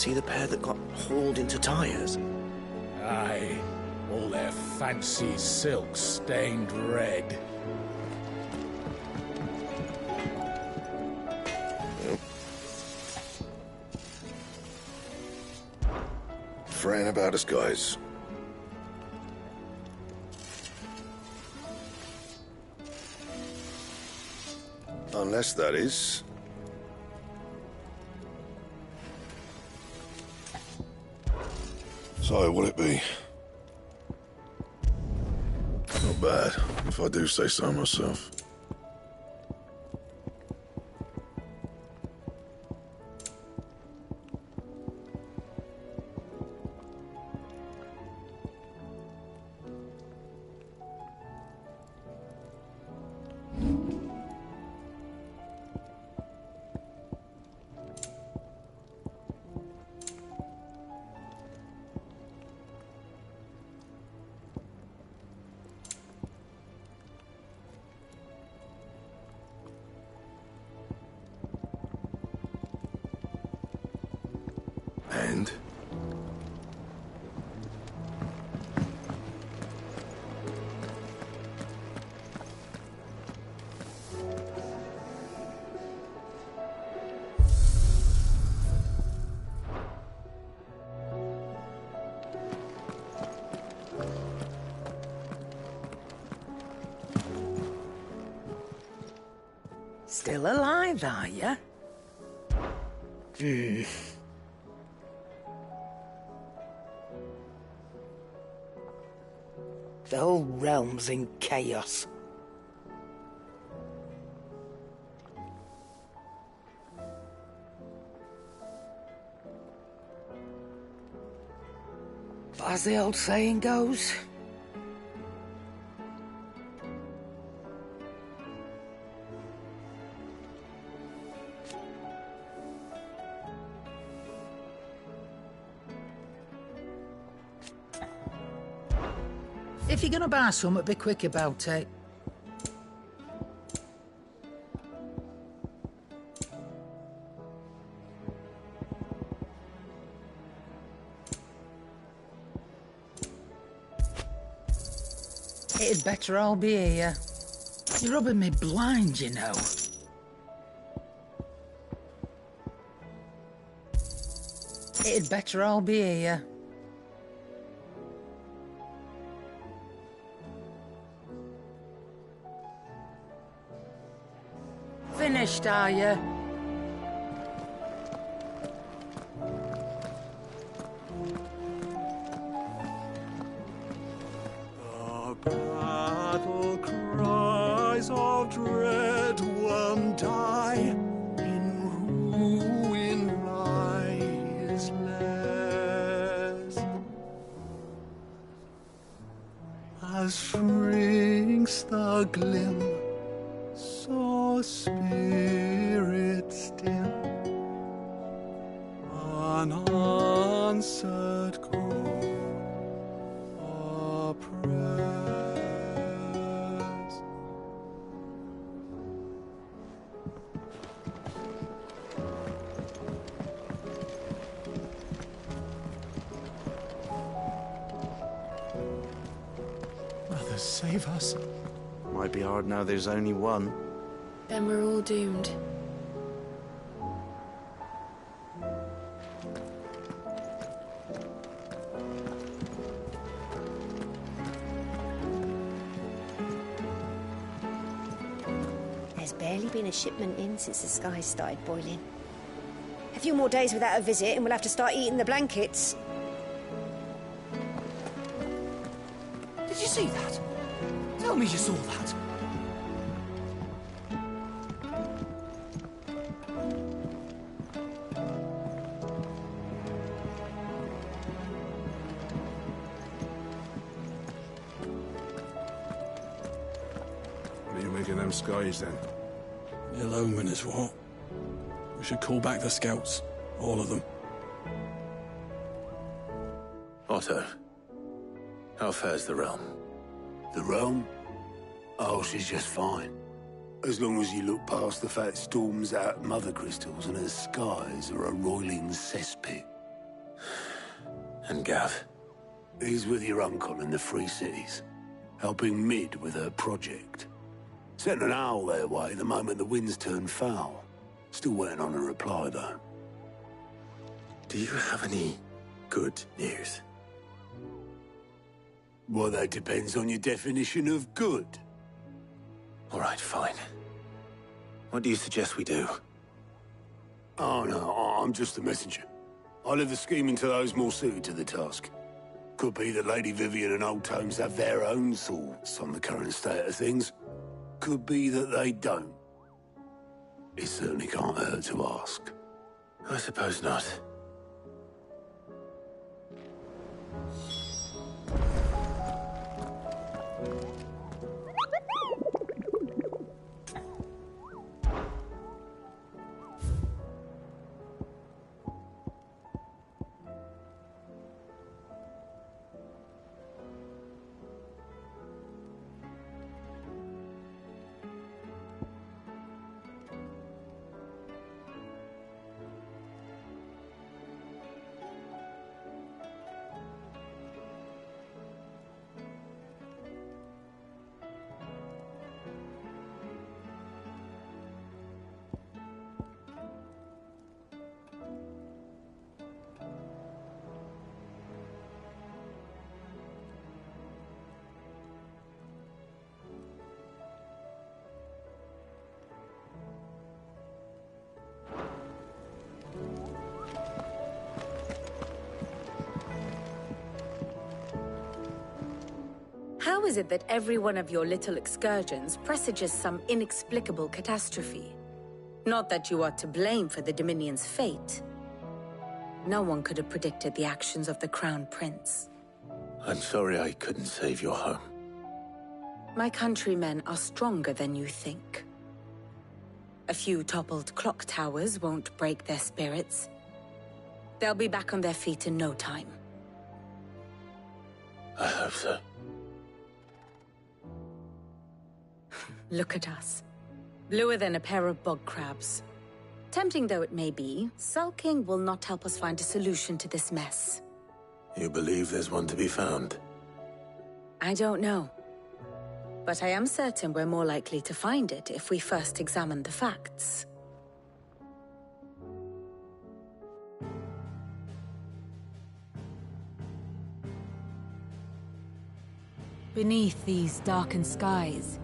see the pair that got hauled into tyres? Aye, all their fancy silks stained red. Fretting about us, guys. Unless, that is... So, what'll it be? Not bad, if I do say so myself. And? Still alive, are you? The whole realm's in chaos. But as the old saying goes, if you're gonna buy something, be quick about it. It'd better all be here. You're rubbing me blind, you know. It'd better all be here. Finished, are you? The battle cries of dread one die, in ruin lies less, as shrinks the glim, so spirit still, unanswered call oppress. Mother, save us. Might be hard now there's only one. Then we're all doomed. There's barely been a shipment in since the skies started boiling. A few more days without a visit and we'll have to start eating the blankets. Did you see that? Tell me you saw that. What are you making them skies, then? Ill omen is what? We should call back the scouts. All of them. Otto, how fares the realm? The realm? Oh, she's just fine. As long as you look past the fat storms out mother crystals and her skies are a roiling cesspit. And Gav? He's with your uncle in the Free Cities, helping Mid with her project. Sent an owl their way the moment the winds turned foul. Still waiting on a reply, though. Do you have any good news? Well, that depends on your definition of good. All right, fine. What do you suggest we do? Oh, no, I'm just a messenger. I'll leave the scheming to those more suited to the task. Could be that Lady Vivian and Old Tomes have their own thoughts on the current state of things. Could be that they don't. It certainly can't hurt to ask. I suppose not. How is it that every one of your little excursions presages some inexplicable catastrophe? Not that you are to blame for the Dominion's fate. No one could have predicted the actions of the Crown Prince. I'm sorry I couldn't save your home. My countrymen are stronger than you think. A few toppled clock towers won't break their spirits. They'll be back on their feet in no time. I hope so. Look at us. Bluer than a pair of bog crabs. Tempting though it may be, sulking will not help us find a solution to this mess. You believe there's one to be found? I don't know. But I am certain we're more likely to find it if we first examine the facts. Beneath these darkened skies,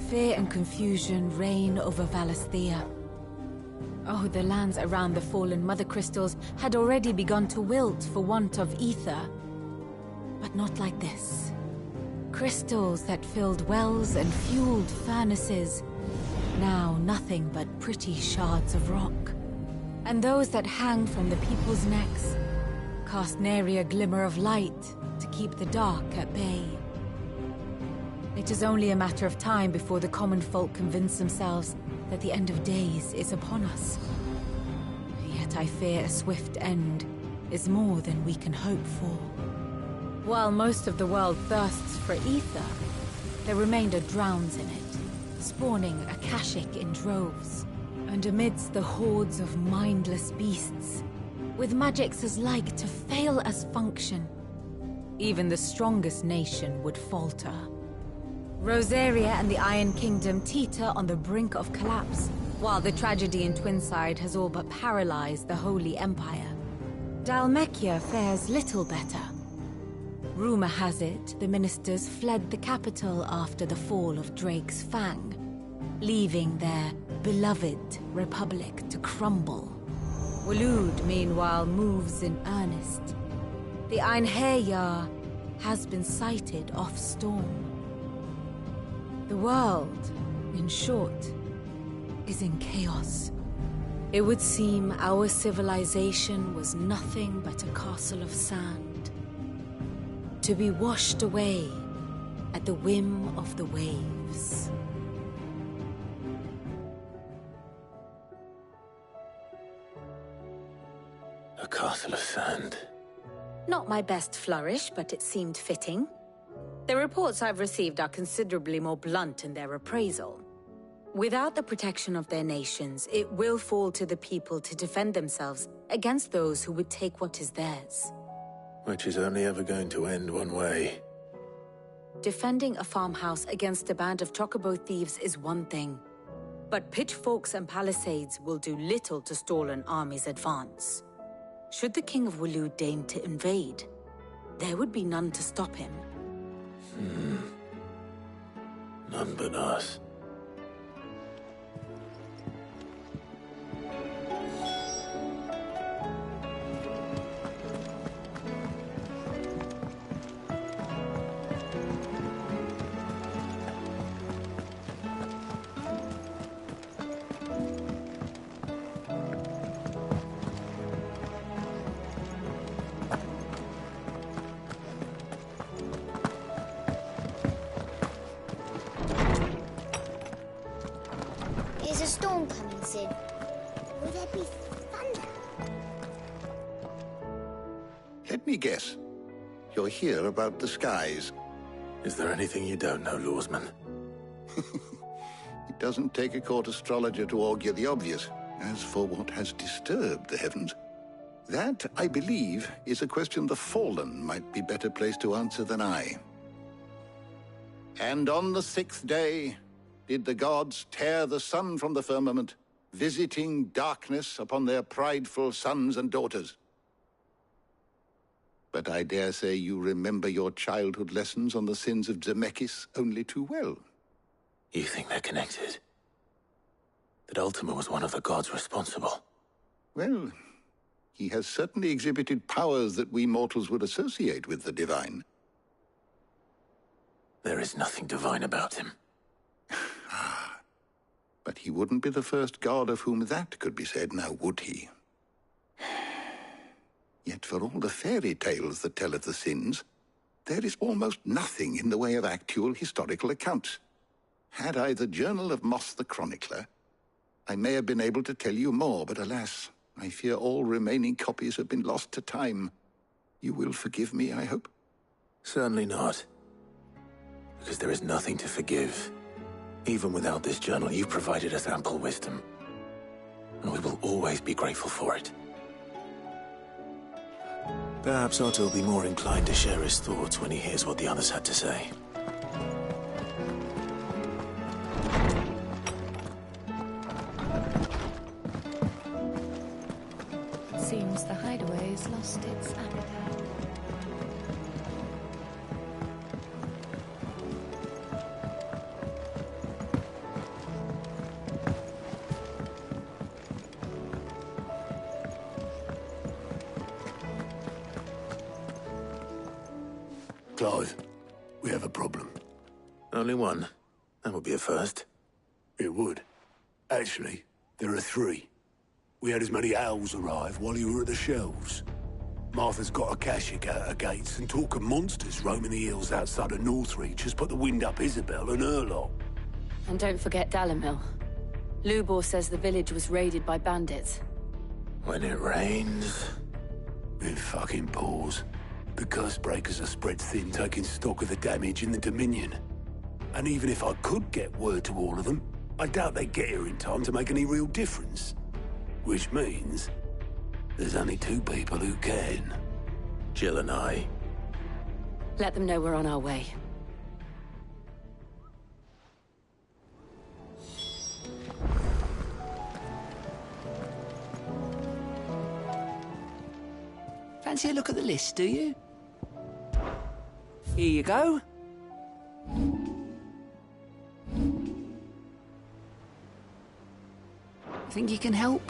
fear and confusion reign over Valisthea. Oh, the lands around the fallen Mother Crystals had already begun to wilt for want of ether. But not like this. Crystals that filled wells and fueled furnaces, now nothing but pretty shards of rock. And those that hang from the people's necks cast nary a glimmer of light to keep the dark at bay. It is only a matter of time before the common folk convince themselves that the end of days is upon us. Yet I fear a swift end is more than we can hope for. While most of the world thirsts for ether, the remainder drowns in it, spawning Akashic in droves. And amidst the hordes of mindless beasts, with magics as like to fail as function, even the strongest nation would falter. Rosaria and the Iron Kingdom teeter on the brink of collapse, while the tragedy in Twinside has all but paralyzed the Holy Empire. Dalmekia fares little better. Rumor has it the ministers fled the capital after the fall of Drake's Fang, leaving their beloved republic to crumble. Waloed, meanwhile, moves in earnest. The Einherjar has been sighted off-storm. The world, in short, is in chaos. It would seem our civilization was nothing but a castle of sand, to be washed away at the whim of the waves. A castle of sand. Not my best flourish, but it seemed fitting. The reports I've received are considerably more blunt in their appraisal. Without the protection of their nations, it will fall to the people to defend themselves against those who would take what is theirs. Which is only ever going to end one way. Defending a farmhouse against a band of chocobo thieves is one thing, but pitchforks and palisades will do little to stall an army's advance. Should the King of Wulu deign to invade, there would be none to stop him. None but us. Is a storm coming, Sid? Will there be thunder? Let me guess. You're here about the skies. Is there anything you don't know, Lawsman? It doesn't take a court astrologer to augur the obvious. As for what has disturbed the heavens, that, I believe, is a question the Fallen might be better placed to answer than I. And on the 6th day did the gods tear the sun from the firmament, visiting darkness upon their prideful sons and daughters. But I dare say you remember your childhood lessons on the sins of Zemeckis only too well. You think they're connected? That Ultima was one of the gods responsible? Well, he has certainly exhibited powers that we mortals would associate with the divine. There is nothing divine about him. But he wouldn't be the first god of whom that could be said, now would he? Yet for all the fairy tales that tell of the sins, there is almost nothing in the way of actual historical accounts. Had I the Journal of Moss the Chronicler, I may have been able to tell you more, but alas, I fear all remaining copies have been lost to time. You will forgive me, I hope? Certainly not. Because there is nothing to forgive. Even without this journal, you've provided us ample wisdom. And we will always be grateful for it. Perhaps Otto will be more inclined to share his thoughts when he hears what the others had to say. Seems the hideaway has lost its appetite. Clive, we have a problem. Only one. That would be a first. It would. Actually, there are 3. We had as many owls arrive while you were at the shelves. Martha's got a Akashic out her gates, and talk of monsters roaming the hills outside of Northreach has put the wind up Isabel and her lot. And don't forget Dalimil. Lubor says the village was raided by bandits. When it rains... It fucking pours. The curse breakers are spread thin, taking stock of the damage in the Dominion. And even if I could get word to all of them, I doubt they'd get here in time to make any real difference. Which means there's only 2 people who can. Jill and I. Let them know we're on our way. Fancy a look at the list, do you? Here you go. Think you can help?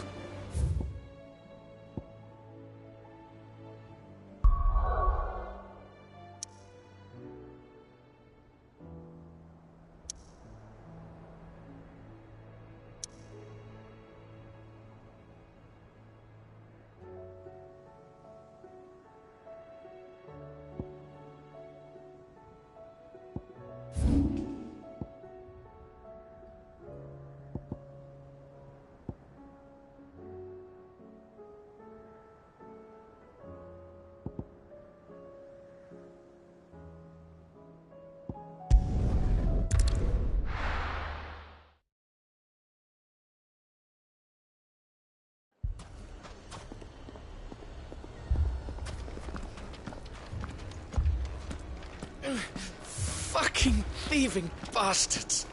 fucking thieving bastards.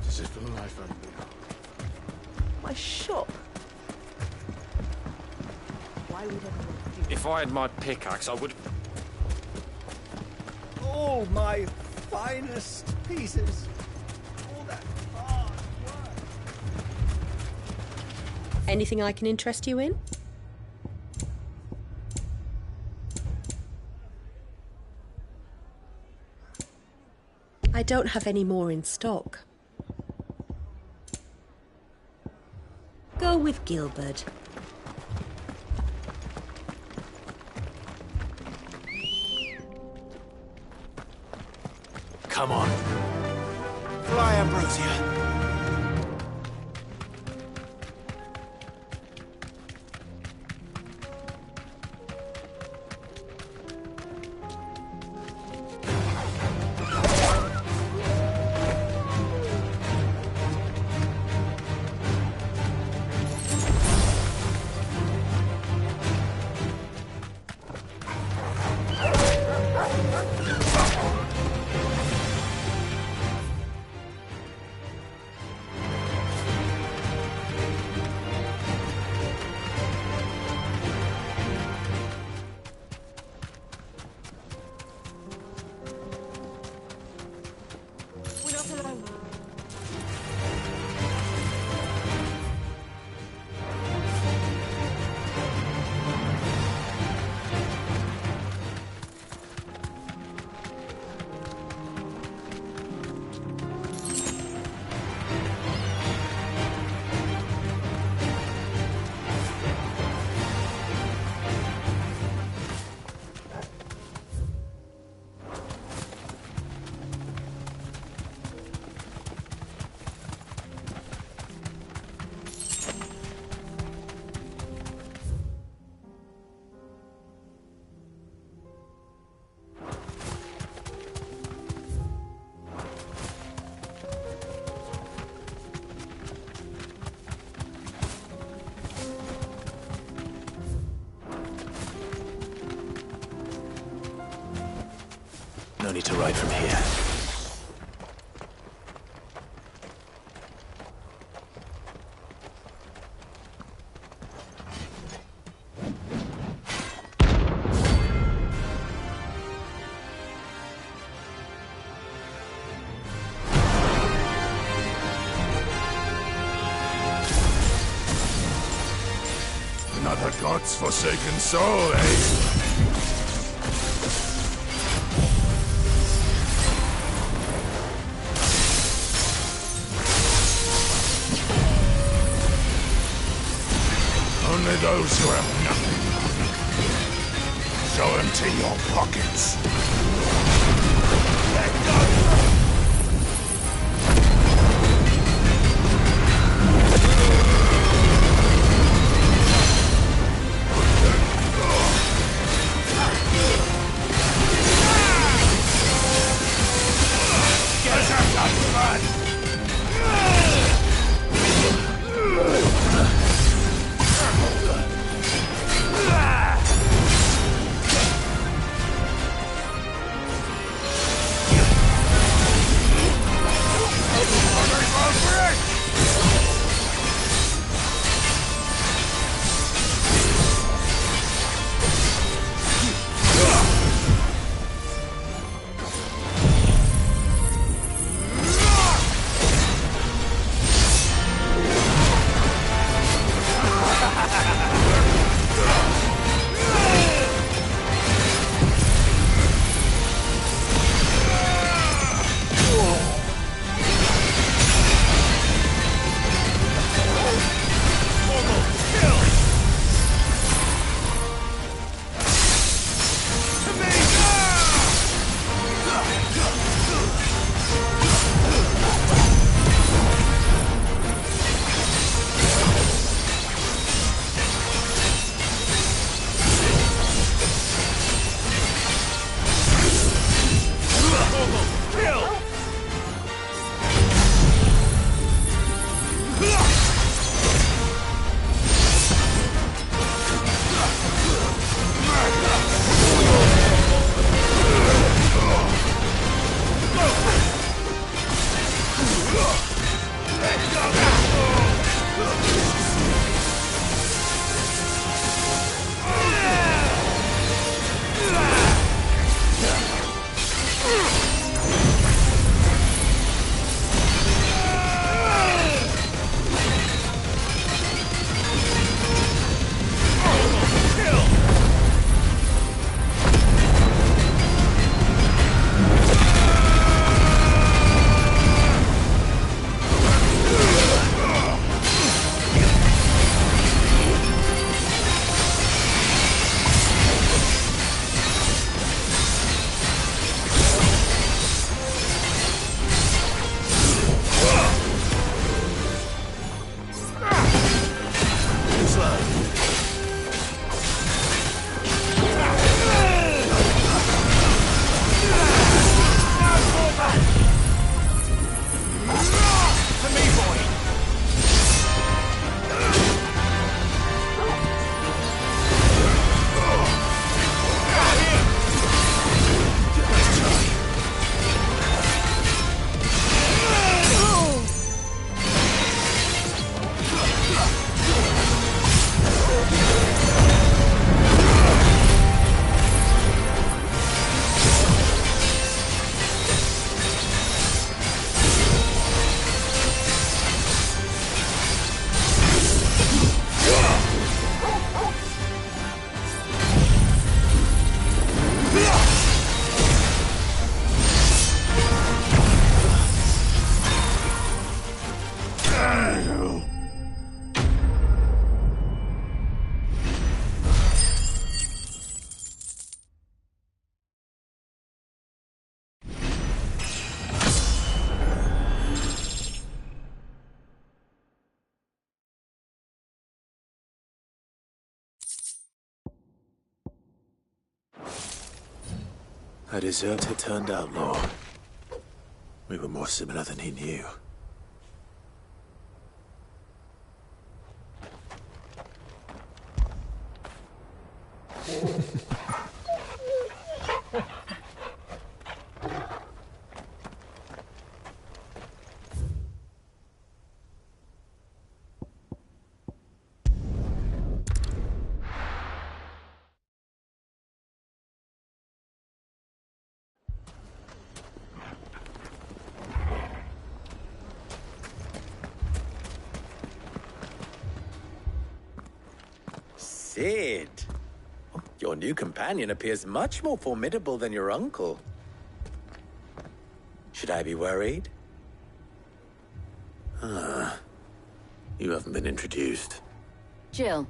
This is for life, Ambino. My shop. Why would anyone do If I had my pickaxe, I would... All my finest pieces. All that hard work. Anything I can interest you in? I don't have any more in stock. Go with Gilbert. Come on. Fly, Ambrosia. No need to ride from here. Another god's forsaken soul, eh? Only those who have nothing. So empty your pockets. Let go! A deserter turned outlaw. We were more similar than he knew. Sid, your new companion appears much more formidable than your uncle. Should I be worried? You haven't been introduced. Jill,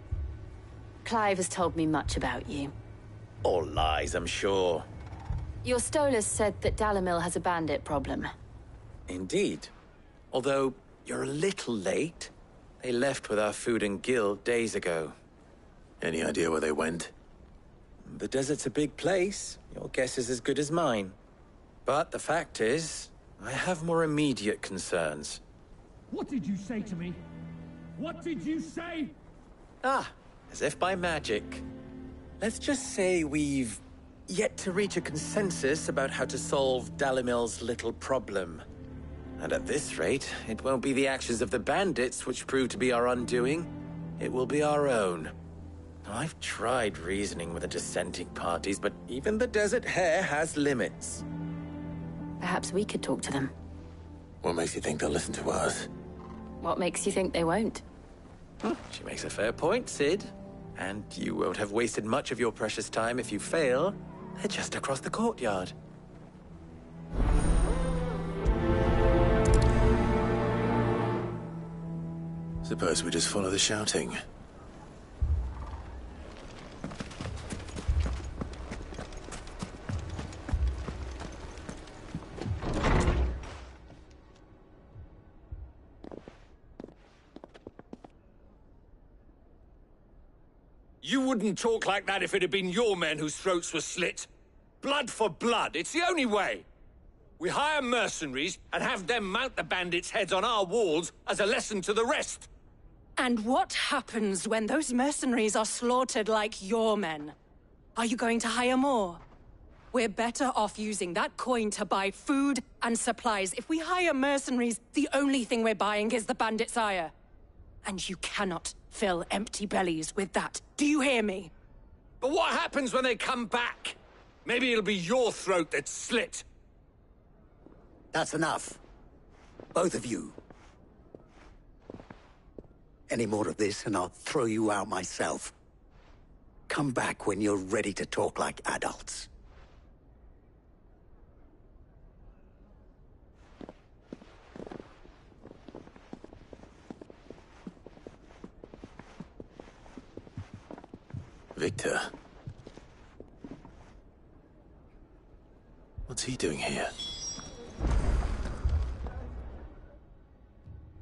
Clive has told me much about you. All lies, I'm sure. Your Stolas said that Dalimil has a bandit problem. Indeed. Although, you're a little late. They left with our food and guild days ago. Any idea where they went? The desert's a big place. Your guess is as good as mine. But the fact is, I have more immediate concerns. What did you say to me? What did you say? Ah, as if by magic. Let's just say we've yet to reach a consensus about how to solve Dalimil's little problem. And at this rate, it won't be the actions of the bandits which prove to be our undoing. It will be our own. I've tried reasoning with the dissenting parties, but even the Desert Hare has limits. Perhaps we could talk to them. What makes you think they'll listen to us? What makes you think they won't? She makes a fair point, Sid. And you won't have wasted much of your precious time if you fail. They're just across the courtyard. Suppose we just follow the shouting. You wouldn't talk like that if it had been your men whose throats were slit. Blood for blood, it's the only way. We hire mercenaries and have them mount the bandits' heads on our walls as a lesson to the rest. And what happens when those mercenaries are slaughtered like your men? Are you going to hire more? We're better off using that coin to buy food and supplies. If we hire mercenaries, the only thing we're buying is the bandit's ire. And you cannot fill empty bellies with that. Do you hear me? But what happens when they come back? Maybe it'll be your throat that's slit. That's enough. Both of you. Any more of this and I'll throw you out myself. Come back when you're ready to talk like adults. Victor. What's he doing here?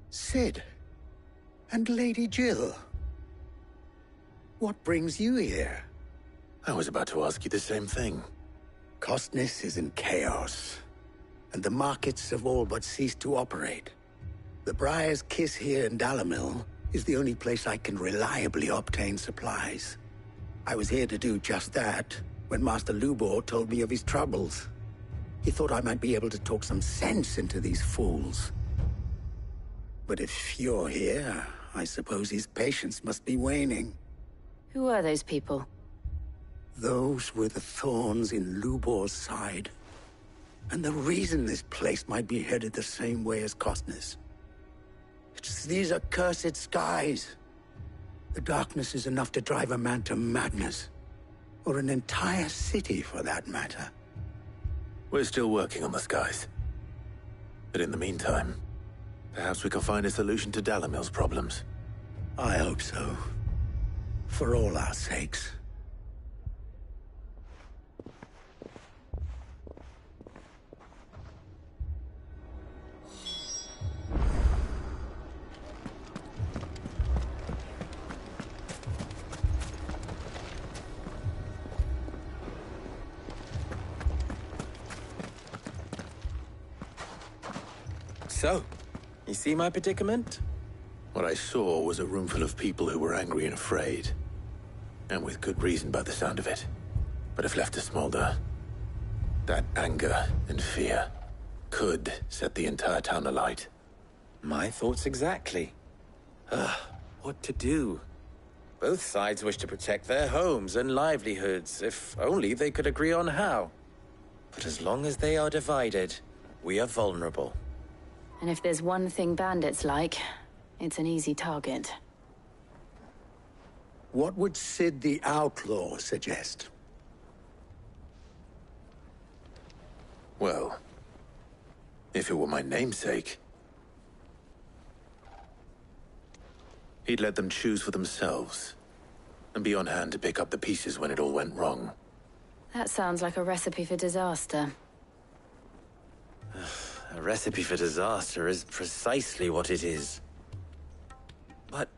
Sid. And Lady Jill. What brings you here? I was about to ask you the same thing. Costness is in chaos, and the markets have all but ceased to operate. The Briar's Kiss here in Dalimil is the only place I can reliably obtain supplies. I was here to do just that when Master Lubor told me of his troubles. He thought I might be able to talk some sense into these fools. But if you're here, I suppose his patience must be waning. Who are those people? Those were the thorns in Lubor's side. And the reason this place might be headed the same way as Costness. It's these accursed skies. The darkness is enough to drive a man to madness. Or an entire city, for that matter. We're still working on the skies. But in the meantime, perhaps we can find a solution to Dalimil's problems. I hope so. For all our sakes. So, you see my predicament? What I saw was a room full of people who were angry and afraid. And with good reason by the sound of it. But if left to smolder, that anger and fear could set the entire town alight. My thoughts exactly. What to do? Both sides wish to protect their homes and livelihoods, if only they could agree on how. But as long as they are divided, we are vulnerable. And if there's one thing bandits like, it's an easy target. What would Sid the Outlaw suggest? Well, if it were my namesake, he'd let them choose for themselves, and be on hand to pick up the pieces when it all went wrong. That sounds like a recipe for disaster. A recipe for disaster is precisely what it is. But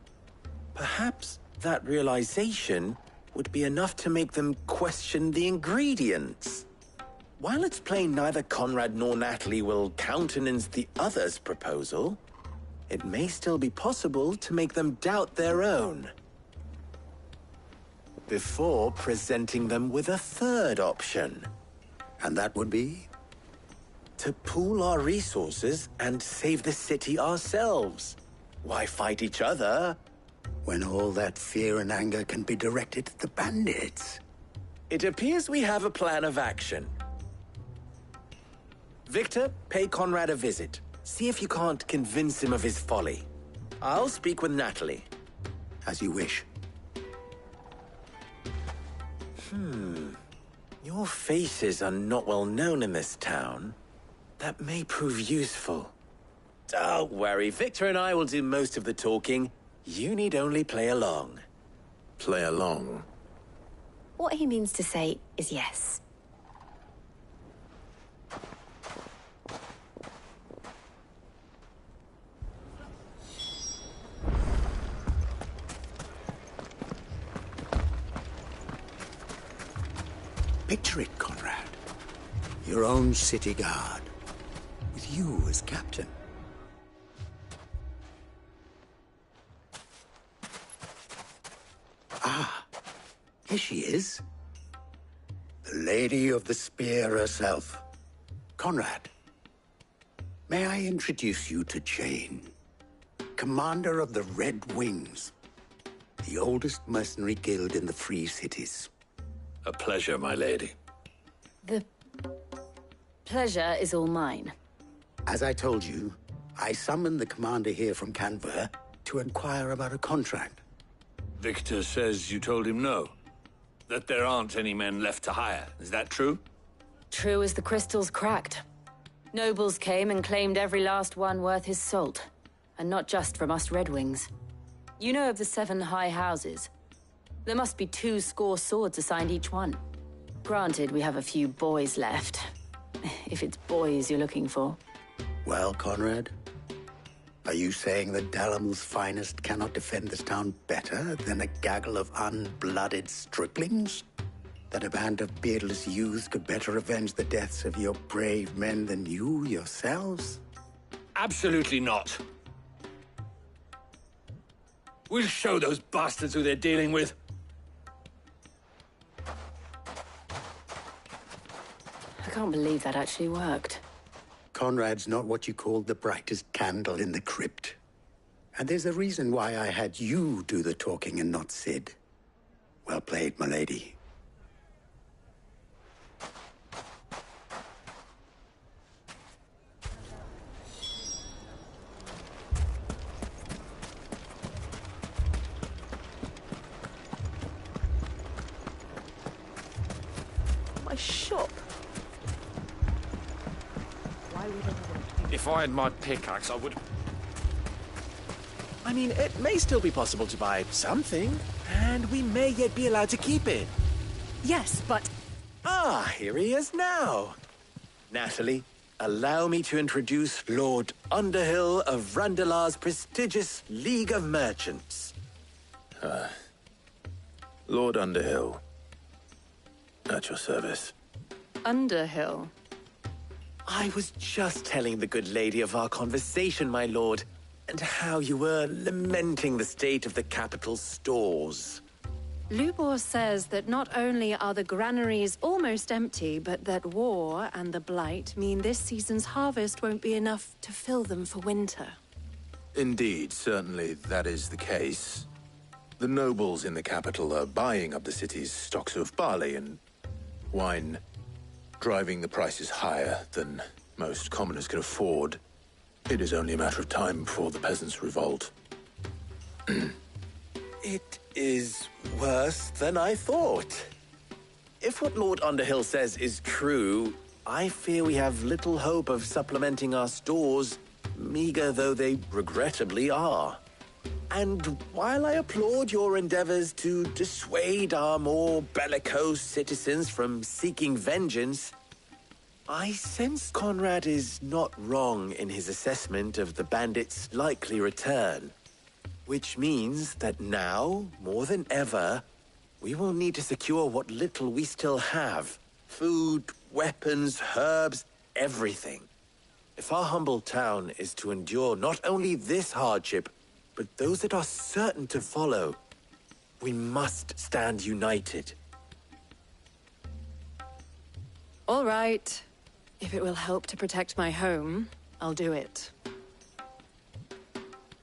perhaps that realization would be enough to make them question the ingredients. While it's plain neither Conrad nor Natalie will countenance the other's proposal, it may still be possible to make them doubt their own. Before presenting them with a third option. And that would be? To pool our resources and save the city ourselves. Why fight each other? When all that fear and anger can be directed at the bandits. It appears we have a plan of action. Victor, pay Conrad a visit. See if you can't convince him of his folly. I'll speak with Natalie. As you wish. Your faces are not well known in this town. That may prove useful. Don't worry, Victor and I will do most of the talking. You need only play along. Play along? What he means to say is yes. Picture it, Conrad. Your own city guard. With you as captain. Ah, here she is. The Lady of the Spear herself. Conrad, may I introduce you to Jane, commander of the Red Wings, the oldest mercenary guild in the Free Cities. A pleasure, my lady. The pleasure is all mine. As I told you, I summoned the commander here from Canver to inquire about a contract. Victor says you told him no. That there aren't any men left to hire. Is that true? True as the crystals cracked. Nobles came and claimed every last one worth his salt. And not just from us Red Wings. You know of the 7 high houses. There must be 2 swords assigned each one. Granted, we have a few boys left. If it's boys you're looking for. Well, Conrad, are you saying that Dalamil's finest cannot defend this town better than a gaggle of unblooded striplings? That a band of beardless youths could better avenge the deaths of your brave men than you yourselves? Absolutely not. We'll show those bastards who they're dealing with. I can't believe that actually worked. Conrad's not what you called the brightest candle in the crypt. And there's a reason why I had you do the talking and not Sid. Well played, my lady. My shop. Why would anyone do If I had my pickaxe, I would... I mean, it may still be possible to buy something, and we may yet be allowed to keep it. Yes, but... Ah, here he is now. Natalie, allow me to introduce Lord Underhill of Randalar's prestigious League of Merchants. Lord Underhill. At your service. Underhill. I was just telling the good lady of our conversation, my lord, and how you were lamenting the state of the capital's stores. Lubor says that not only are the granaries almost empty, but that war and the Blight mean this season's harvest won't be enough to fill them for winter. Indeed, certainly that is the case. The nobles in the capital are buying up the city's stocks of barley and wine, driving the prices higher than most commoners can afford. It is only a matter of time before the peasants revolt. It is worse than I thought. If what Lord Underhill says is true, I fear we have little hope of supplementing our stores, meager though they regrettably are. And while I applaud your endeavors to dissuade our more bellicose citizens from seeking vengeance, I sense Conrad is not wrong in his assessment of the bandits' likely return. Which means that now, more than ever, we will need to secure what little we still have. Food, weapons, herbs, everything. If our humble town is to endure not only this hardship, but those that are certain to follow, we must stand united. All right. If it will help to protect my home, I'll do it.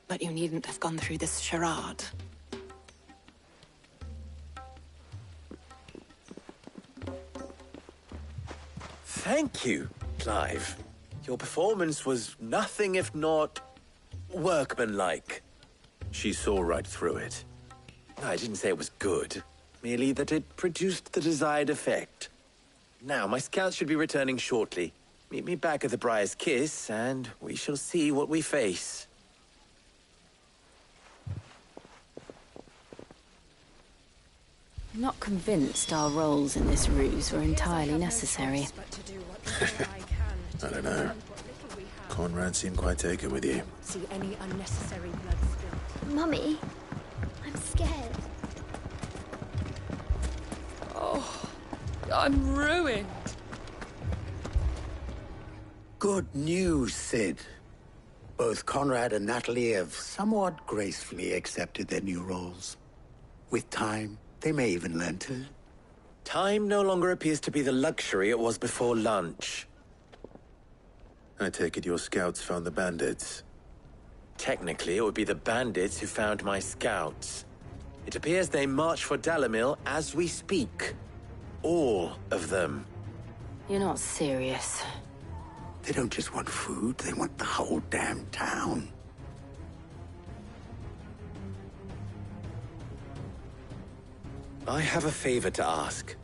But you needn't have gone through this charade. Thank you, Clive. Your performance was nothing if not workmanlike. She saw right through it. I didn't say it was good, merely that it produced the desired effect. Now, my scouts should be returning shortly. Meet me back at the Briar's Kiss, and we shall see what we face. I'm not convinced our roles in this ruse were entirely necessary. I don't know. Conrad seemed quite taken with you. See any unnecessary blood spilled. Mummy, I'm scared. Oh, I'm ruined. Good news, Sid. Both Conrad and Natalie have somewhat gracefully accepted their new roles. With time, they may even learn to. Time no longer appears to be the luxury it was before lunch. I take it your scouts found the bandits. Technically, it would be the bandits who found my scouts. It appears they march for Dalimil as we speak. All of them. You're not serious. They don't just want food, they want the whole damn town. I have a favor to ask.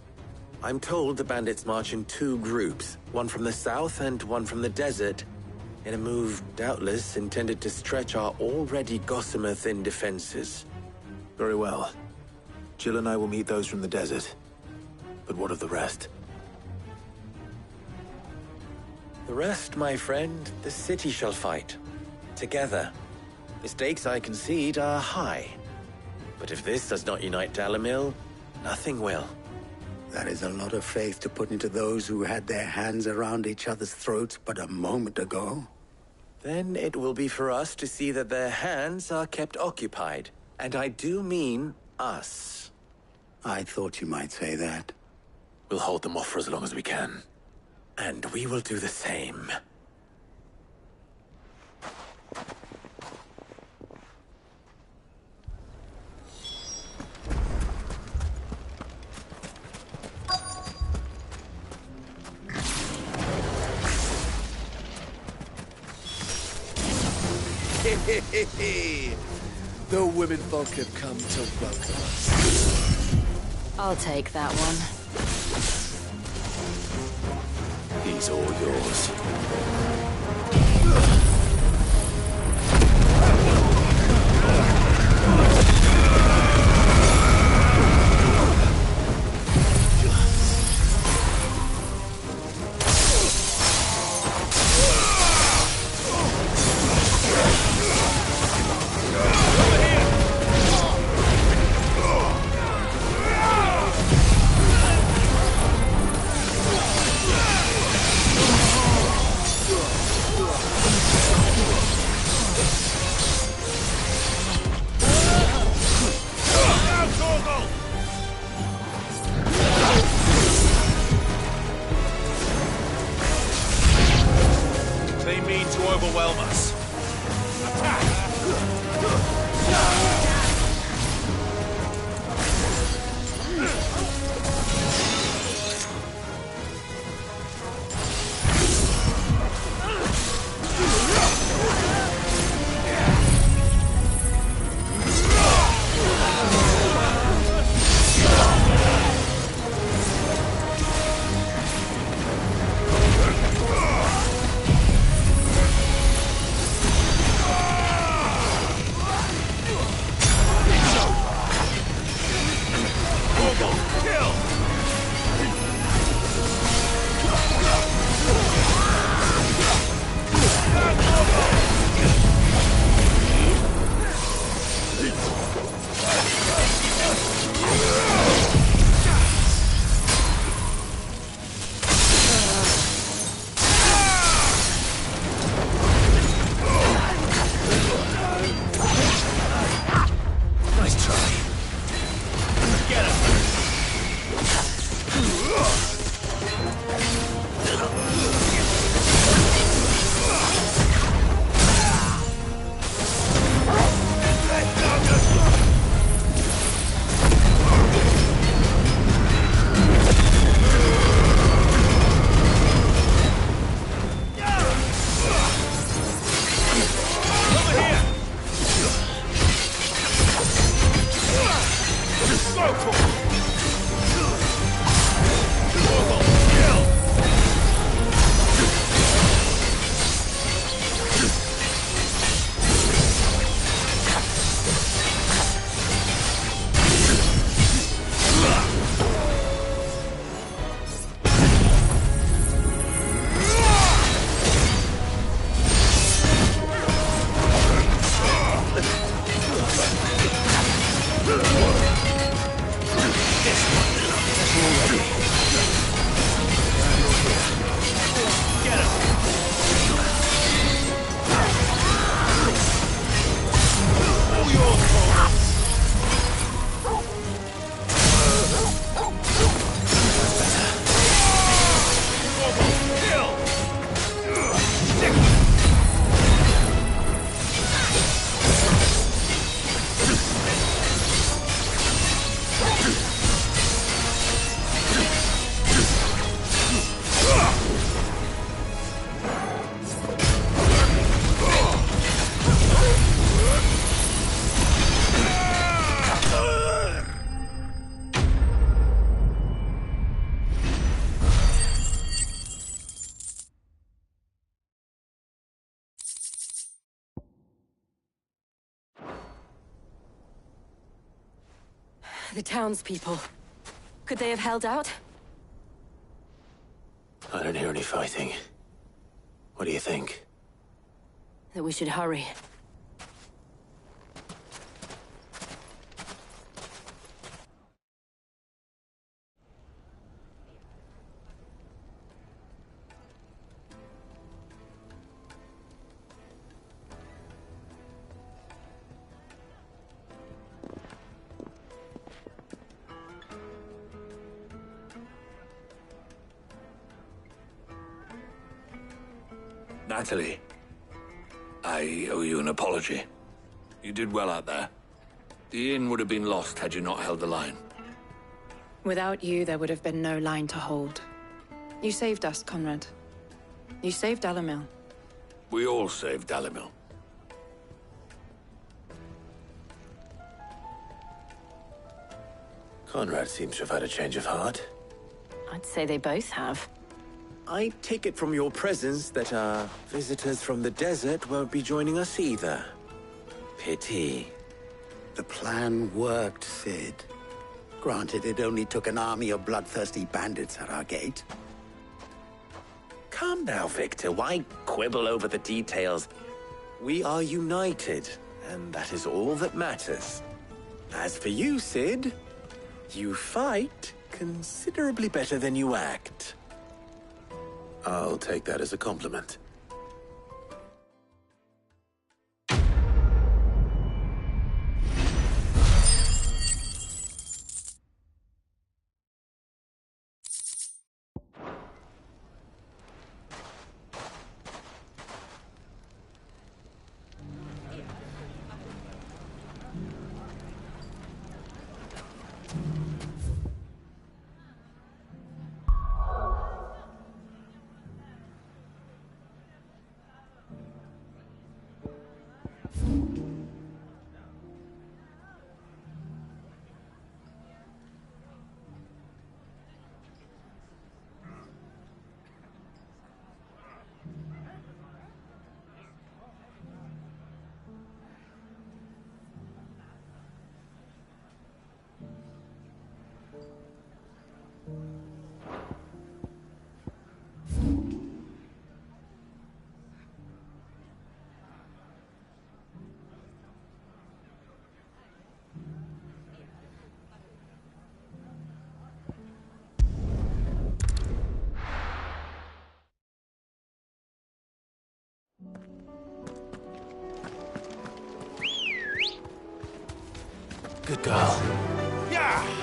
I'm told the bandits march in two groups, one from the south and one from the desert, in a move doubtless intended to stretch our already gossamer-thin defenses. Very well. Jill and I will meet those from the desert. But what of the rest? The rest, my friend, the city shall fight. Together. The stakes, I concede, are high. But if this does not unite Dalimil, nothing will. That is a lot of faith to put into those who had their hands around each other's throats but a moment ago. Then it will be for us to see that their hands are kept occupied. And I do mean us. I thought you might say that. We'll hold them off for as long as we can. And we will do the same. The women folk have come to welcome us. I'll take that one. He's all yours. The townspeople. Could they have held out? I don't hear any fighting. What do you think? That we should hurry. Natalie, I owe you an apology. You did well out there. The inn would have been lost had you not held the line. Without you, there would have been no line to hold. You saved us, Conrad. You saved Dalimil. We all saved Dalimil. Conrad seems to have had a change of heart. I'd say they both have. I take it from your presence that our visitors from the desert won't be joining us either. Pity. The plan worked, Sid. Granted, it only took an army of bloodthirsty bandits at our gate. Calm now, Victor. Why quibble over the details? We are united, and that is all that matters. As for you, Sid, you fight considerably better than you act. I'll take that as a compliment. Good girl. Yeah!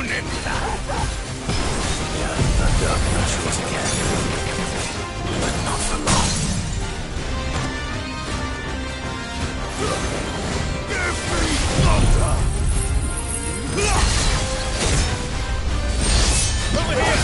happening! Yeah, that dark naturals again. But not for long. Give me thunder! Over here!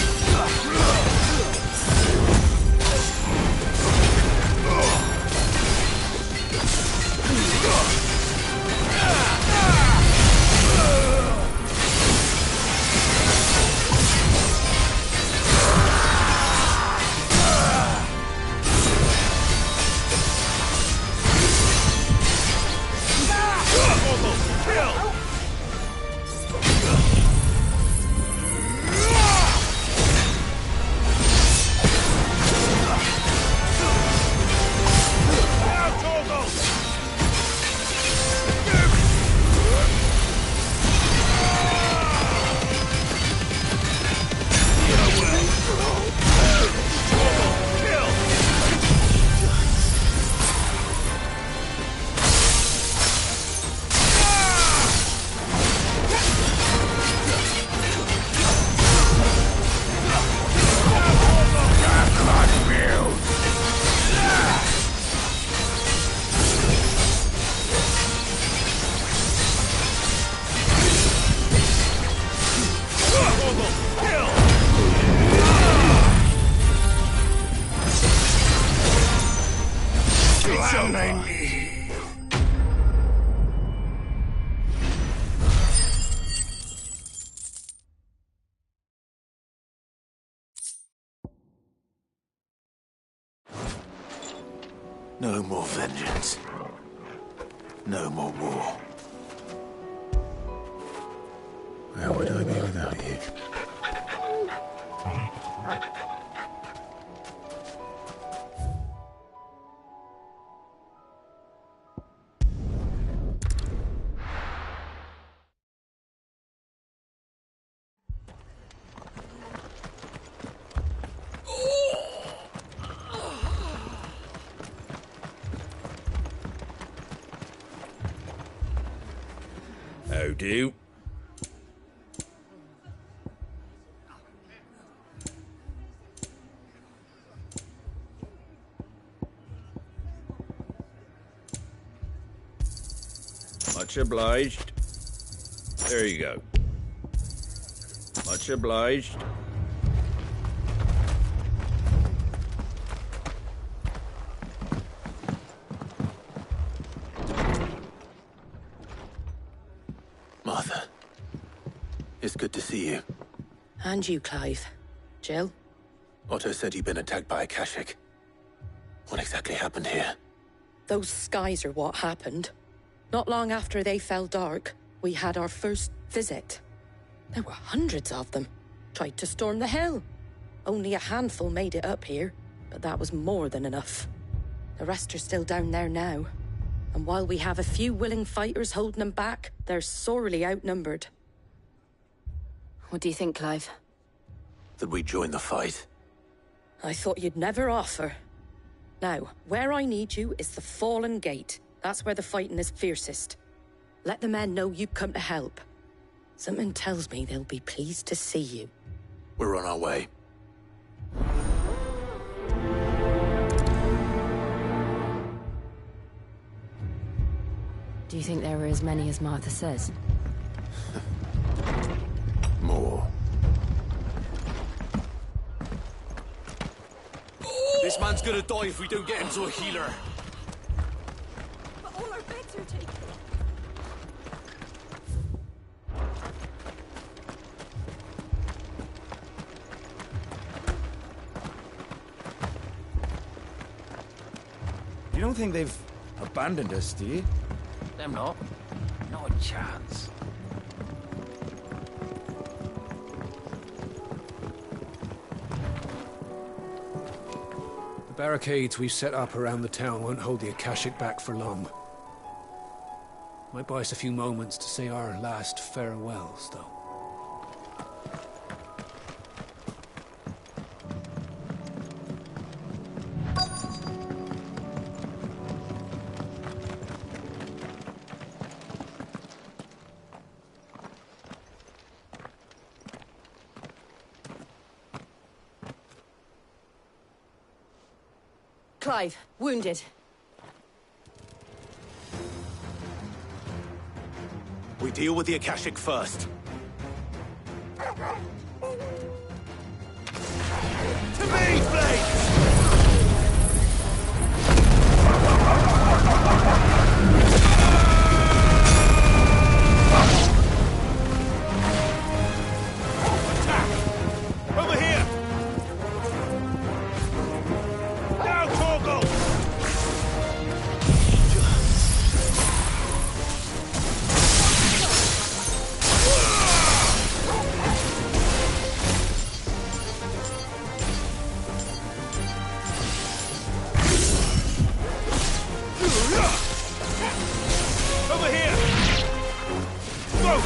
No more vengeance. No more war. Where would I be without you? How do? Much obliged. There you go. Much obliged. Martha, it's good to see you. And you, Clive. Jill? Otto said you'd been attacked by a Kashik. What exactly happened here? Those skies are what happened. Not long after they fell dark, we had our first visit. There were hundreds of them. Tried to storm the hill. Only a handful made it up here, but that was more than enough. The rest are still down there now. And while we have a few willing fighters holding them back, they're sorely outnumbered. What do you think, Clive? That we join the fight. I thought you'd never offer. Now, where I need you is the Fallen Gate. That's where the fighting is fiercest. Let the men know you've come to help. Something tells me they'll be pleased to see you. We're on our way. Do you think there were as many as Martha says? More. This man's gonna die if we don't get him to a healer. But all our beds are taken. You don't think they've abandoned us, do you? Them not. Not a chance. The barricades we've set up around the town won't hold the Akashic back for long. Might buy us a few moments to say our last farewells, though. Clive, wounded. We deal with the Akashic first. To me, Blades! Over here! Now, Torgal! Over here! Go!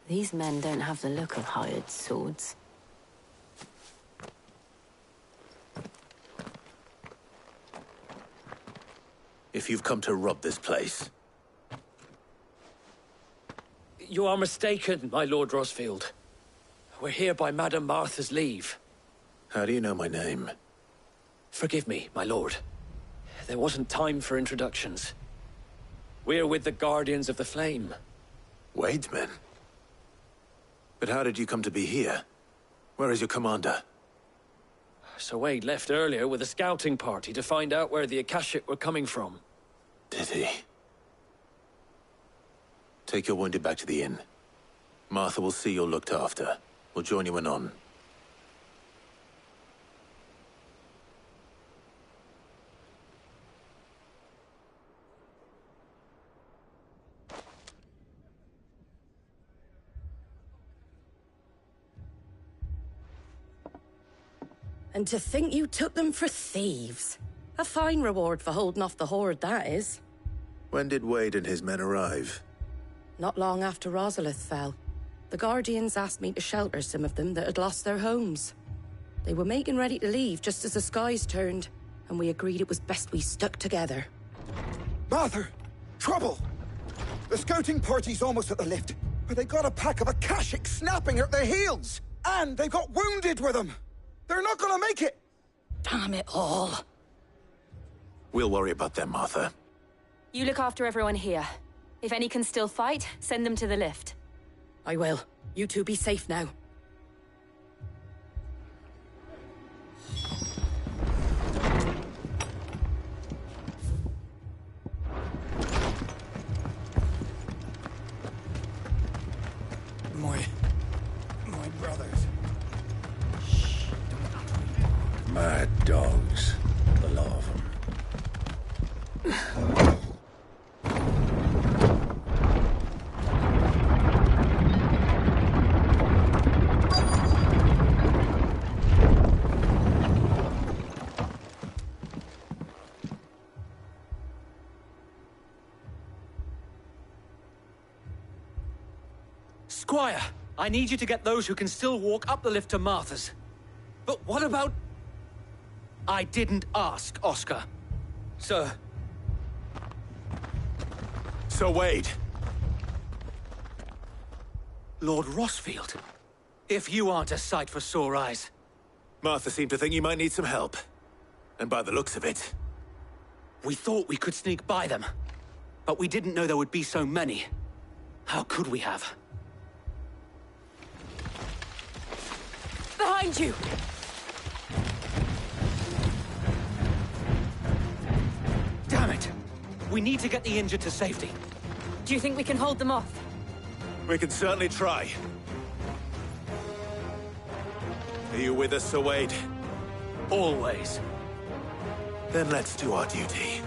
These men don't have the look of hired swords. If you've come to rob this place, You are mistaken, my Lord Rosfield. We're here by Madame Martha's leave. how do you know my name? Forgive me, my lord. There wasn't time for introductions. We're with the Guardians of the Flame. Wade's men? But how did you come to be here? Where is your commander? Sir Wade left earlier with a scouting party to find out where the Akashic were coming from. Did he? Take your wounded back to the inn. Martha will see you're looked after. We'll join you anon. And to think you took them for thieves. A fine reward for holding off the horde, that is. When did Wade and his men arrive? Not long after Rosalith fell. The Guardians asked me to shelter some of them that had lost their homes. They were making ready to leave just as the skies turned, and we agreed it was best we stuck together. Martha! Trouble! The scouting party's almost at the lift, but they got a pack of Akashic snapping at their heels! And they've got wounded with them! They're not gonna make it! Damn it all. We'll worry about them, Martha. You look after everyone here. If any can still fight, send them to the lift. I will. You two be safe now. My brothers. Mad dogs. The lot of them. Squire, I need you to get those who can still walk up the lift to Martha's. But what about... I didn't ask, Oscar. Sir. Sir Wade. Lord Rosfield. If you aren't a sight for sore eyes. Martha seemed to think you might need some help. And by the looks of it... We thought we could sneak by them. But we didn't know there would be so many. How could we have? Behind you! Damn it! We need to get the injured to safety. Do you think we can hold them off? We can certainly try. Are you with us, Sir Wade? Always. Then let's do our duty.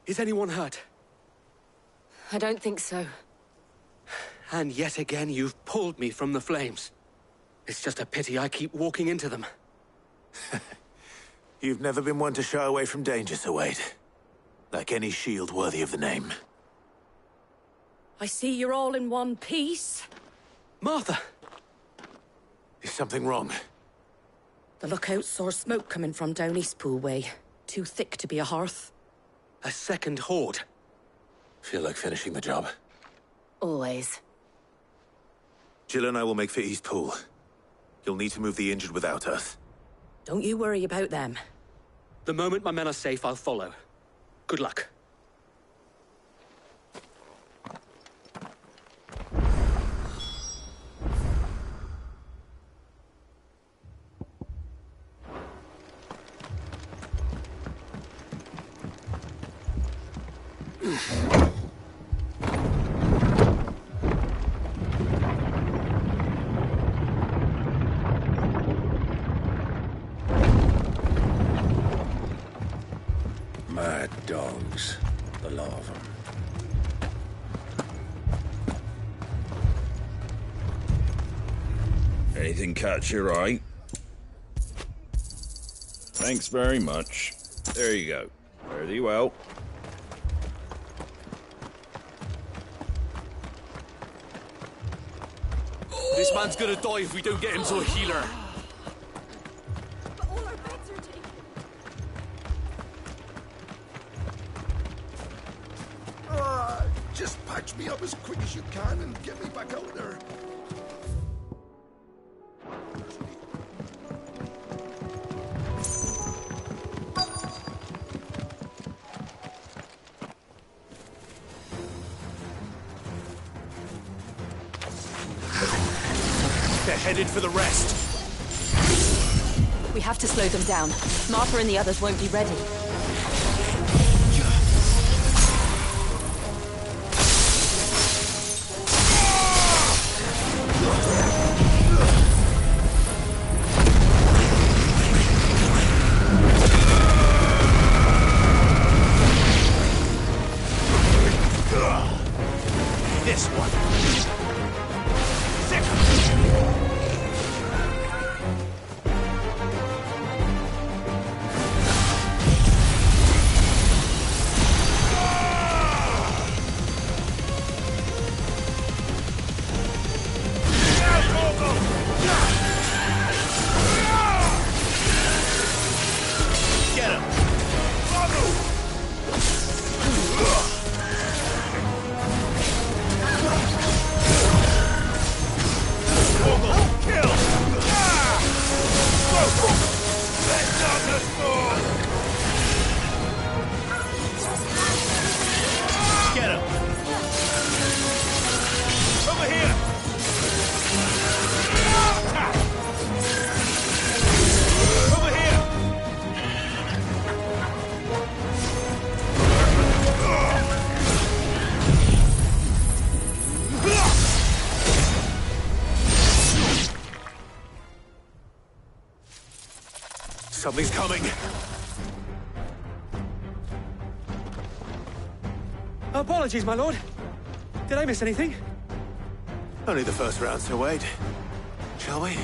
Is anyone hurt? I don't think so. And yet again, you've pulled me from the flames. It's just a pity I keep walking into them. You've never been one to shy away from danger, Sir Wade. Like any shield worthy of the name. I see you're all in one piece. Martha! Is something wrong? The lookout saw smoke coming from down Eastpool way. Too thick to be a hearth. A second horde. Feel like finishing the job. Always. Jill and I will make for Eastpool. You'll need to move the injured without us. Don't you worry about them. The moment my men are safe, I'll follow. Good luck. Mad dogs, the lot of them. Anything catch your eye? Thanks very much. There you go. Fare thee well. This man's gonna die if we don't get him to a healer. But all our beds are taken. Just patch me up as quick as you can and get me back out there. They're headed for the rest. We have to slow them down. Martha and the others won't be ready. This one. Get him! Get him! Over here! Over here! Something's coming. Apologies, my lord. Did I miss anything? Only the first round, so wait. Shall we?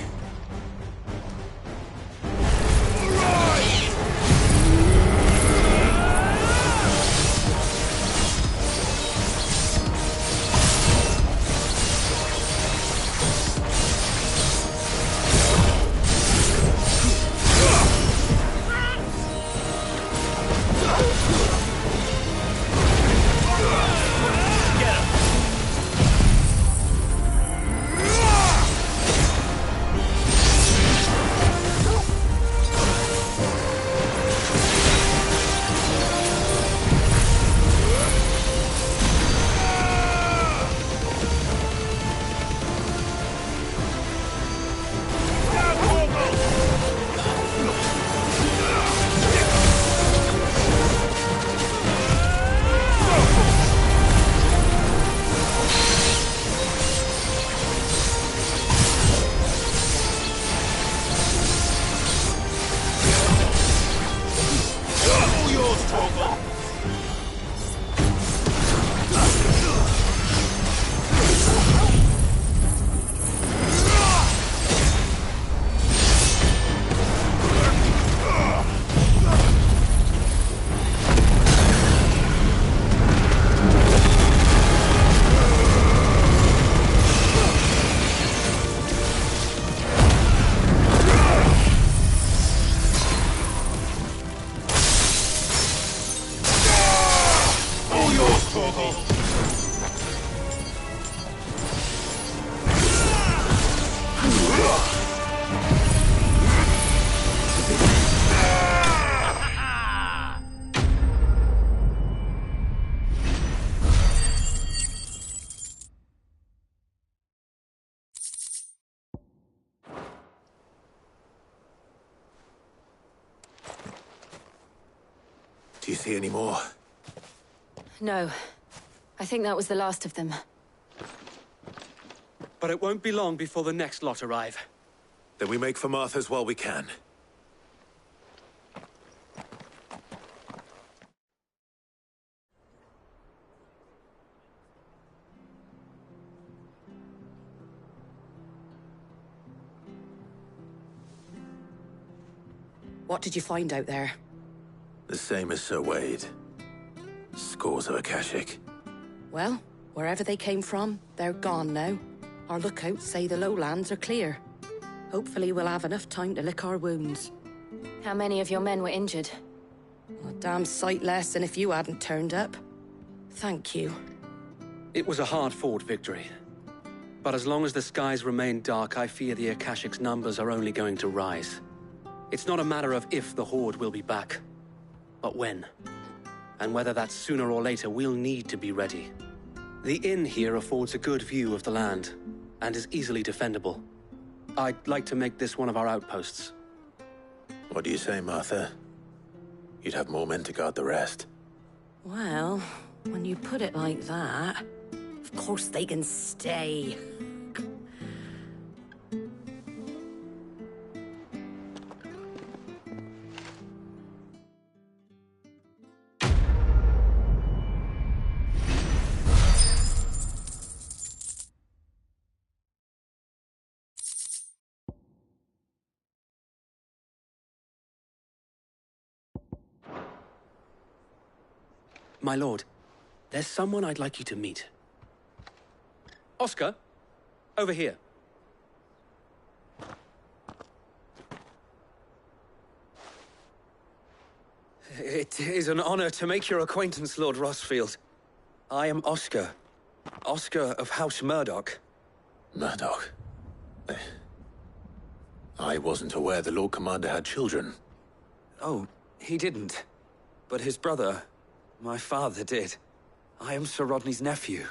Do you see any more? No. I think that was the last of them. But it won't be long before the next lot arrive. Then we make for Martha's while we can. What did you find out there? The same as Sir Wade. Scores of Akashic. Well, wherever they came from, they're gone now. Our lookouts say the lowlands are clear. Hopefully we'll have enough time to lick our wounds. How many of your men were injured? A damn sight less than if you hadn't turned up. Thank you. It was a hard-fought victory. But as long as the skies remain dark, I fear the Akashic's numbers are only going to rise. It's not a matter of if the Horde will be back, but when. And whether that's sooner or later, we'll need to be ready. The inn here affords a good view of the land, and is easily defendable. I'd like to make this one of our outposts. What do you say, Martha? You'd have more men to guard the rest. Well, when you put it like that, of course they can stay. My lord, there's someone I'd like you to meet. Oscar, over here. It is an honor to make your acquaintance, Lord Rossfield. I am Oscar. Oscar of House Murdoch. Murdoch? I wasn't aware the Lord Commander had children. Oh, he didn't. But his brother, my father, did. I am Sir Rodney's nephew.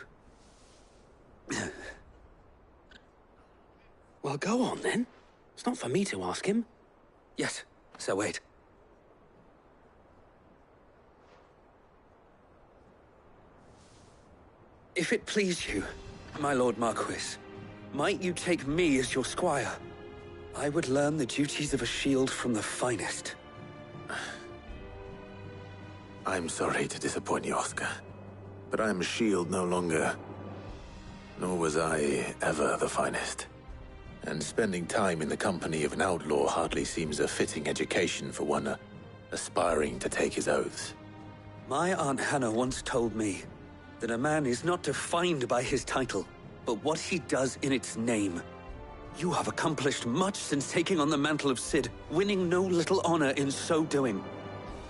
Well, go on, then. It's not for me to ask him. Yes, Sir Wade. If it please you, my Lord Marquis, might you take me as your squire? I would learn the duties of a shield from the finest. I'm sorry to disappoint you, Oscar, but I'm a shield no longer. Nor was I ever the finest. And spending time in the company of an outlaw hardly seems a fitting education for one aspiring to take his oaths. My Aunt Hannah once told me that a man is not defined by his title, but what he does in its name. You have accomplished much since taking on the mantle of Cid, winning no little honor in so doing.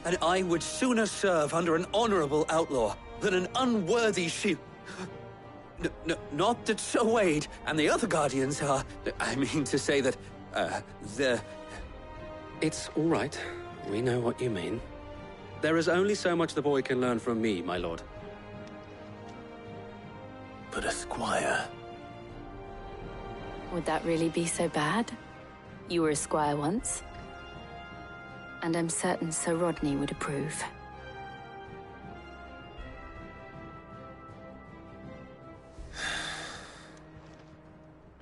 And I would sooner serve under an honorable outlaw than an unworthy shield. Not that Sir Wade and the other Guardians are... I mean to say that, It's all right. We know what you mean. There is only so much the boy can learn from me, my lord. But a squire... Would that really be so bad? You were a squire once. And I'm certain Sir Rodney would approve.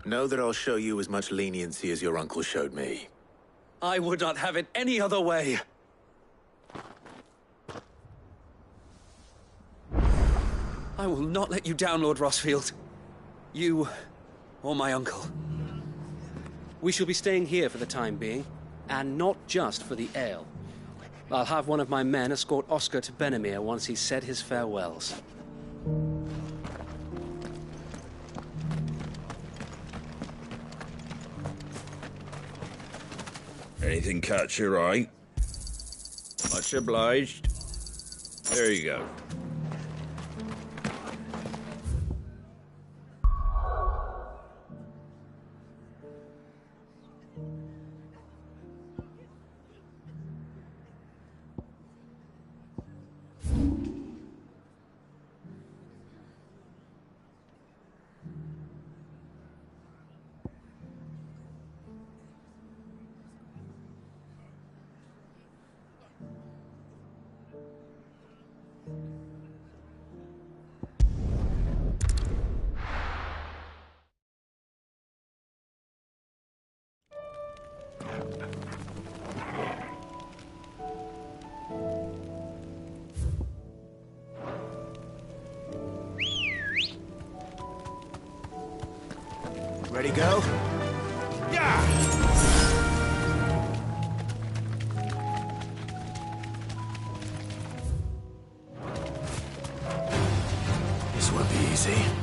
Know that I'll show you as much leniency as your uncle showed me. I would not have it any other way. I will not let you down, Lord Rossfield. You, or my uncle. We shall be staying here for the time being, and not just for the ale. I'll have one of my men escort Oscar to Benimir once he's said his farewells. Anything catch your eye? Much obliged. There you go. Ready, go? Yeah! easy.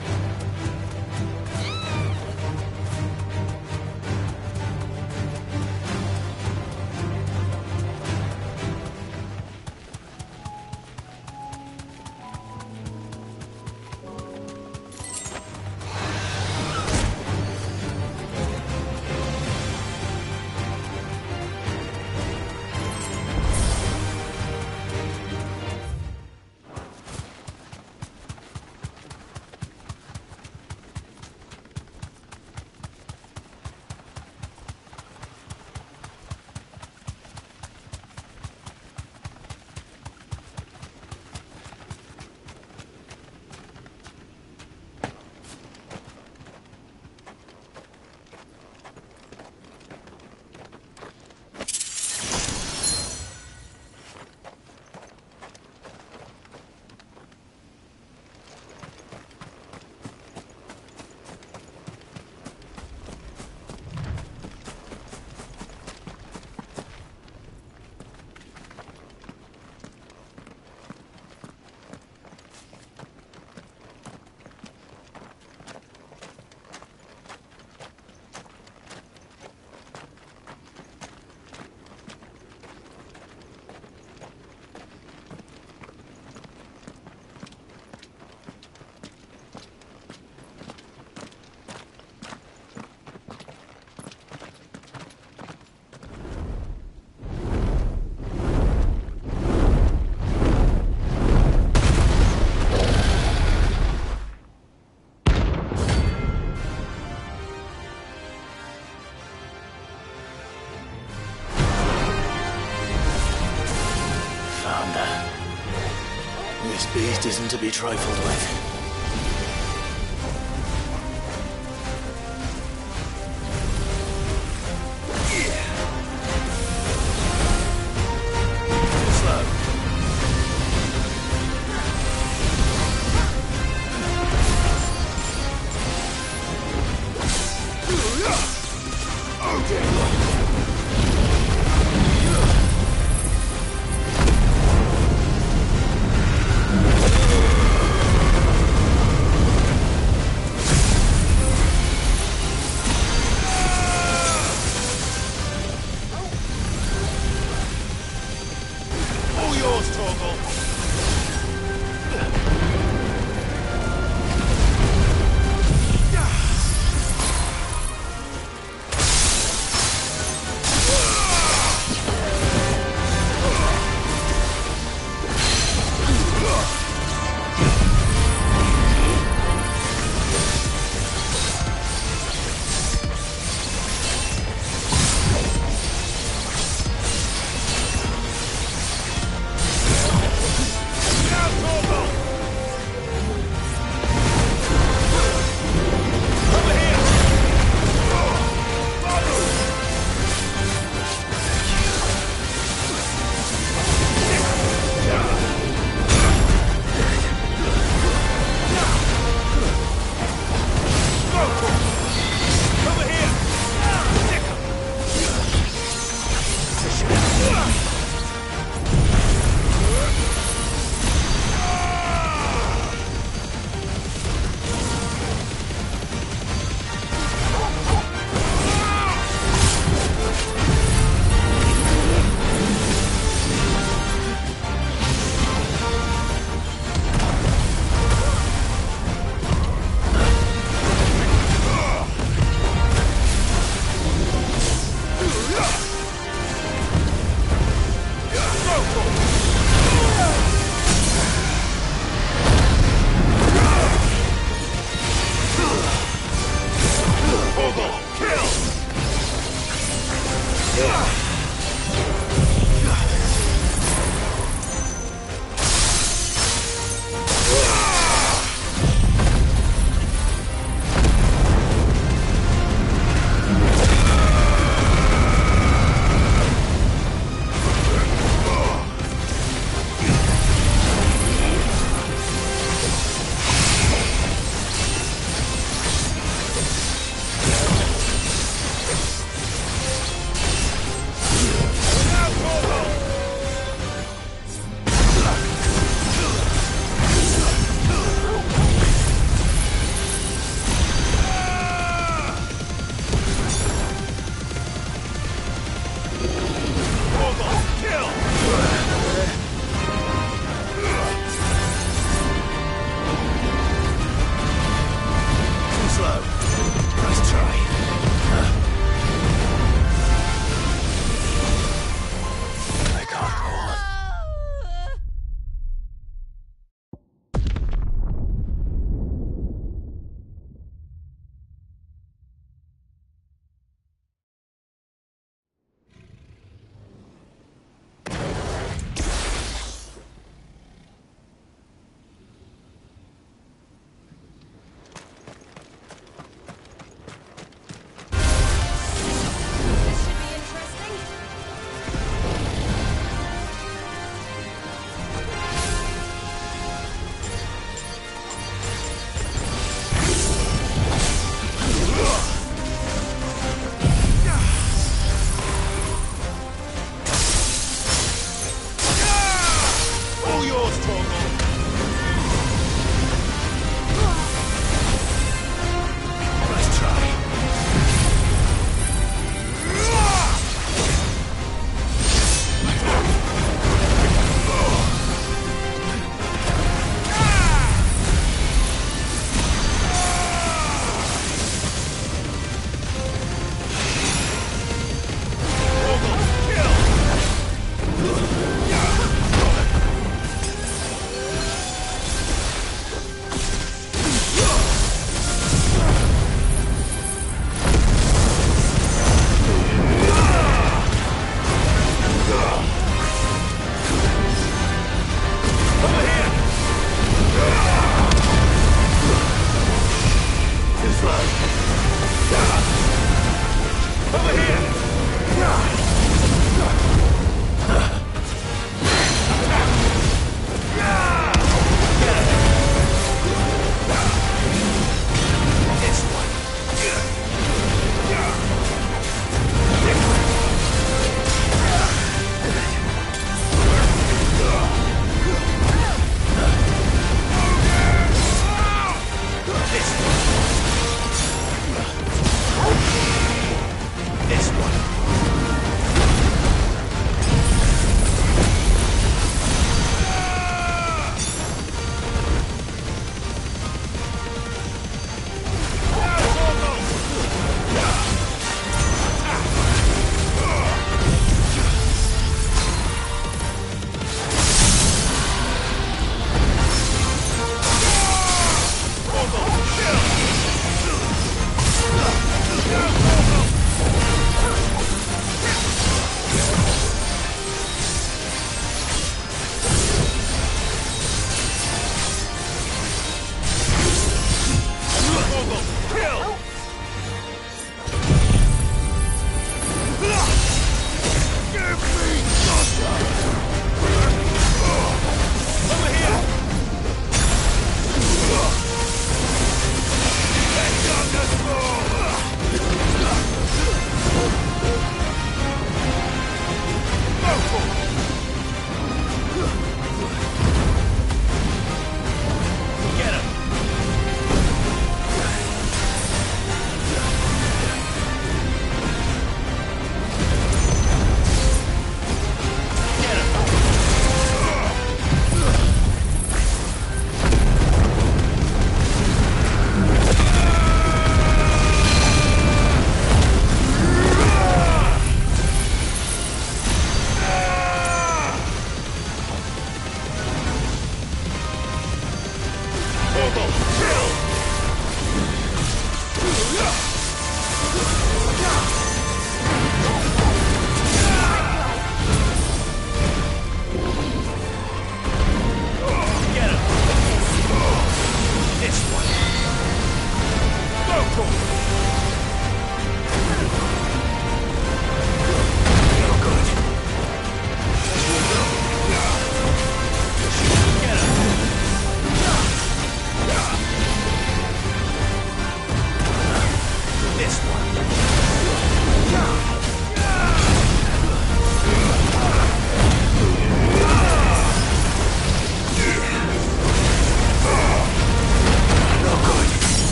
This beast isn't to be trifled with.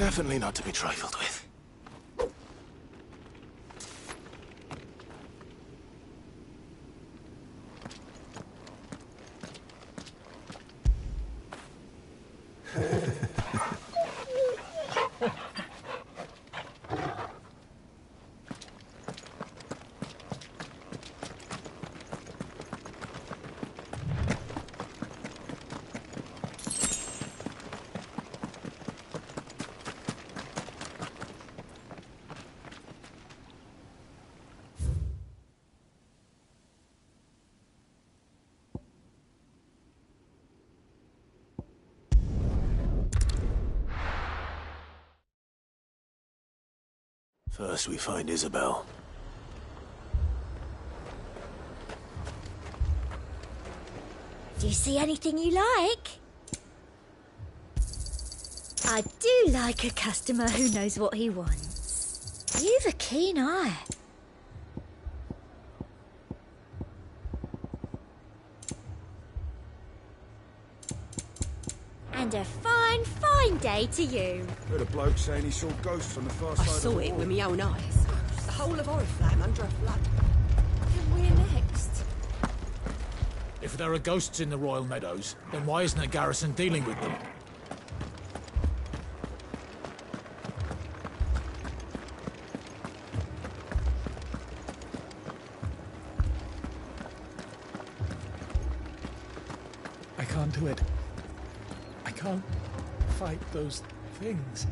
Definitely not to be trifled with. First we find Isabel. Do you see anything you like? I do like a customer who knows what he wants. You've a keen eye. And a fine, fine day to you. Heard a bloke saying he saw ghosts on the far side I of the saw wall. it with my own eyes. The whole of Oriflamme under a flood. And we're next. If there are ghosts in the Royal Meadows, then why isn't the garrison dealing with them? I can't do it. I can't fight those things.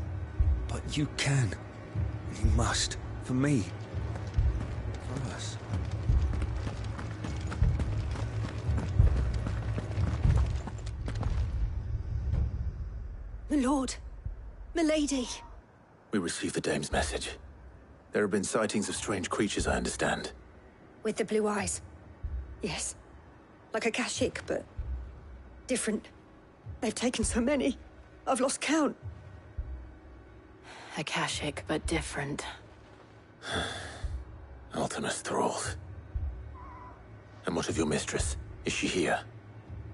But you can. You must. For me. For us. My lord. My lady. We received the dame's message. There have been sightings of strange creatures, I understand. With the blue eyes. Yes. Like a Kashik, but different. They've taken so many. I've lost count. Akashic, but different. Ultimus thralls. And what of your mistress? Is she here?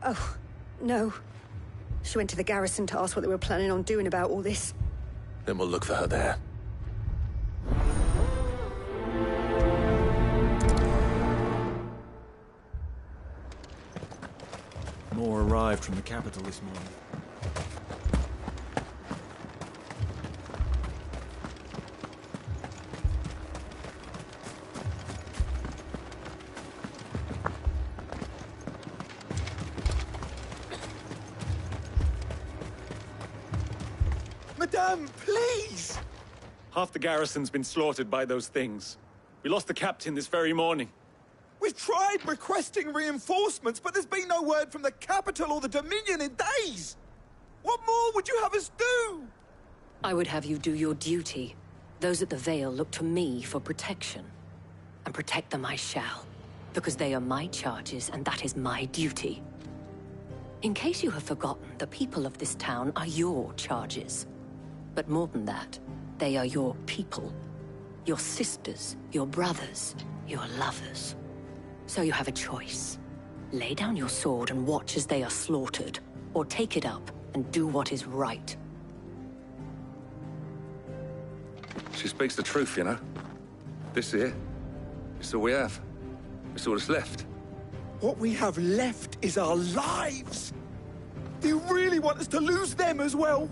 Oh, no. She went to the garrison to ask what they were planning on doing about all this. Then we'll look for her there. More arrived from the capital this morning. Madame, please! Half the garrison's been slaughtered by those things. We lost the captain this very morning. We've tried requesting reinforcements, but there's been no word from the capital or the Dominion in days! What more would you have us do? I would have you do your duty. Those at the Vale look to me for protection. And protect them I shall. Because they are my charges, and that is my duty. In case you have forgotten, the people of this town are your charges. But more than that, they are your people. Your sisters, your brothers, your lovers. So you have a choice. Lay down your sword and watch as they are slaughtered, or take it up and do what is right. She speaks the truth, you know. This here, it's all we have. It's all that's left. What we have left is our lives! Do you really want us to lose them as well?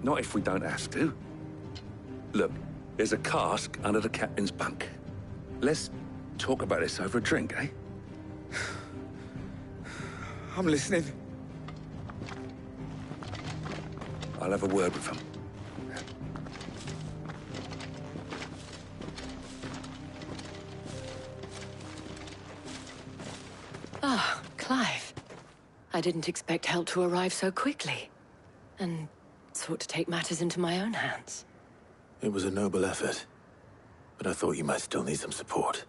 Not if we don't have to. Look, there's a cask under the captain's bunk. Let's talk about this over a drink, eh? I'm listening. I'll have a word with him. Ah, Clive. I didn't expect help to arrive so quickly. And sought to take matters into my own hands. It was a noble effort, but I thought you might still need some support.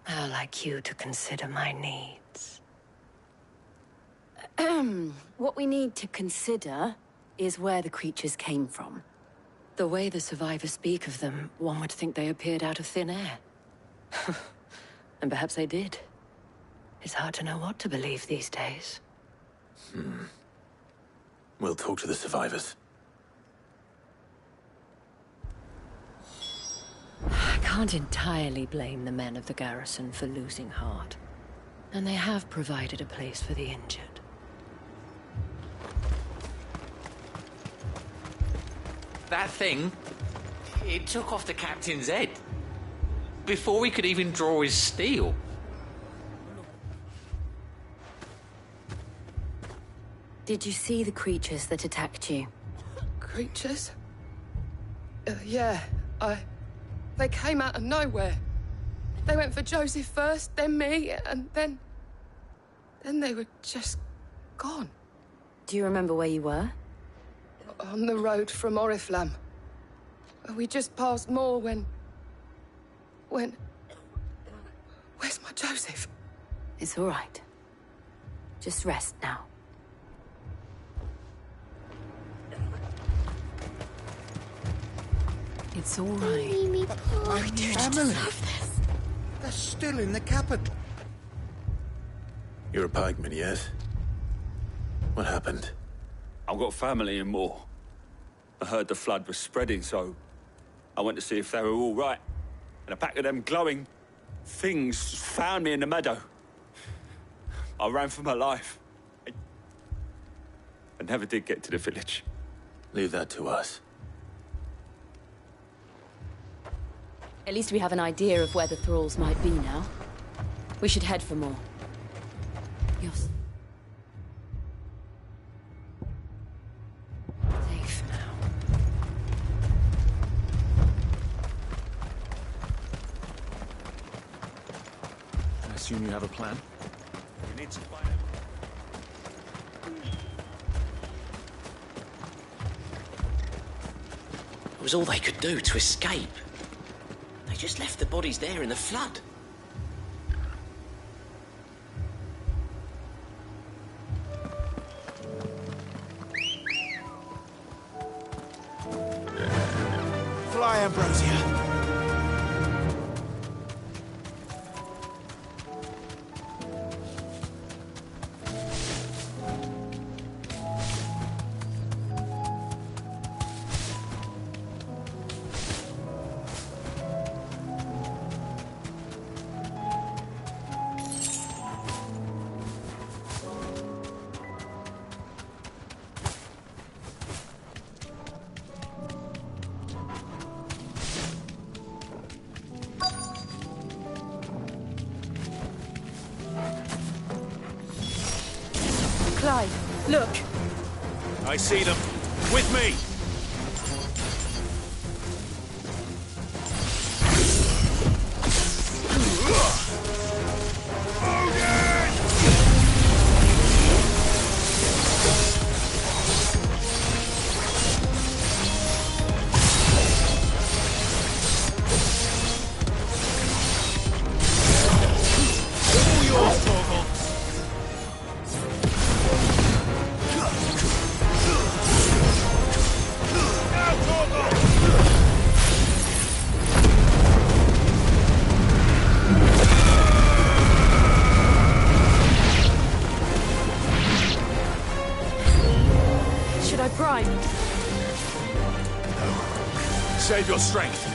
I'd like you to consider my needs. What we need to consider is where the creatures came from. The way the survivors speak of them, one would think they appeared out of thin air. And perhaps they did. It's hard to know what to believe these days. We'll talk to the survivors. can't entirely blame the men of the garrison for losing heart. And they have provided a place for the injured. That thing, it took off the captain's head. Before we could even draw his steel. Did you see the creatures that attacked you? Creatures? Yeah, They came out of nowhere. They went for Joseph first, then me, and then they were just gone. Do you remember where you were? On the road from Oriflamme. We just passed Moor when... Where's my Joseph? It's all right. Just rest now. It's all right. My family. They're still in the capital. You're a pikeman, yes? What happened? I've got family in Moor. I heard the flood was spreading, so I went to see if they were all right. And a pack of them glowing things found me in the meadow. I ran for my life. I never did get to the village. Leave that to us. At least we have an idea of where the thralls might be now. We should head for more. Yes. Safe now. I assume you have a plan? We need to find It was all they could do to escape. They just left the bodies there in the flood. Fly, Ambrosia. Clive, look. I see them. With me! Should I prime? Save your strength.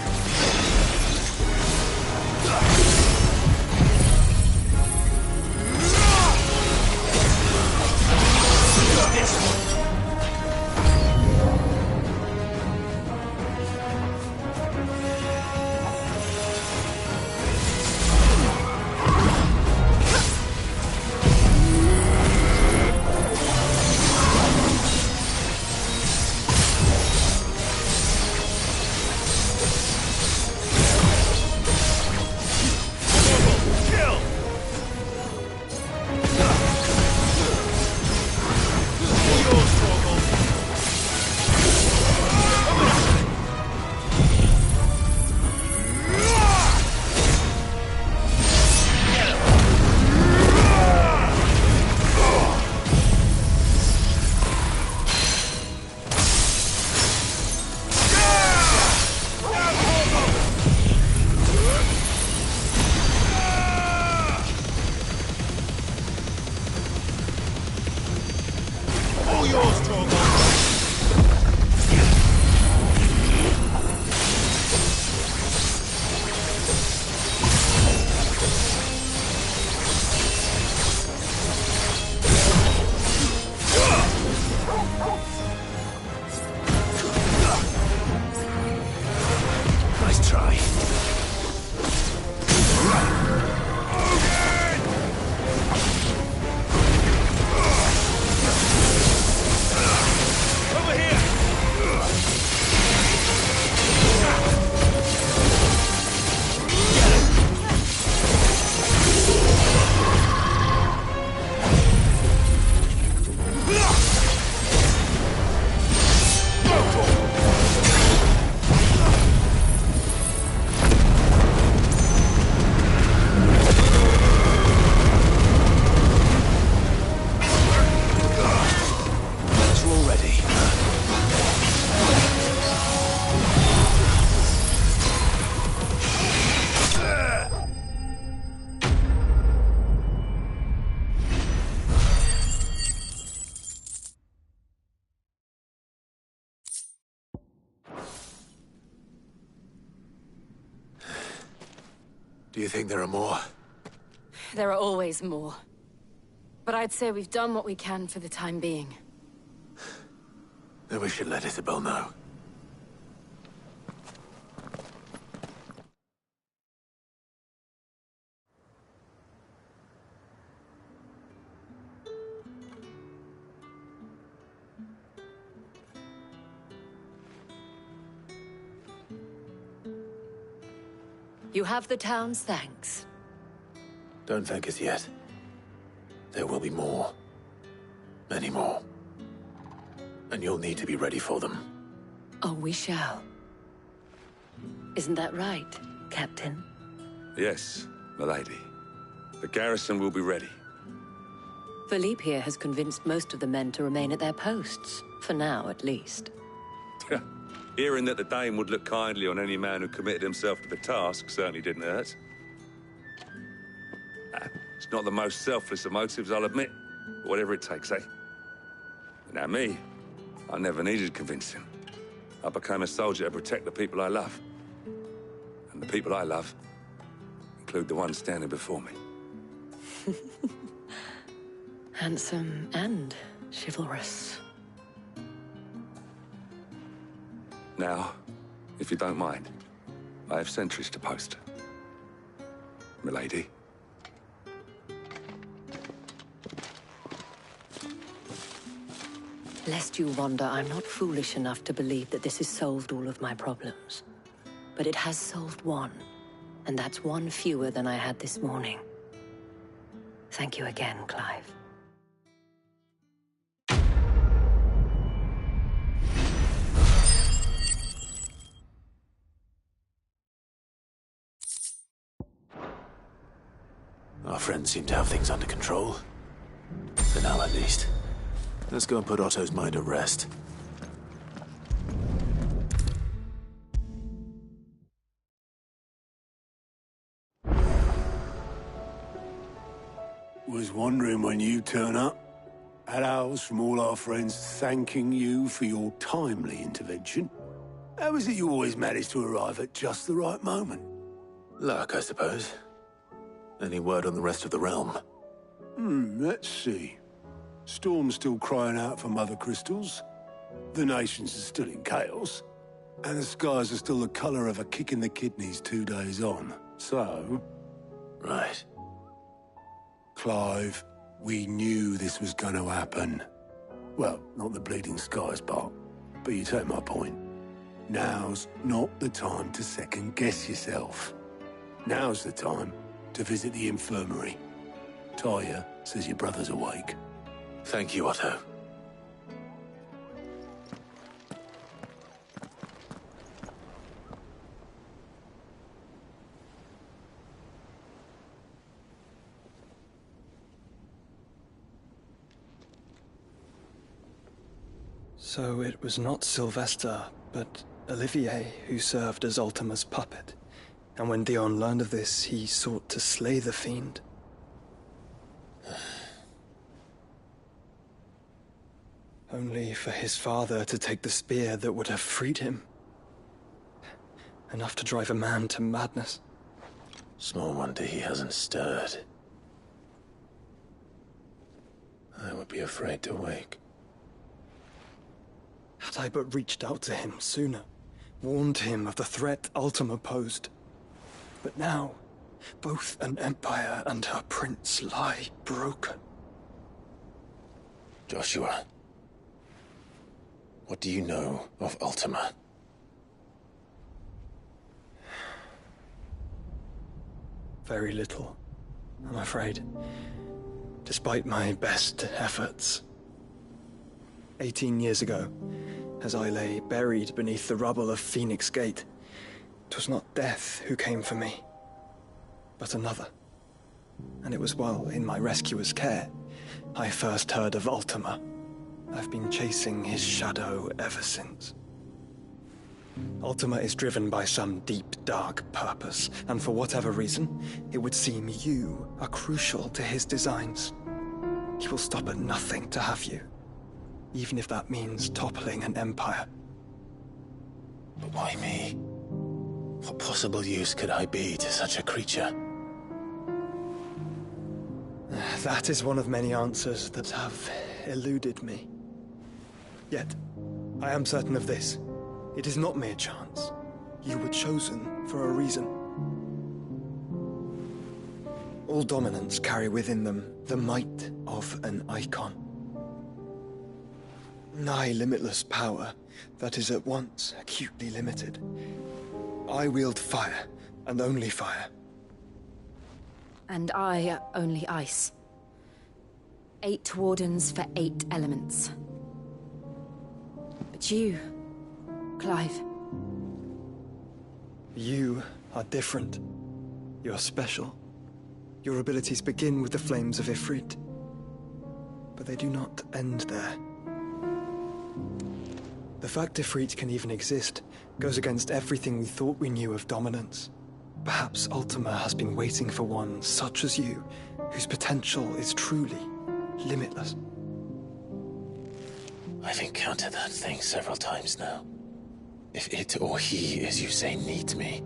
Do you think there are more? There are always more. But I'd say we've done what we can for the time being. Then we should let Isabel know. You have the town's thanks. Don't thank us yet. There will be more. Many more. And you'll need to be ready for them. Oh, we shall. Isn't that right, Captain? Yes, milady. The garrison will be ready. Philippe here has convinced most of the men to remain at their posts. For now, at least. Hearing that the Dane would look kindly on any man who committed himself to the task certainly didn't hurt. It's not the most selfless of motives, I'll admit. But whatever it takes, eh? Now me, I never needed convincing. I became a soldier to protect the people I love. And the people I love include the ones standing before me. Handsome and chivalrous. Now, if you don't mind, I have sentries to post. Milady. Lest you wonder, I'm not foolish enough to believe that this has solved all of my problems. But it has solved one, and that's one fewer than I had this morning. Thank you again, Clive. Our friends seem to have things under control. For now, at least. Let's go and put Otto's mind at rest. Was wondering when you'd turn up. Had owls from all our friends thanking you for your timely intervention. How is it you always manage to arrive at just the right moment? Luck, I suppose. Any word on the rest of the realm? Let's see. Storm's still crying out for mother crystals. The nations are still in chaos. And the skies are still the color of a kick in the kidneys 2 days on. So... Right. Clive, we knew this was going to happen. Well, not the bleeding skies part, but you take my point. Now's not the time to second-guess yourself. Now's the time to visit the infirmary. Talia says your brother's awake. Thank you, Otto. So it was not Sylvester, but Olivier who served as Ultima's puppet. And when Dion learned of this, he sought to slay the fiend. Only for his father to take the spear that would have freed him. Enough to drive a man to madness. Small wonder he hasn't stirred. I would be afraid to wake. Had I but reached out to him sooner, warned him of the threat Ultima posed. But now, both an empire and her prince lie broken. Joshua, what do you know of Ultima? Very little, I'm afraid. Despite my best efforts. 18 years ago, as I lay buried beneath the rubble of Phoenix Gate, 'twas not death who came for me, but another. And it was while in my rescuer's care, I first heard of Ultima. I've been chasing his shadow ever since. Ultima is driven by some deep, dark purpose, and for whatever reason, it would seem you are crucial to his designs. He will stop at nothing to have you, even if that means toppling an empire. But why me? What possible use could I be to such a creature? That is one of many answers that have eluded me. Yet, I am certain of this. It is not mere chance. You were chosen for a reason. All dominants carry within them the might of an icon. Nigh limitless power that is at once acutely limited. I wield fire, and only fire. And I only ice. 8 wardens for 8 elements. But you, Clive. You are different. You're special. Your abilities begin with the flames of Ifrit. But they do not end there. The fact Ifrit can even exist goes against everything we thought we knew of dominance. Perhaps Ultima has been waiting for one such as you, whose potential is truly limitless. I've encountered that thing several times now. If it or he, as you say, needs me,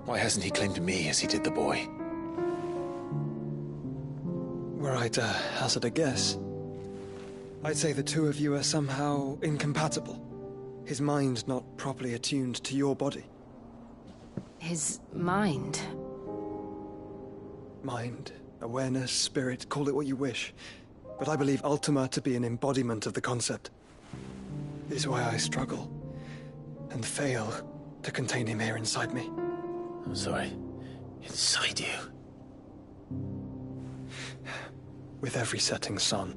why hasn't he claimed me as he did the boy? Were I to hazard a guess, I'd say the two of you are somehow incompatible. His mind not properly attuned to your body. His mind? Mind, awareness, spirit, call it what you wish. But I believe Ultima to be an embodiment of the concept. It is why I struggle and fail to contain him here inside me. I'm sorry. Inside you? With every setting sun,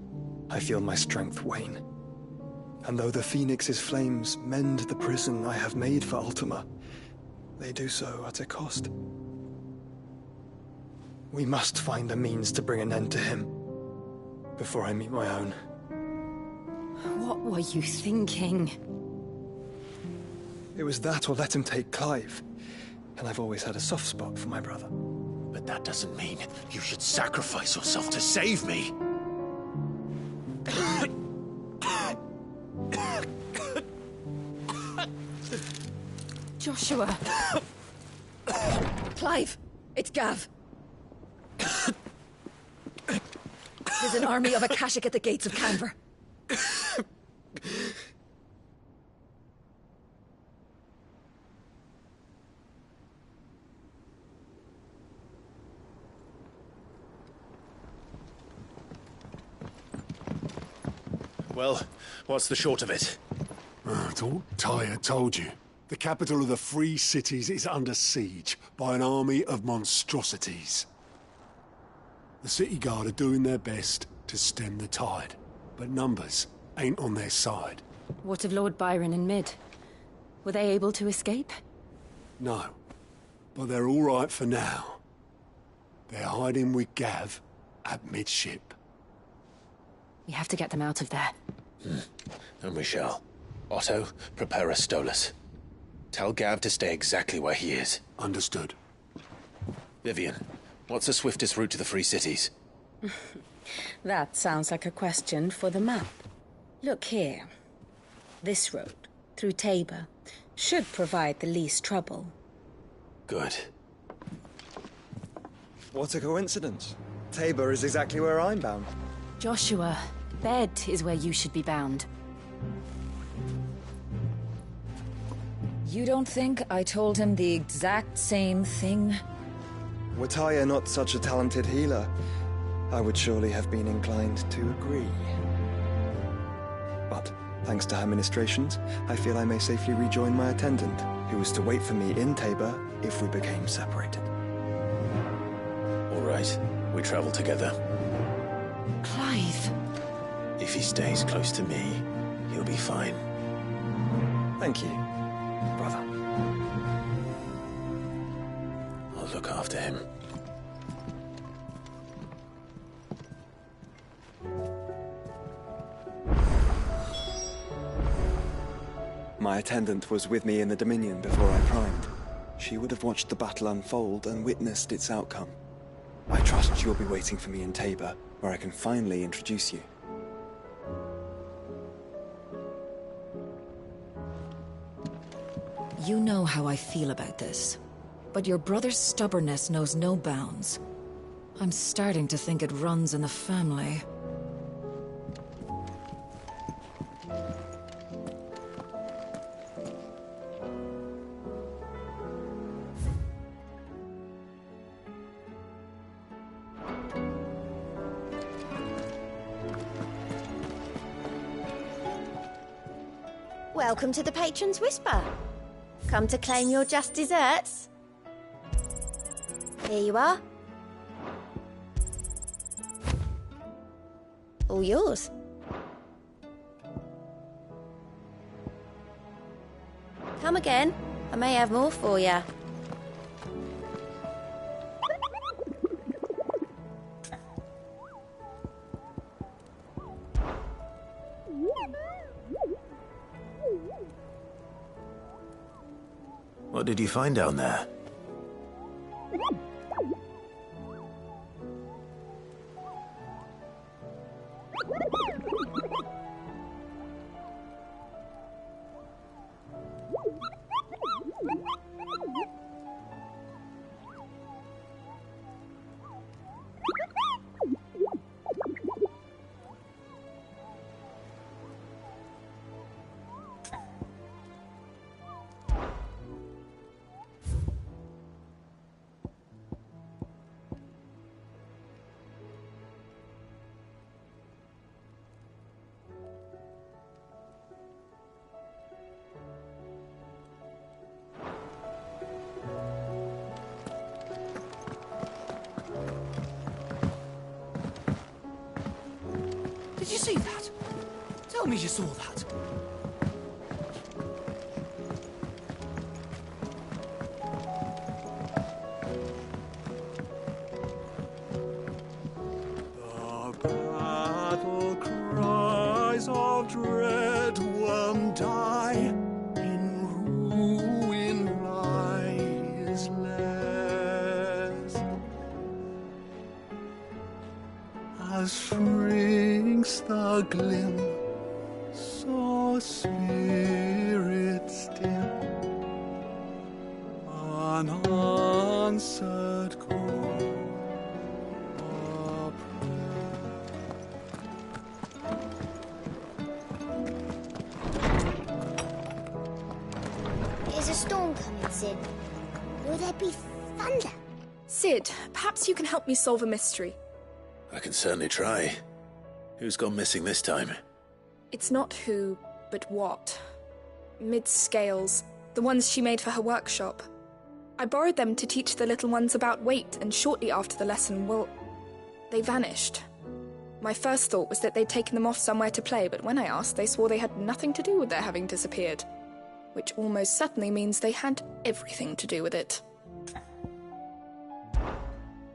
I feel my strength wane. And though the Phoenix's flames mend the prison I have made for Ultima, they do so at a cost. We must find a means to bring an end to him before I meet my own. What were you thinking? It was that or let him take Clive. And I've always had a soft spot for my brother. But that doesn't mean you should sacrifice yourself to save me. Joshua. Clive, it's Gav. There's an army of Akashic at the gates of Canver. Well, what's the short of it? I thought Tyre told you. The capital of the Free Cities is under siege by an army of monstrosities. The city guard are doing their best to stem the tide, but numbers ain't on their side. What of Lord Byron and Mid? Were they able to escape? No, but they're all right for now. They're hiding with Gav at midship. We have to get them out of there. And we shall. Otto, prepare a Stolas. Tell Gav to stay exactly where he is. Understood. Vivian, what's the swiftest route to the Free Cities? That sounds like a question for the map. Look here. This road, through Tabor, should provide the least trouble. Good. What a coincidence. Tabor is exactly where I'm bound. Joshua, Bed is where you should be bound. You don't think I told him the exact same thing? Were Tyre not such a talented healer, I would surely have been inclined to agree. But, thanks to her ministrations, I feel I may safely rejoin my attendant, who was to wait for me in Tabor if we became separated. All right, we travel together. Clive! If he stays close to me, he'll be fine. Thank you, brother. I'll look after him. My attendant was with me in the Dominion before I primed. She would have watched the battle unfold and witnessed its outcome. I trust you'll be waiting for me in Tabor, where I can finally introduce you. You know how I feel about this, but your brother's stubbornness knows no bounds. I'm starting to think it runs in the family. Welcome to the Patron's Whisper. Come to claim your just desserts? Here you are. All yours. Come again. I may have more for you. What did you find down there? Did you see that? Tell me you saw that. The battle cries of dread won't die. In ruin lies less. As shrinks the glim, so spirit still, unanswered call. Is a storm coming, Sid? Will there be thunder? Sid, perhaps you can help me solve a mystery. I can certainly try. Who's gone missing this time? It's not who, but what. Mid's scales, the ones she made for her workshop. I borrowed them to teach the little ones about weight, and shortly after the lesson, well, they vanished. My first thought was that they'd taken them off somewhere to play, but when I asked, they swore they had nothing to do with their having disappeared. Which almost certainly means they had everything to do with it.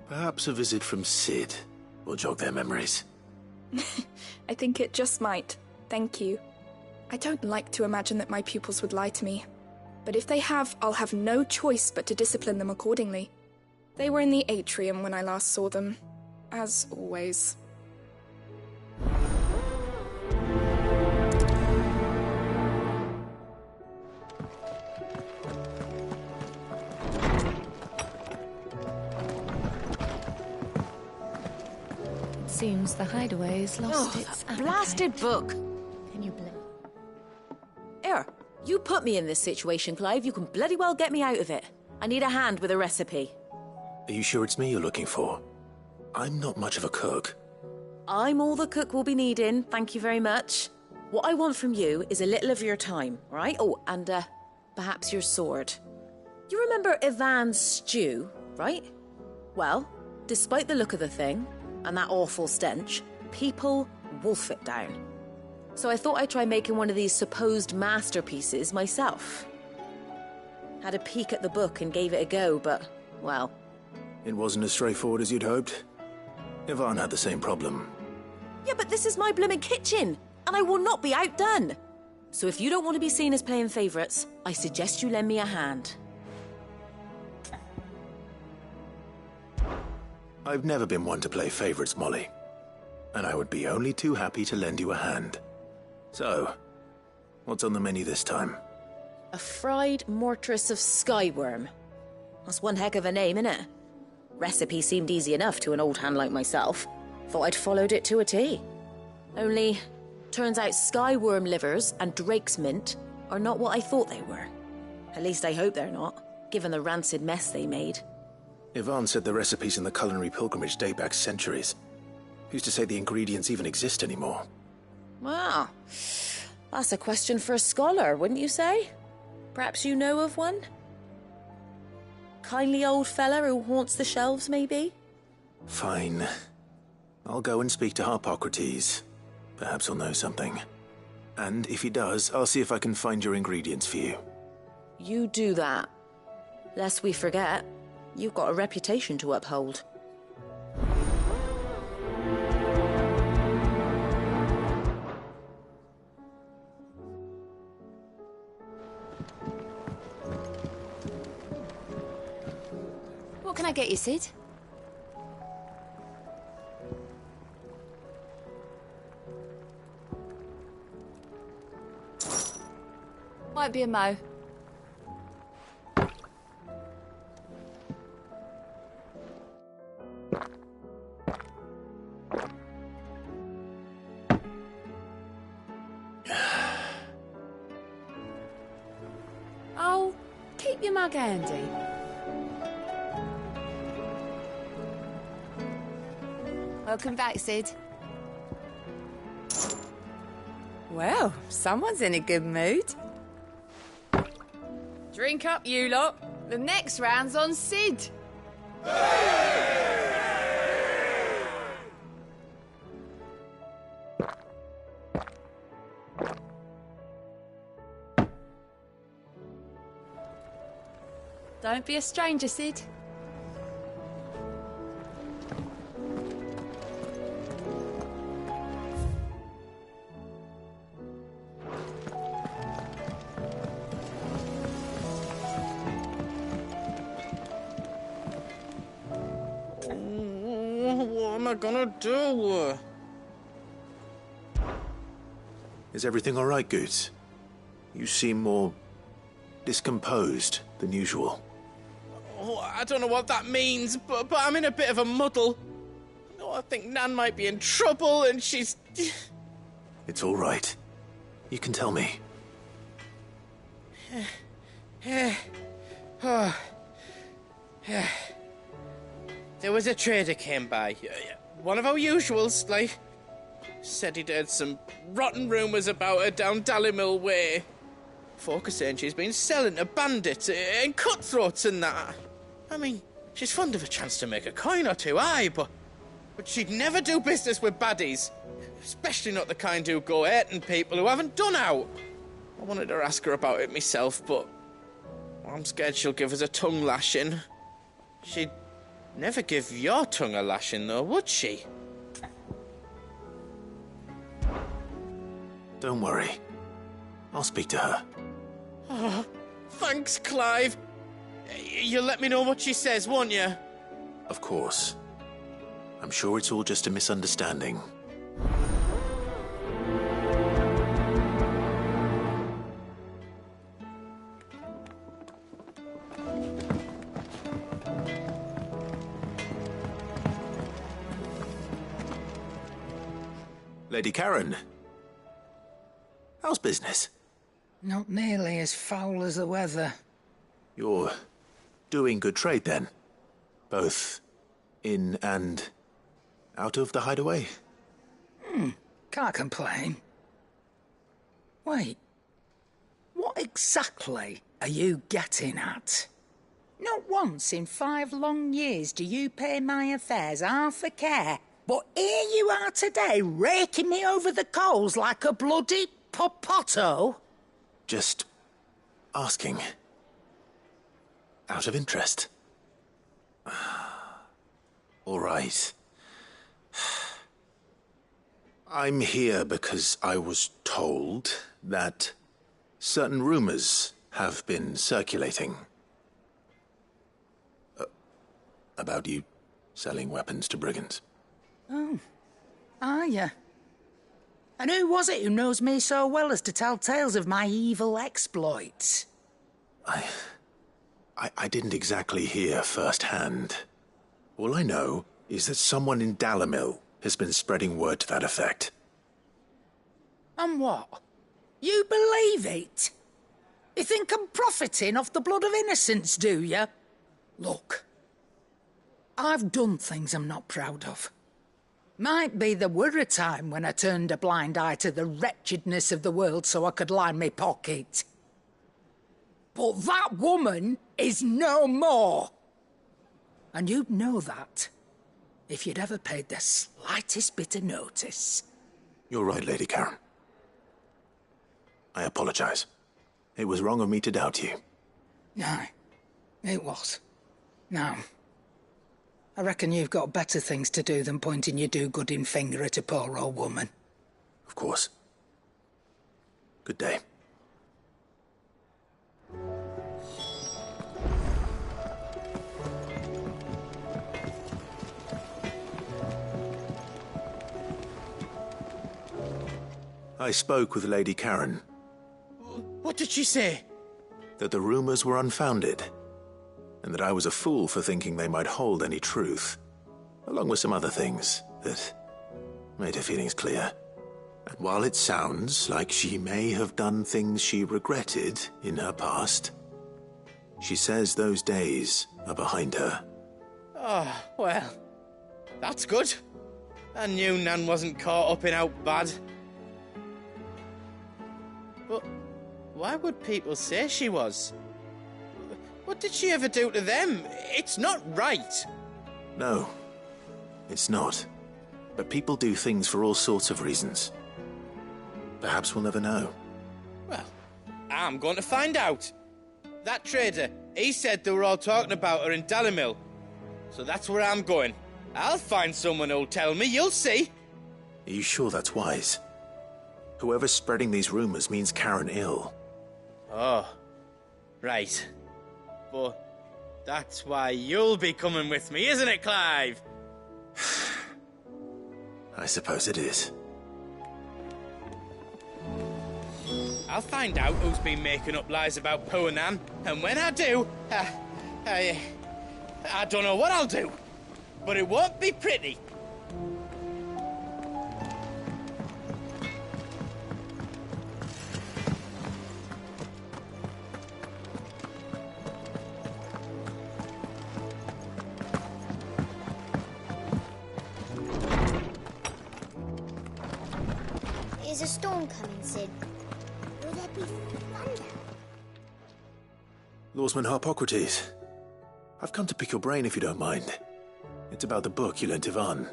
Perhaps a visit from Sid will jog their memories. I think it just might. Thank you. I don't like to imagine that my pupils would lie to me. But if they have, I'll have no choice but to discipline them accordingly. They were in the atrium when I last saw them. As always. Seems the hideaway's lost its that blasted book! Can you blame? Here, you put me in this situation, Clive. You can bloody well get me out of it. I need a hand with a recipe. Are you sure it's me you're looking for? I'm not much of a cook. I'm all the cook will be needing, thank you very much. What I want from you is a little of your time, all right? Oh, and perhaps your sword. You remember Ivan's stew, right? Well, despite the look of the thing, and that awful stench, people wolf it down. So I thought I'd try making one of these supposed masterpieces myself. Had a peek at the book and gave it a go, but, well... It wasn't as straightforward as you'd hoped. Ivan had the same problem. Yeah, but this is my blooming kitchen, and I will not be outdone. So if you don't want to be seen as playing favourites, I suggest you lend me a hand. I've never been one to play favourites, Molly. And I would be only too happy to lend you a hand. So, what's on the menu this time? A fried mortress of skyworm. That's one heck of a name, innit? Recipe seemed easy enough to an old hand like myself. Thought I'd followed it to a T. Only, turns out skyworm livers and drake's mint are not what I thought they were. At least I hope they're not, given the rancid mess they made. Ivan said the recipes in the culinary pilgrimage date back centuries. Who's to say the ingredients even exist anymore? Well, that's a question for a scholar, wouldn't you say? Perhaps you know of one? Kindly old fella who haunts the shelves, maybe? Fine. I'll go and speak to Harpocrates. Perhaps he'll know something. And if he does, I'll see if I can find your ingredients for you. You do that. Lest we forget, you've got a reputation to uphold. What can I get you, Sid? Might be a mo. Oh, keep your mug handy. Welcome back, Sid. Well, someone's in a good mood. Drink up, you lot. The next round's on Sid. Don't be a stranger, Sid. What am I gonna do? Is everything all right, Goots? You seem more discomposed than usual. Oh, I don't know what that means, but I'm in a bit of a muddle. Oh, I think Nan might be in trouble, and she's... It's all right. You can tell me. There was a trader came by. One of our usuals, like. Said he'd heard some rotten rumours about her down Dalimil Way. Folk are saying she's been selling to bandits and cutthroats and that. I mean, she's fond of a chance to make a coin or two, aye, but she'd never do business with baddies. Especially not the kind who go hurting people who haven't done out. I wanted to ask her about it myself, but I'm scared she'll give us a tongue lashing. She'd never give your tongue a lashing, though, would she? Don't worry. I'll speak to her. Oh, thanks, Clive. You'll let me know what she says, won't you? Of course. I'm sure it's all just a misunderstanding. Lady Karen. How's business? Not nearly as foul as the weather. You're doing good trade, then? Both in and out of the hideaway? Can't complain. Wait. What exactly are you getting at? Not once in 5 long years do you pay my affairs half a care, but here you are today, raking me over the coals like a bloody popoto? Just asking. Out of interest. All right. I'm here because I was told that certain rumors have been circulating. About you selling weapons to brigands. Oh, are you? And who was it who knows me so well as to tell tales of my evil exploits? I didn't exactly hear firsthand. All I know is that someone in Dalimil has been spreading word to that effect. And what? You believe it? You think I'm profiting off the blood of innocents, do you? Look, I've done things I'm not proud of. Might be there were a time when I turned a blind eye to the wretchedness of the world so I could line my pocket. But that woman is no more. And you'd know that if you'd ever paid the slightest bit of notice. You're right, Lady Karen. I apologize. It was wrong of me to doubt you. No, it was. Now, I reckon you've got better things to do than pointing your do-gooding finger at a poor old woman. Of course. Good day. I spoke with Lady Karen. What did she say? That the rumors were unfounded, and that I was a fool for thinking they might hold any truth, along with some other things that made her feelings clear. And while it sounds like she may have done things she regretted in her past, she says those days are behind her. Oh, well, that's good. I knew Nan wasn't caught up in out bad. But why would people say she was? What did she ever do to them? It's not right. No, it's not. But people do things for all sorts of reasons. Perhaps we'll never know. Well, I'm going to find out. That trader, he said they were all talking about her in Dalimil. So that's where I'm going. I'll find someone who'll tell me, you'll see. Are you sure that's wise? Whoever's spreading these rumors means Karen ill. Oh, right. But that's why you'll be coming with me, isn't it, Clive? I suppose it is. I'll find out who's been making up lies about poor Nan, and when I do, I don't know what I'll do, but it won't be pretty. Is a storm coming, Sid? Will there be thunder? Lawsman Harpocrates, I've come to pick your brain if you don't mind. It's about the book you lent Ivan.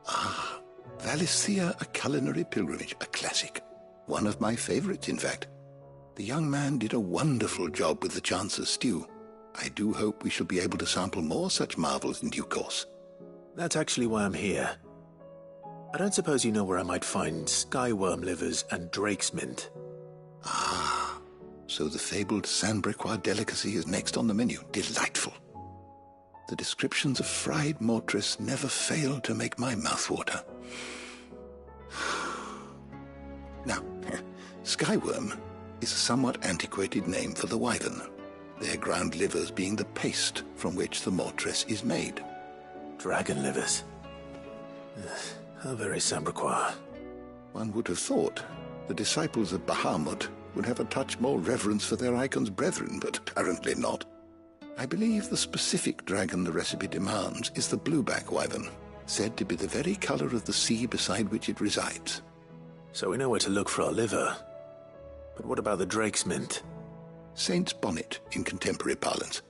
Ah, Valisthea, A Culinary Pilgrimage, a classic. One of my favorites, in fact. The young man did a wonderful job with the Chance's stew. I do hope we shall be able to sample more such marvels in due course. That's actually why I'm here. I don't suppose you know where I might find skyworm livers and drake's mint. Ah, so the fabled Sandbrequois delicacy is next on the menu. Delightful. The descriptions of fried mortress never fail to make my mouth water. Now, skyworm is a somewhat antiquated name for the wyvern, their ground livers being the paste from which the mortress is made. Dragon livers. How very Sandbrequois. One would have thought the disciples of Bahamut would have a touch more reverence for their icon's brethren, but apparently not. I believe the specific dragon the recipe demands is the blueback wyvern, said to be the very color of the sea beside which it resides. So we know where to look for our liver. But what about the drake's mint? Saint's bonnet in contemporary parlance,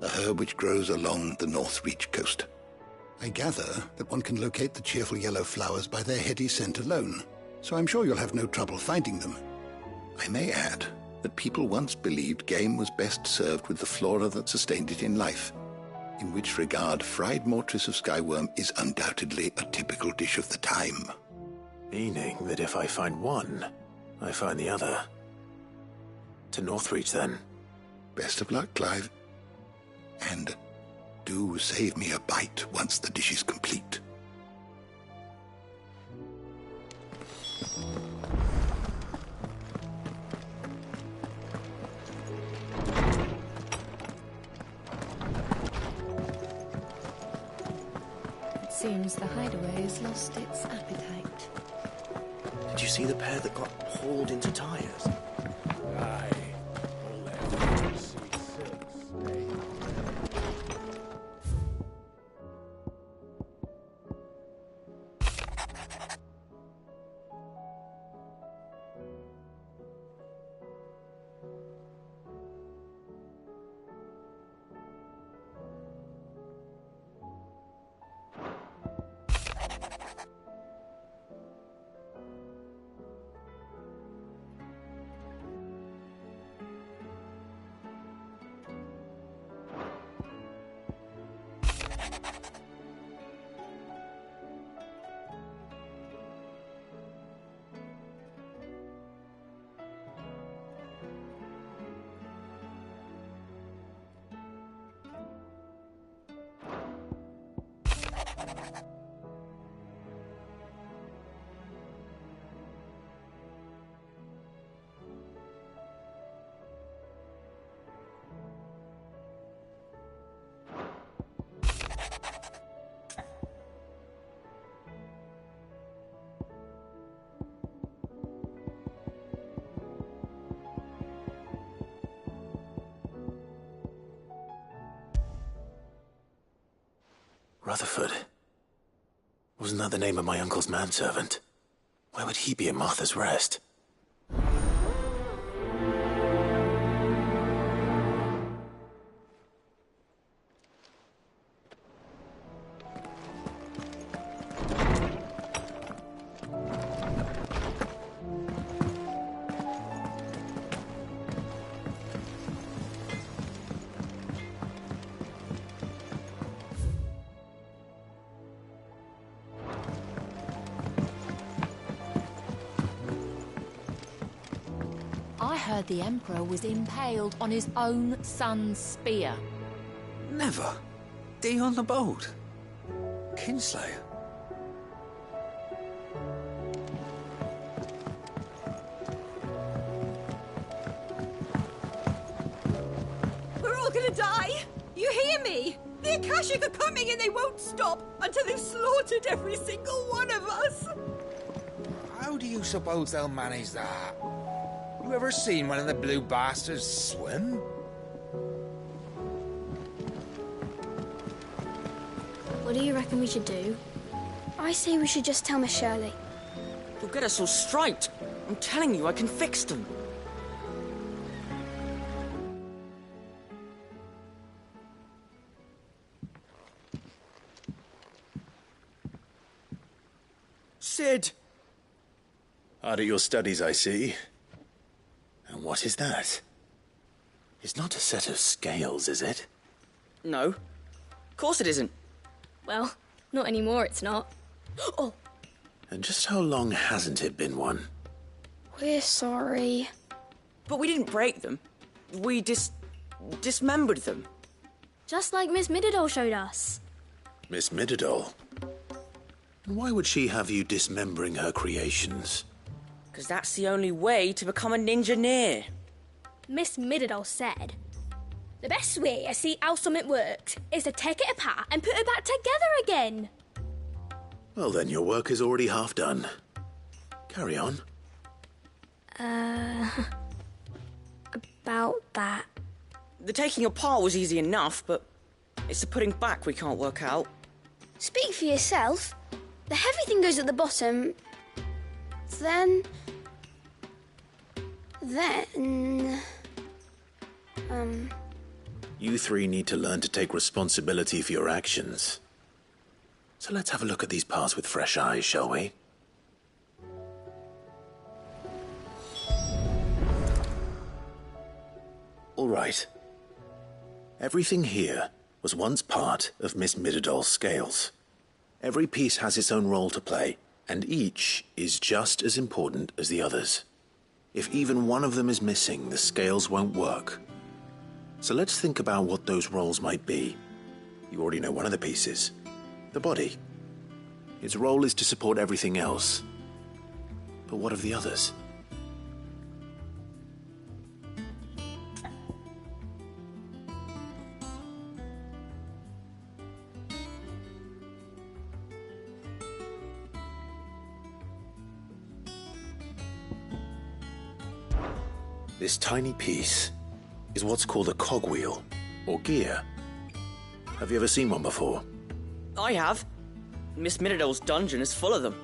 a herb which grows along the North Reach coast. I gather that one can locate the cheerful yellow flowers by their heady scent alone, so I'm sure you'll have no trouble finding them. I may add that people once believed game was best served with the flora that sustained it in life, in which regard fried mortress of skyworm is undoubtedly a typical dish of the time. Meaning that if I find one, I find the other. To Northreach, then. Best of luck, Clive. And do save me a bite once the dish is complete. Seems the hideaway has lost its appetite. Did you see the pair that got hauled into tyres? Aye. Rutherford. Wasn't that the name of my uncle's manservant? Why would he be at Martha's Rest? I heard the Emperor was impaled on his own son's spear. Never. Dion the Bold. Kinslayer. We're all gonna die! You hear me? The Akashic are coming and they won't stop until they've slaughtered every single one of us! How do you suppose they'll manage that? You ever seen one of the blue bastards swim? What do you reckon we should do? I say we should just tell Miss Shirley. You'll get us all straight. I'm telling you, I can fix them. Sid! Hard at your studies, I see. And what is that? It's not a set of scales, is it? No. Of course it isn't. Well, not anymore, it's not. Oh! And just how long hasn't it been one? We're sorry. But we didn't break them. We dismembered them. Just like Miss Mididol showed us. Miss Mididol? And why would she have you dismembering her creations? Because that's the only way to become a ninja-neer. Miss Mididol said, the best way to see how something works is to take it apart and put it back together again. Well then, your work is already half done. Carry on. About that. The taking apart was easy enough, but it's the putting back we can't work out. Speak for yourself. The heavy thing goes at the bottom. Then... You three need to learn to take responsibility for your actions. So let's have a look at these parts with fresh eyes, shall we? All right. Everything here was once part of Miss Mididol's scales. Every piece has its own role to play, and each is just as important as the others. If even one of them is missing, the scales won't work. So let's think about what those roles might be. You already know one of the pieces. The body. Its role is to support everything else. But what of the others? This tiny piece is what's called a cogwheel, or gear. Have you ever seen one before? I have. Miss Middledale's dungeon is full of them.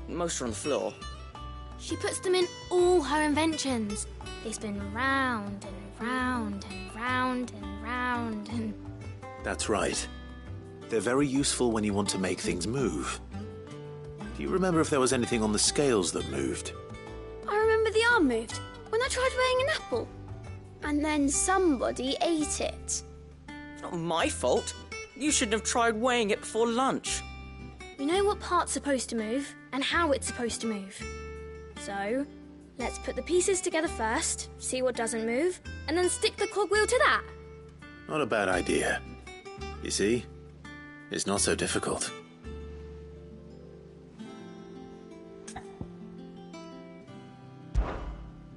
Most are on the floor. She puts them in all her inventions. They spin round and round and round and round and... That's right. They're very useful when you want to make things move. Do you remember if there was anything on the scales that moved? I remember the arm moved when I tried weighing an apple. And then somebody ate it. It's not my fault. You shouldn't have tried weighing it before lunch. We know what part's supposed to move and how it's supposed to move. So, let's put the pieces together first, see what doesn't move, and then stick the cogwheel to that. Not a bad idea. You see, it's not so difficult.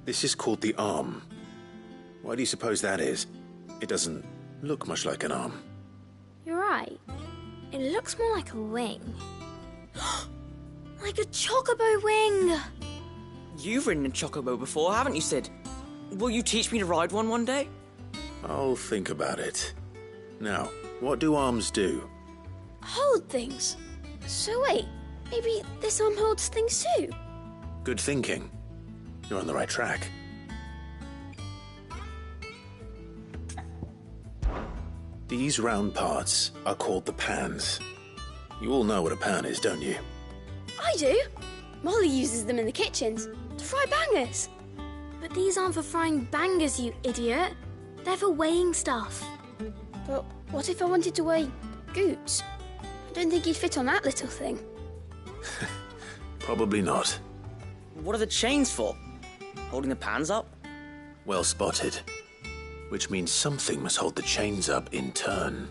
This is called the arm. Why do you suppose that is? It doesn't look much like an arm. You're right. It looks more like a wing. Like a chocobo wing! You've ridden a chocobo before, haven't you, Sid? Will you teach me to ride one day? I'll think about it. Now, what do arms do? Hold things. So wait, maybe this arm holds things too? Good thinking. You're on the right track. These round parts are called the pans. You all know what a pan is, don't you? I do. Molly uses them in the kitchens to fry bangers. But these aren't for frying bangers, you idiot. They're for weighing stuff. But what if I wanted to weigh Goots? I don't think he'd fit on that little thing. Probably not. What are the chains for? Holding the pans up? Well spotted. Which means something must hold the chains up in turn.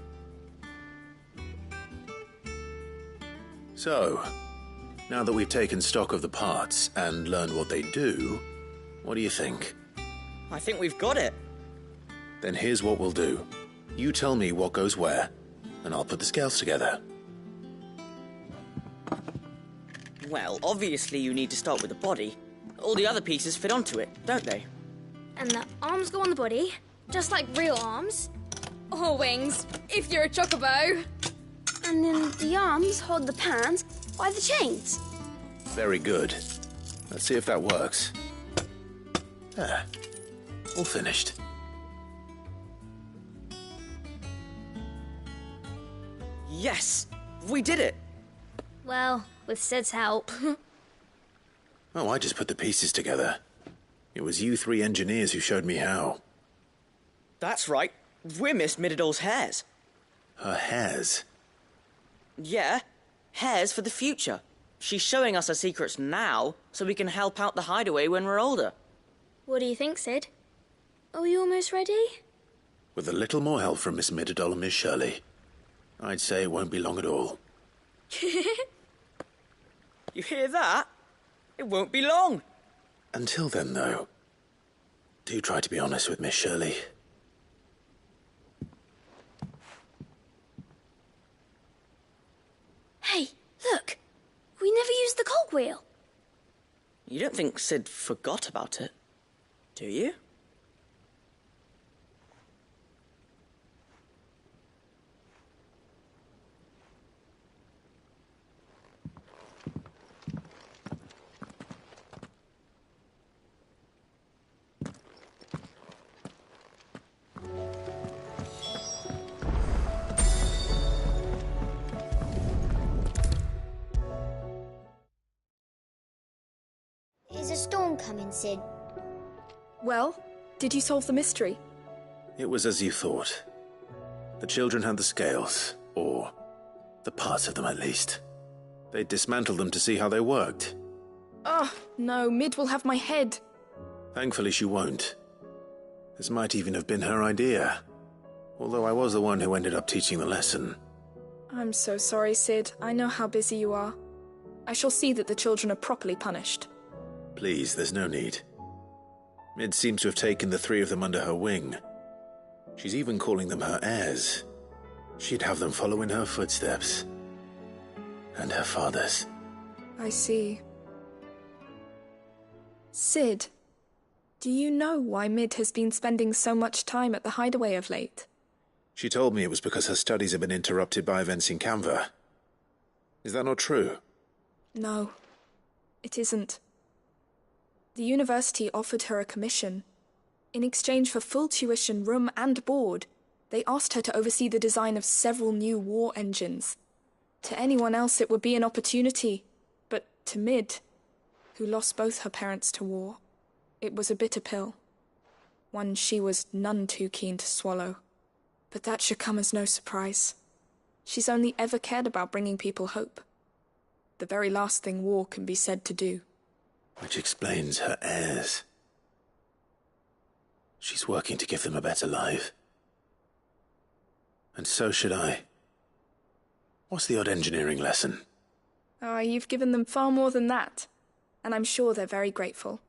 So, now that we've taken stock of the parts and learned what they do, what do you think? I think we've got it. Then here's what we'll do. You tell me what goes where, and I'll put the scales together. Well, obviously you need to start with the body. All the other pieces fit onto it, don't they? And the arms go on the body, just like real arms. Or wings, if you're a chocobo. And then the arms hold the pans by the chains. Very good. Let's see if that works. There. All finished. Yes! We did it! Well, with Sid's help. Oh, I just put the pieces together. It was you three engineers who showed me how. That's right. We're Miss Middledale's hares. Her hares? Yeah, hares for the future. She's showing us her secrets now, so we can help out the hideaway when we're older. What do you think, Sid? Are we almost ready? With a little more help from Miss Middledale and Miss Shirley, I'd say it won't be long at all. You hear that? It won't be long. Until then, though, do try to be honest with Miss Shirley. Hey, look! We never used the cogwheel. You don't think Sid forgot about it, do you? Is a storm coming, Sid? Well, did you solve the mystery? It was as you thought. The children had the scales, or the parts of them at least. They dismantled them to see how they worked. Oh, no, Mid will have my head. Thankfully she won't. This might even have been her idea. Although I was the one who ended up teaching the lesson. I'm so sorry, Sid. I know how busy you are. I shall see that the children are properly punished. Please, there's no need. Mid seems to have taken the three of them under her wing. She's even calling them her heirs. She'd have them follow in her footsteps. And her father's. I see. Sid, Do you know why Mid has been spending so much time at the hideaway of late? She told me it was because her studies have been interrupted by events in Canva. Is that not true? No, it isn't. The university offered her a commission. In exchange for full tuition, room and board, they asked her to oversee the design of several new war engines. To anyone else it would be an opportunity, but to Mid, who lost both her parents to war, it was a bitter pill. One she was none too keen to swallow. But that should come as no surprise. She's only ever cared about bringing people hope. The very last thing war can be said to do. Which explains her heirs. She's working to give them a better life. And so should I. What's the odd engineering lesson? Ah, you've given them far more than that. And I'm sure they're very grateful.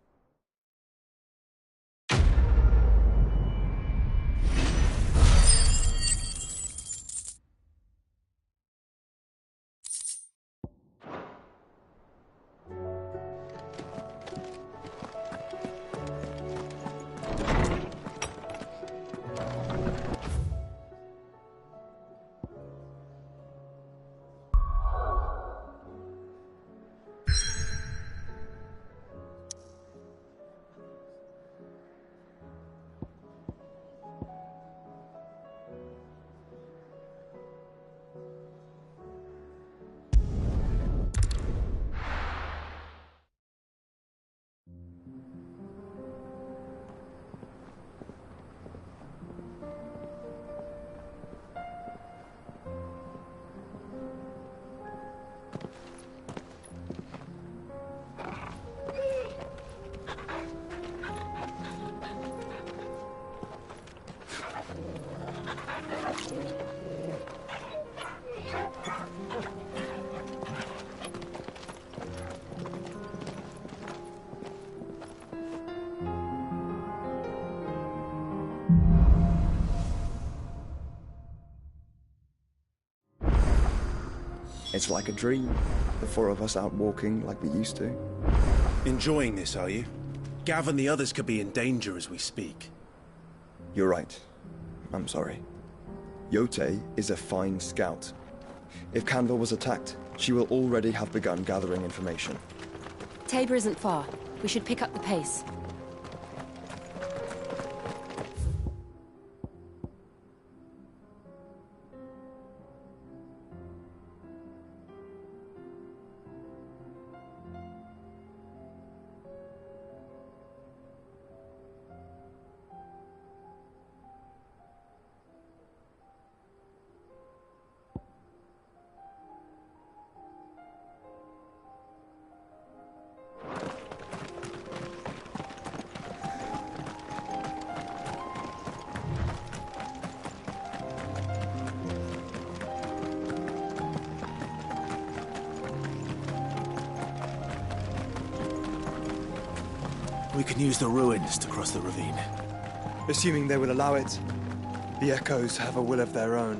It's like a dream. The four of us out walking like we used to. Enjoying this, are you? Gav and the others could be in danger as we speak. You're right. I'm sorry. Yote is a fine scout. If Canva was attacked, she will already have begun gathering information. Tabor isn't far. We should pick up the pace. We can use the ruins to cross the ravine. Assuming they will allow it. The Echoes have a will of their own.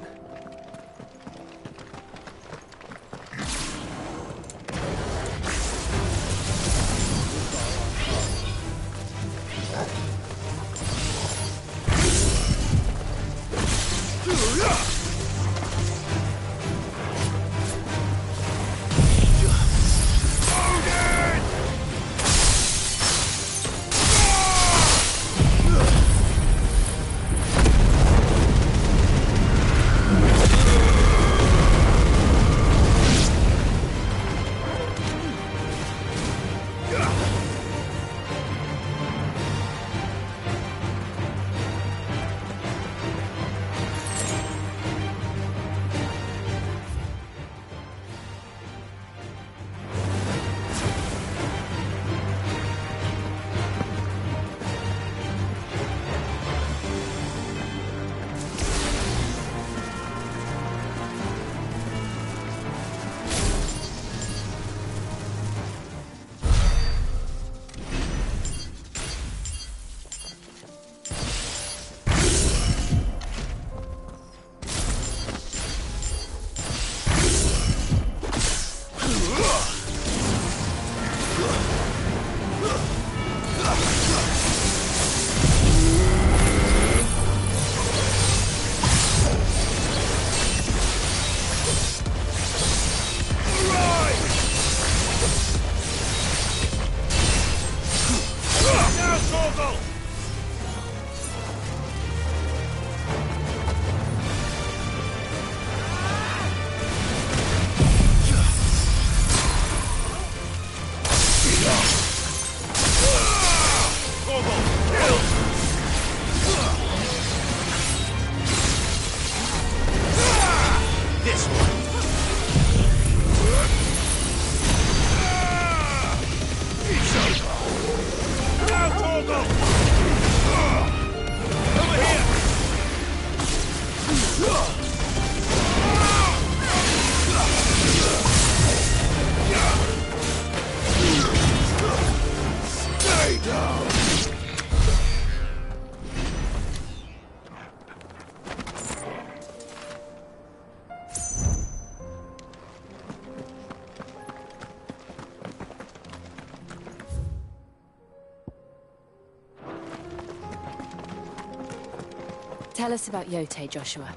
Tell us about Yote, Joshua.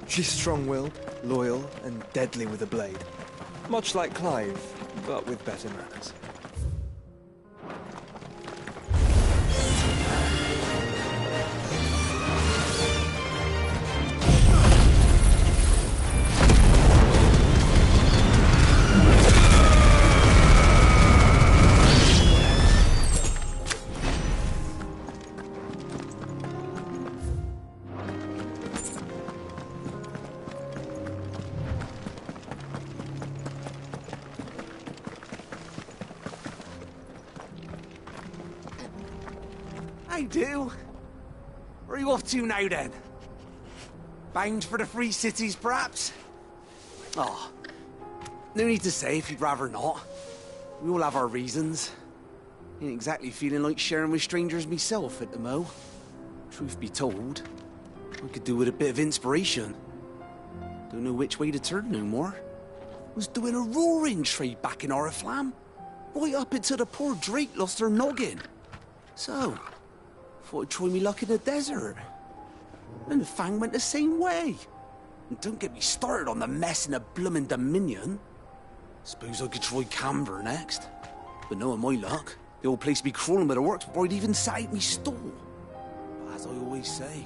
She's strong-willed, loyal, and deadly with a blade. Much like Clive, but with better manners. I do. Where are you off to now, then? Bound for the Free Cities, perhaps? Oh, no need to say if you'd rather not. We all have our reasons. Ain't exactly feeling like sharing with strangers myself at the mo. Truth be told, I could do with a bit of inspiration. Don't know which way to turn no more. Was doing a roaring trade back in Oriflamme. Right up until the poor Drake lost her noggin. So, thought I'd try me luck in the desert. And the Fang went the same way. And don't get me started on the mess in the bloomin' Dominion. Suppose I could try Camber next. But knowing my luck, the old place be crawling with the works before I'd even sat out me stall. But as I always say,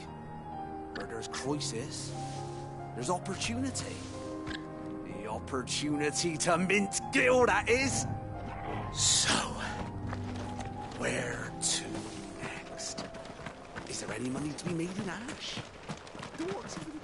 where there's crisis, there's opportunity. The opportunity to mint Gil, that is. So, where to next? Is there any money to be made in ash? Dwarves even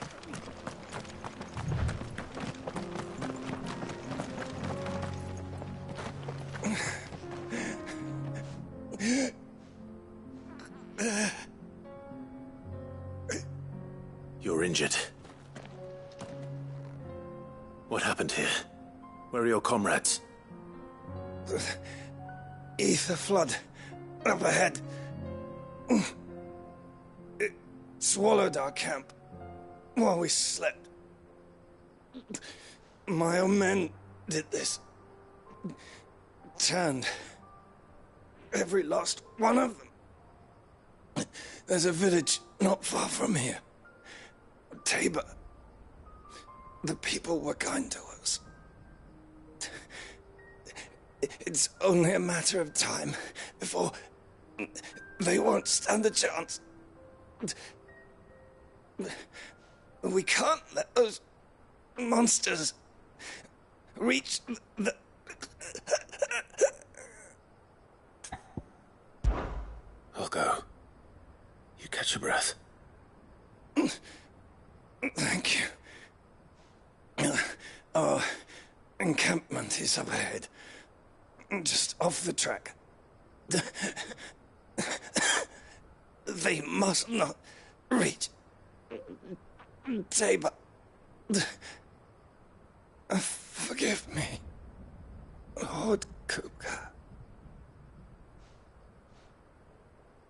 You're injured. What happened here? Where are your comrades? Ether flood up ahead. It swallowed our camp while we slept. My own men did this. Turned every last one of them. There's a village not far from here. Tabor. The people were kind to us. It's only a matter of time before they won't stand a chance. We can't let those monsters reach the... I'll go. You catch your breath. Thank you. Our encampment is up ahead. Just off the track. They must not reach Tabor. Forgive me, Lord Cougar.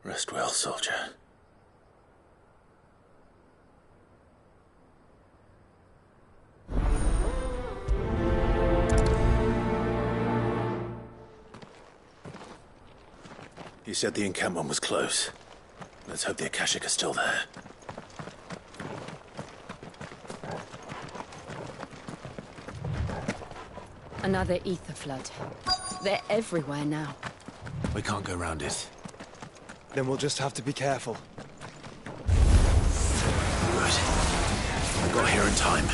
Rest well, soldier. You said the encampment was close. Let's hope the Akashic are still there. Another ether flood. They're everywhere now. We can't go round it. Then we'll just have to be careful. Good. I got here in time.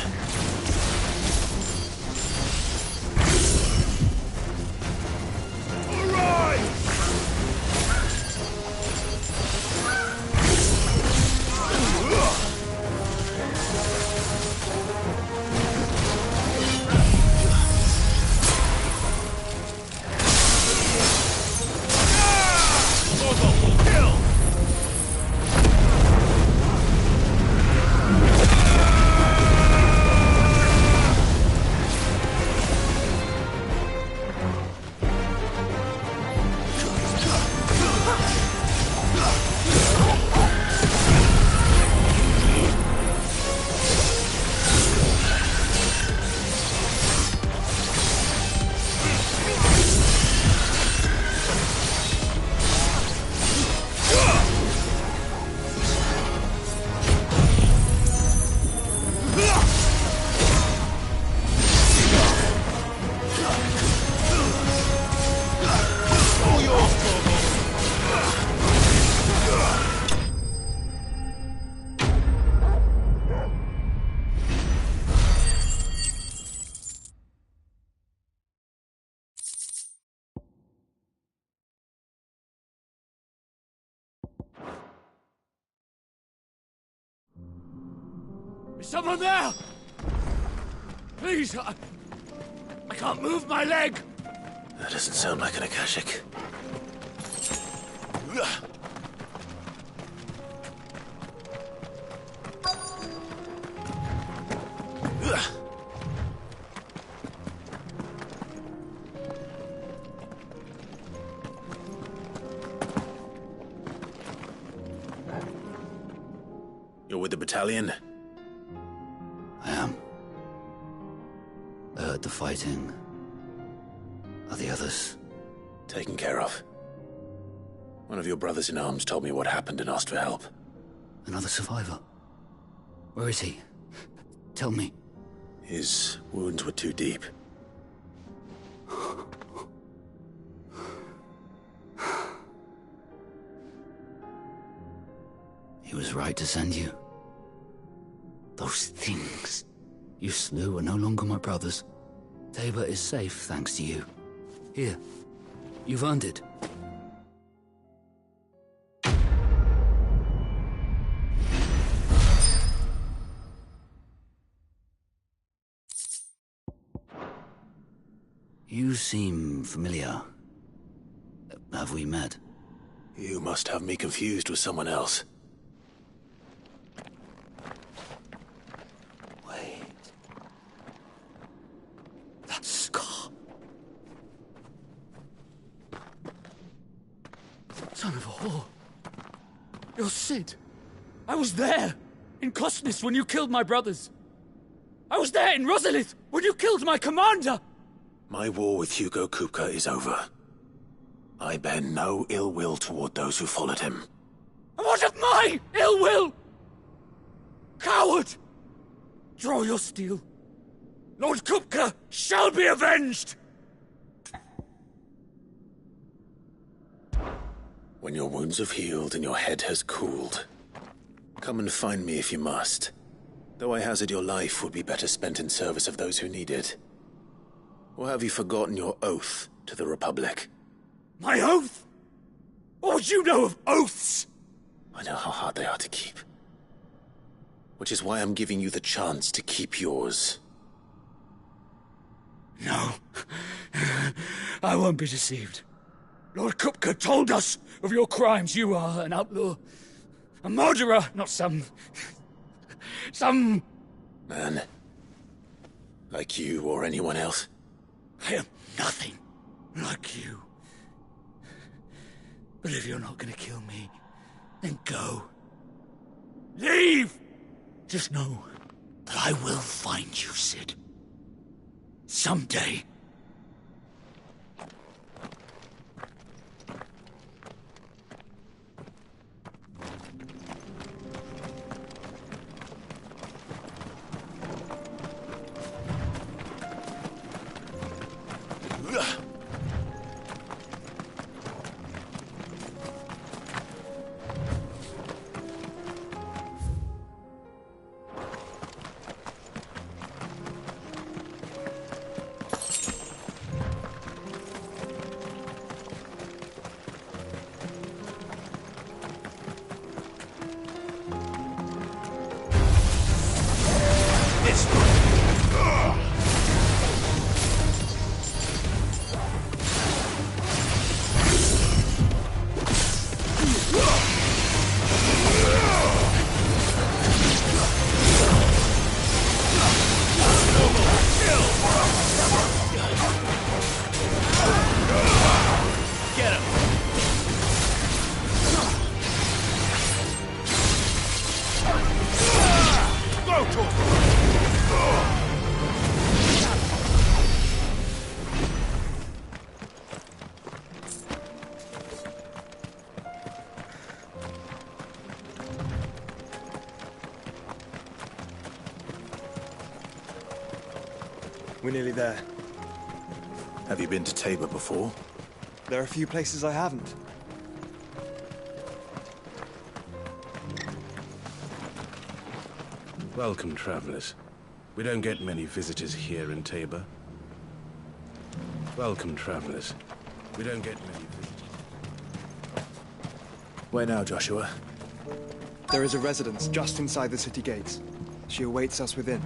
someone there? Please, I can't move my leg. That doesn't sound like an Akashic. You're with the battalion? I am. I heard the fighting. Are the others? Taken care of. One of your brothers-in-arms told me what happened and asked for help. Another survivor? Where is he? Tell me. His wounds were too deep. He was right to send you. Those things you slew are no longer my brothers. Tabor is safe thanks to you. Here, you've earned it. You seem familiar. Have we met? You must have me confused with someone else. Wait. That scar. Son of a whore. You're Sid. I was there, in Cosnes, when you killed my brothers. I was there in Rosalith, when you killed my commander. My war with Hugo Kupka is over. I bear no ill will toward those who followed him. And what of my ill will? Coward! Draw your steel. Lord Kupka shall be avenged! When your wounds have healed and your head has cooled, come and find me if you must. Though I hazard your life would be better spent in service of those who need it. Or have you forgotten your oath to the Republic? My oath? What would you know of oaths? I know how hard they are to keep. Which is why I'm giving you the chance to keep yours. No. I won't be deceived. Lord Kupka told us of your crimes. You are an outlaw. A murderer, not some man. Like you or anyone else. I am nothing like you. But if you're not gonna kill me, then go. Leave! Just know that I will find you, Sid. Someday. We're nearly there. Have you been to Tabor before? There are a few places I haven't. Welcome, travelers. We don't get many visitors here in Tabor. Welcome, travelers. We don't get many visitors. Where now, Joshua? There is a residence just inside the city gates. She awaits us within.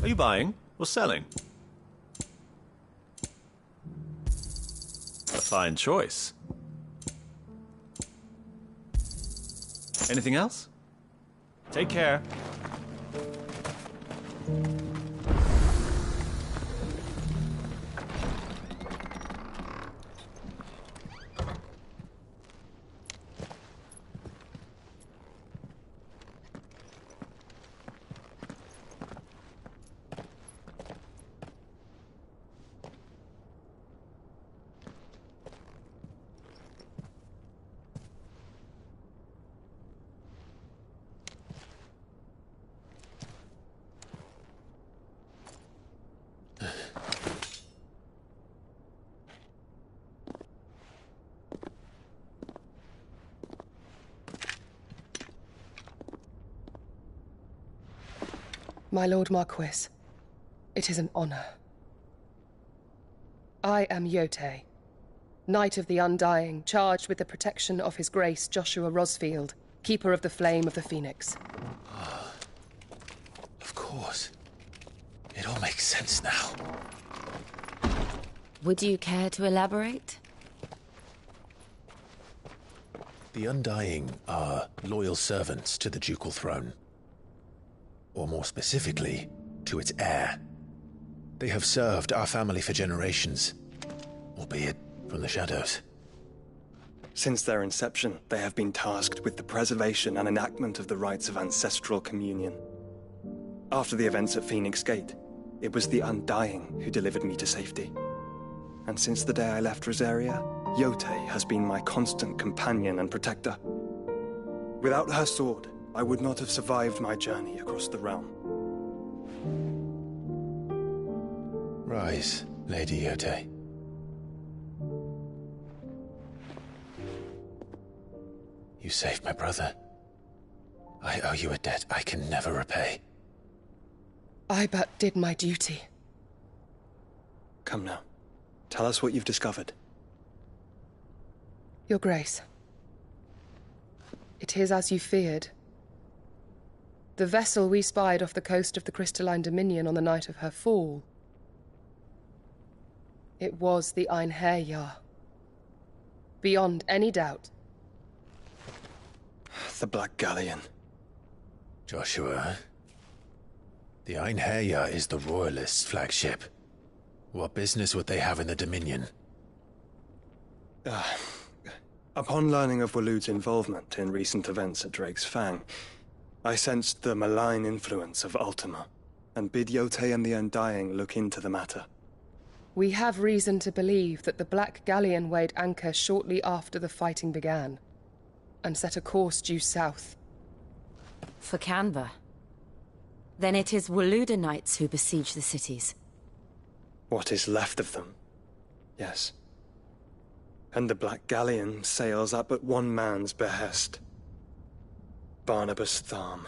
Are you buying or selling? A fine choice. Anything else? Take care. My Lord Marquis, it is an honor. I am Yote, Knight of the Undying, charged with the protection of His Grace Joshua Rosfield, Keeper of the Flame of the Phoenix. Of course. It all makes sense now. Would you care to elaborate? The Undying are loyal servants to the ducal throne. Or more specifically, to its heir. They have served our family for generations, albeit from the shadows. Since their inception, they have been tasked with the preservation and enactment of the rites of ancestral communion. After the events at Phoenix Gate, it was the Undying who delivered me to safety. And since the day I left Rosaria, Yote has been my constant companion and protector. Without her sword, I would not have survived my journey across the realm. Rise, Lady Yote. You saved my brother. I owe you a debt I can never repay. I but did my duty. Come now. Tell us what you've discovered. Your Grace. It is as you feared. The vessel we spied off the coast of the Crystalline Dominion on the night of her fall. It was the Einherjar. Beyond any doubt. The Black Galleon. Joshua, the Einherjar is the Royalists' flagship. What business would they have in the Dominion? Upon learning of Waloed's involvement in recent events at Drake's Fang, I sensed the malign influence of Ultima, and bid Yote and the Undying look into the matter. We have reason to believe that the Black Galleon weighed anchor shortly after the fighting began, and set a course due south. For Canva. Then it is Waloed knights who besiege the cities. What is left of them? Yes. And the Black Galleon sails at but one man's behest. Barnabas Tharm.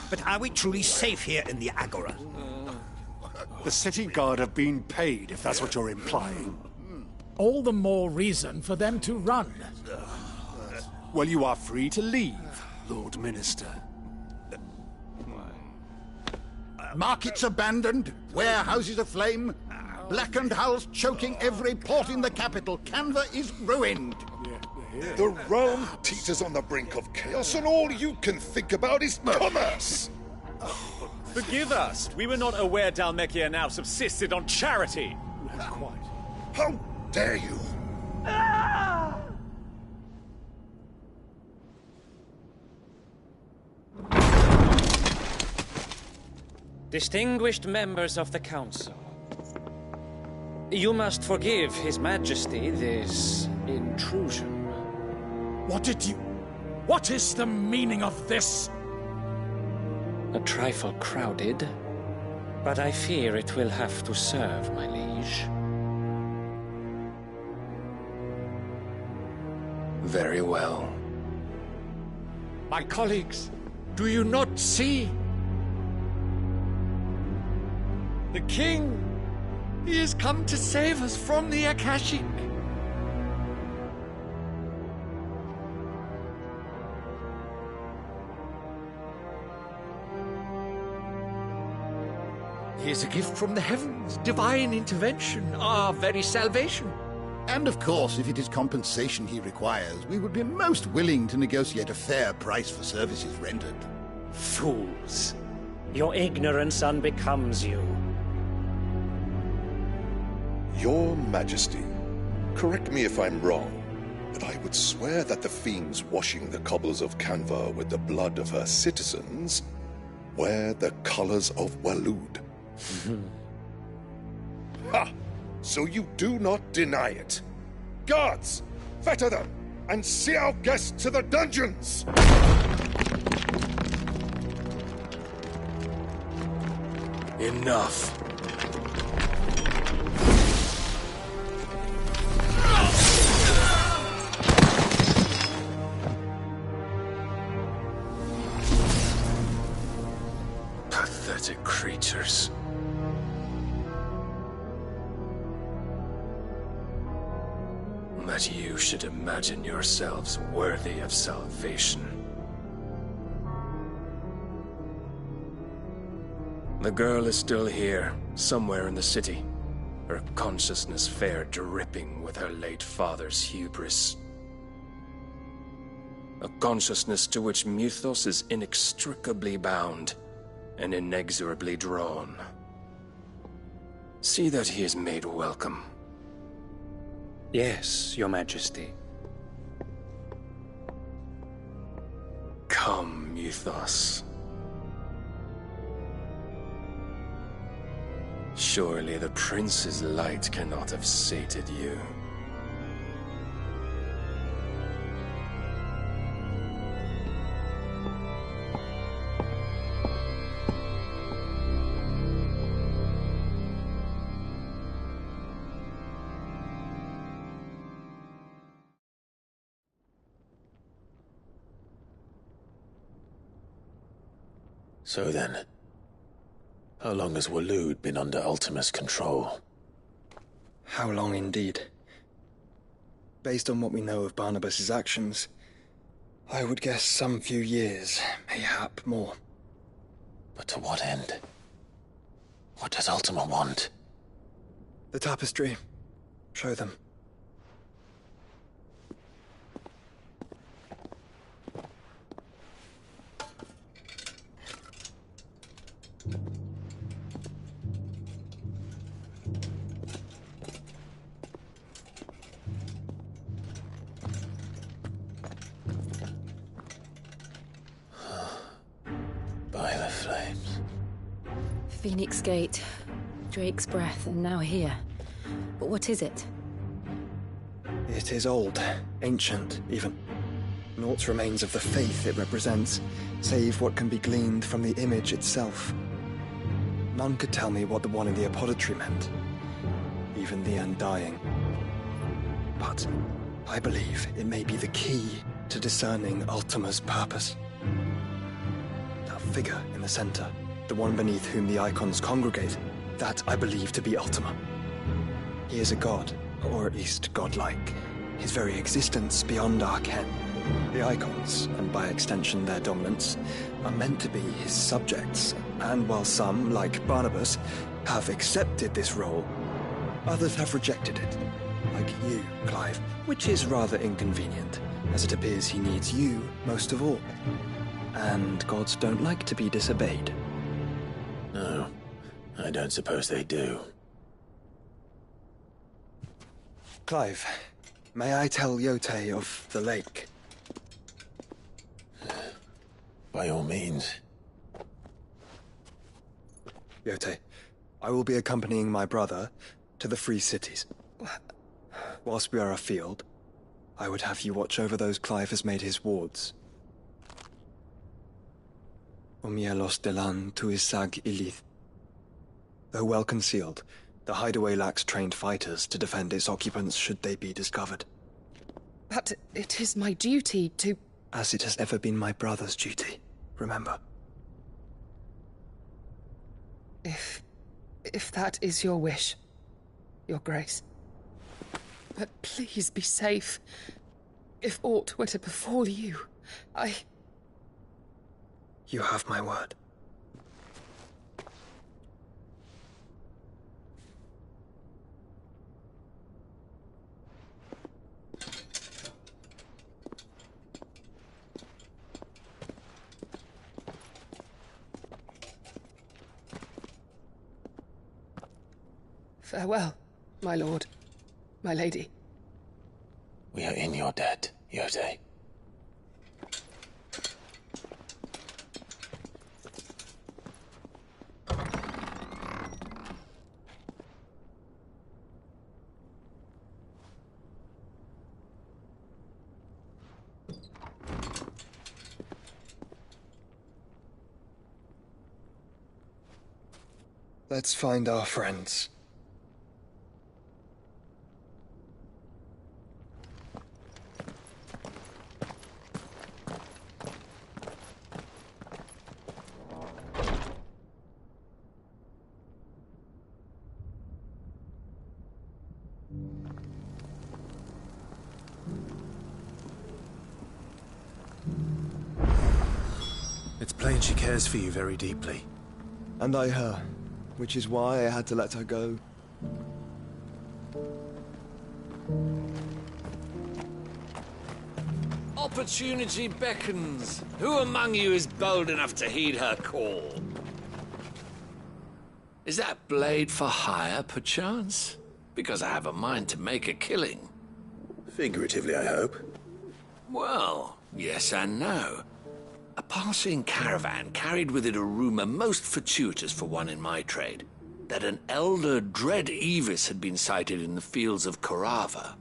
But are we truly safe here in the Agora? The city guard have been paid, if that's what you're implying. All the more reason for them to run. Well, you are free to leave, Lord Minister. Markets abandoned, warehouses aflame, blackened hulls choking every port in the capital. Canva is ruined. The realm teeters on the brink of chaos, and all you can think about is commerce! Forgive us. We were not aware Dhalmekia now subsisted on charity. Quite. How dare you! Distinguished members of the Council, you must forgive His Majesty this intrusion. What is the meaning of this? A trifle crowded, but I fear it will have to serve, my liege. Very well. My colleagues, do you not see? The king, he has come to save us from the Akashic. He is a gift from the heavens, divine intervention, our very salvation. And of course, if it is compensation he requires, we would be most willing to negotiate a fair price for services rendered. Fools. Your ignorance unbecomes you. Your Majesty, correct me if I'm wrong, but I would swear that the fiends washing the cobbles of Canva with the blood of her citizens wear the colors of Waloed. Ha! So you do not deny it. Guards, fetter them, and see our guests to the dungeons! Enough. Pathetic creatures. That you should imagine yourselves worthy of salvation. The girl is still here, somewhere in the city, her consciousness fair dripping with her late father's hubris. A consciousness to which Mythos is inextricably bound and inexorably drawn. See that he is made welcome. Yes, Your Majesty. Come, Mythos. Surely the prince's light cannot have sated you. So then, how long has Waloed been under Ultima's control? How long indeed? Based on what we know of Barnabas's actions, I would guess some few years, mayhap more. But to what end? What does Ultima want? The tapestry. Show them. By the flames. Phoenix Gate, Drake's Breath, and now here. But what is it? It is old, ancient, even. Naught remains of the faith it represents, save what can be gleaned from the image itself. None could tell me what the one in the apothecary meant, even the Undying. But I believe it may be the key to discerning Ultima's purpose. That figure in the center, the one beneath whom the icons congregate, that I believe to be Ultima. He is a god, or at least godlike, his very existence beyond our ken. The icons, and by extension their dominants, are meant to be his subjects, and while some, like Barnabas, have accepted this role, others have rejected it. Like you, Clive, which is rather inconvenient, as it appears he needs you most of all. And gods don't like to be disobeyed. No, I don't suppose they do. Clive, may I tell Yote of the lake? By all means. Yote, I will be accompanying my brother to the Free Cities. Whilst we are afield, I would have you watch over those Clive has made his wards. Umielos delan tuisag ilith. Though well concealed, the hideaway lacks trained fighters to defend its occupants should they be discovered. But it is my duty to as it has ever been my brother's duty, remember? If that is your wish, Your Grace. But please be safe. If aught were to befall you, You have my word. Farewell, my lord, my lady. We are in your debt, Yode. Let's find our friends. It's plain she cares for you very deeply. And I her, which is why I had to let her go. Opportunity beckons. Who among you is bold enough to heed her call? Is that blade for hire, perchance? Because I have a mind to make a killing. Figuratively, I hope. Well, yes and no. A passing caravan carried with it a rumor most fortuitous for one in my trade, that an elder Dread Evis had been sighted in the fields of Corava.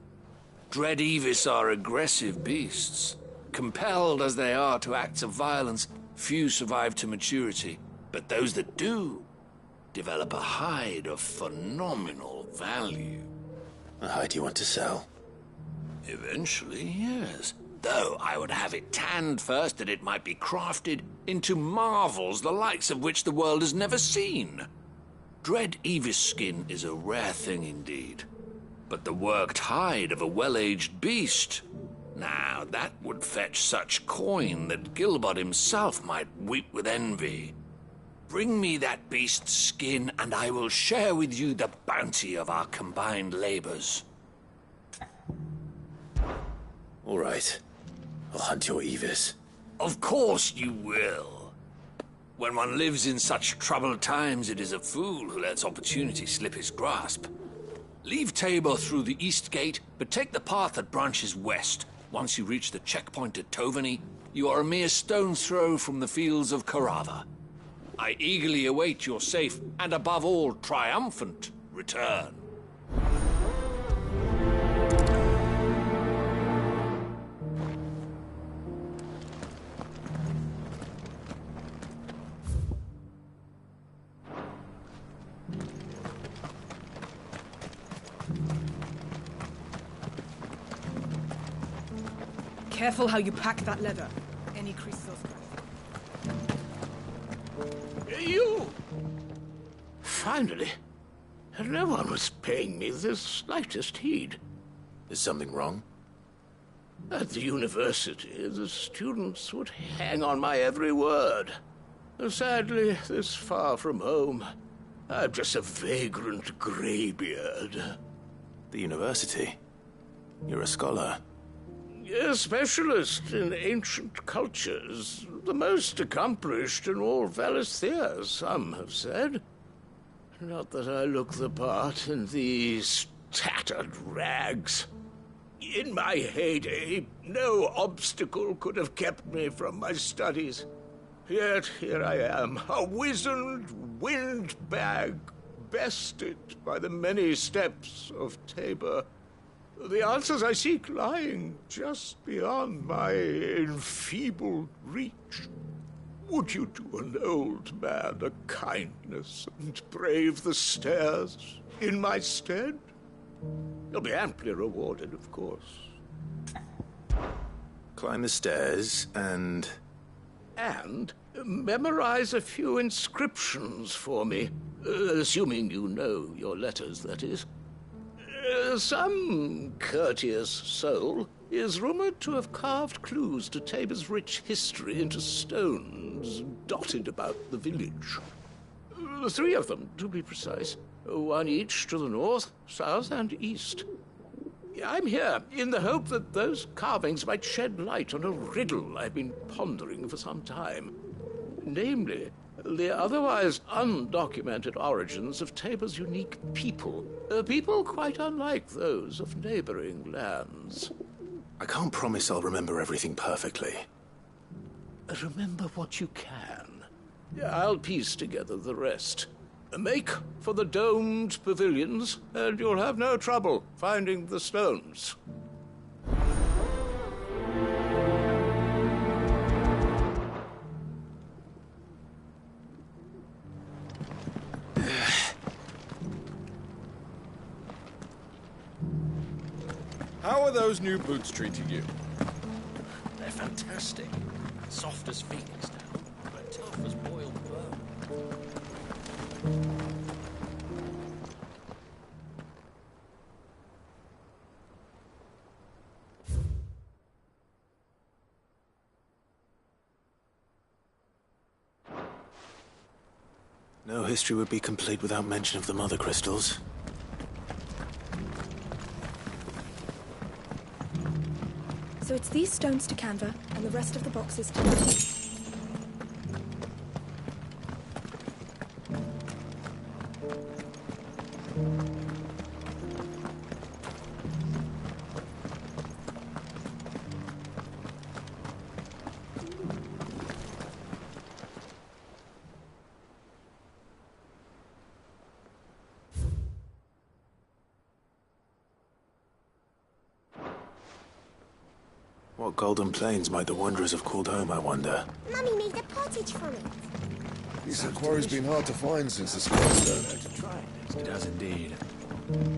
Dread Evis are aggressive beasts. Compelled as they are to acts of violence, few survive to maturity, but those that do develop a hide of phenomenal value. A hide you want to sell? Eventually, yes. Though I would have it tanned first that it might be crafted into marvels the likes of which the world has never seen. Dread Evis skin is a rare thing indeed. But the worked hide of a well-aged beast, now that would fetch such coin that Gilbert himself might weep with envy. Bring me that beast's skin and I will share with you the bounty of our combined labors. All right. I'll hunt your Evis. Of course you will. When one lives in such troubled times, it is a fool who lets opportunity slip his grasp. Leave Tabor through the east gate, but take the path that branches west. Once you reach the checkpoint at Tovany, you are a mere stone's throw from the fields of Corava. I eagerly await your safe, and above all, triumphant return. Careful how you pack that leather. Any creases or scratches. You! Finally. No one was paying me the slightest heed. Is something wrong? At the university, the students would hang on my every word. Sadly, this far from home, I'm just a vagrant greybeard. The university? You're a scholar. A specialist in ancient cultures. The most accomplished in all Valisthea, some have said. Not that I look the part in these tattered rags. In my heyday, no obstacle could have kept me from my studies. Yet here I am, a wizened windbag, bested by the many steps of Tabor. The answers I seek lying just beyond my enfeebled reach. Would you do an old man a kindness and brave the stairs in my stead? You'll be amply rewarded, of course. Climb the stairs and... And memorize a few inscriptions for me. Assuming you know your letters, that is. Some courteous soul is rumored to have carved clues to Tabor's rich history into stones dotted about the village. 3 of them, to be precise. 1 each to the north, south, and east. I'm here in the hope that those carvings might shed light on a riddle I've been pondering for some time. Namely, the otherwise undocumented origins of Tabor's unique people. People quite unlike those of neighboring lands. I can't promise I'll remember everything perfectly. Remember what you can. I'll piece together the rest. Make for the domed pavilions, and you'll have no trouble finding the stones. How are those new boots treating you? They're fantastic. Soft as phoenix down, but tough as boiled bone. No history would be complete without mention of the mother crystals. So it's these stones to Canva, and the rest of the boxes to... What golden plains might the Wanderers have called home, I wonder? Mummy made a pottage from it. This quarry's been hard to find since the Square. It has indeed.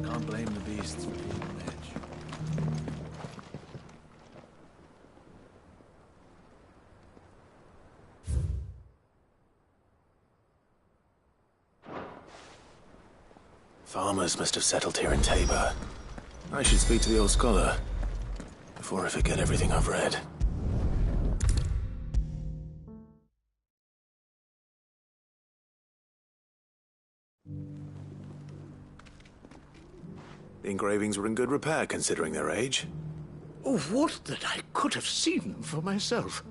Can't blame the beasts for being rich. Farmers must have settled here in Tabor. I should speak to the old scholar before I forget everything I've read. The engravings were in good repair, considering their age. Oh, would that I could have seen them for myself.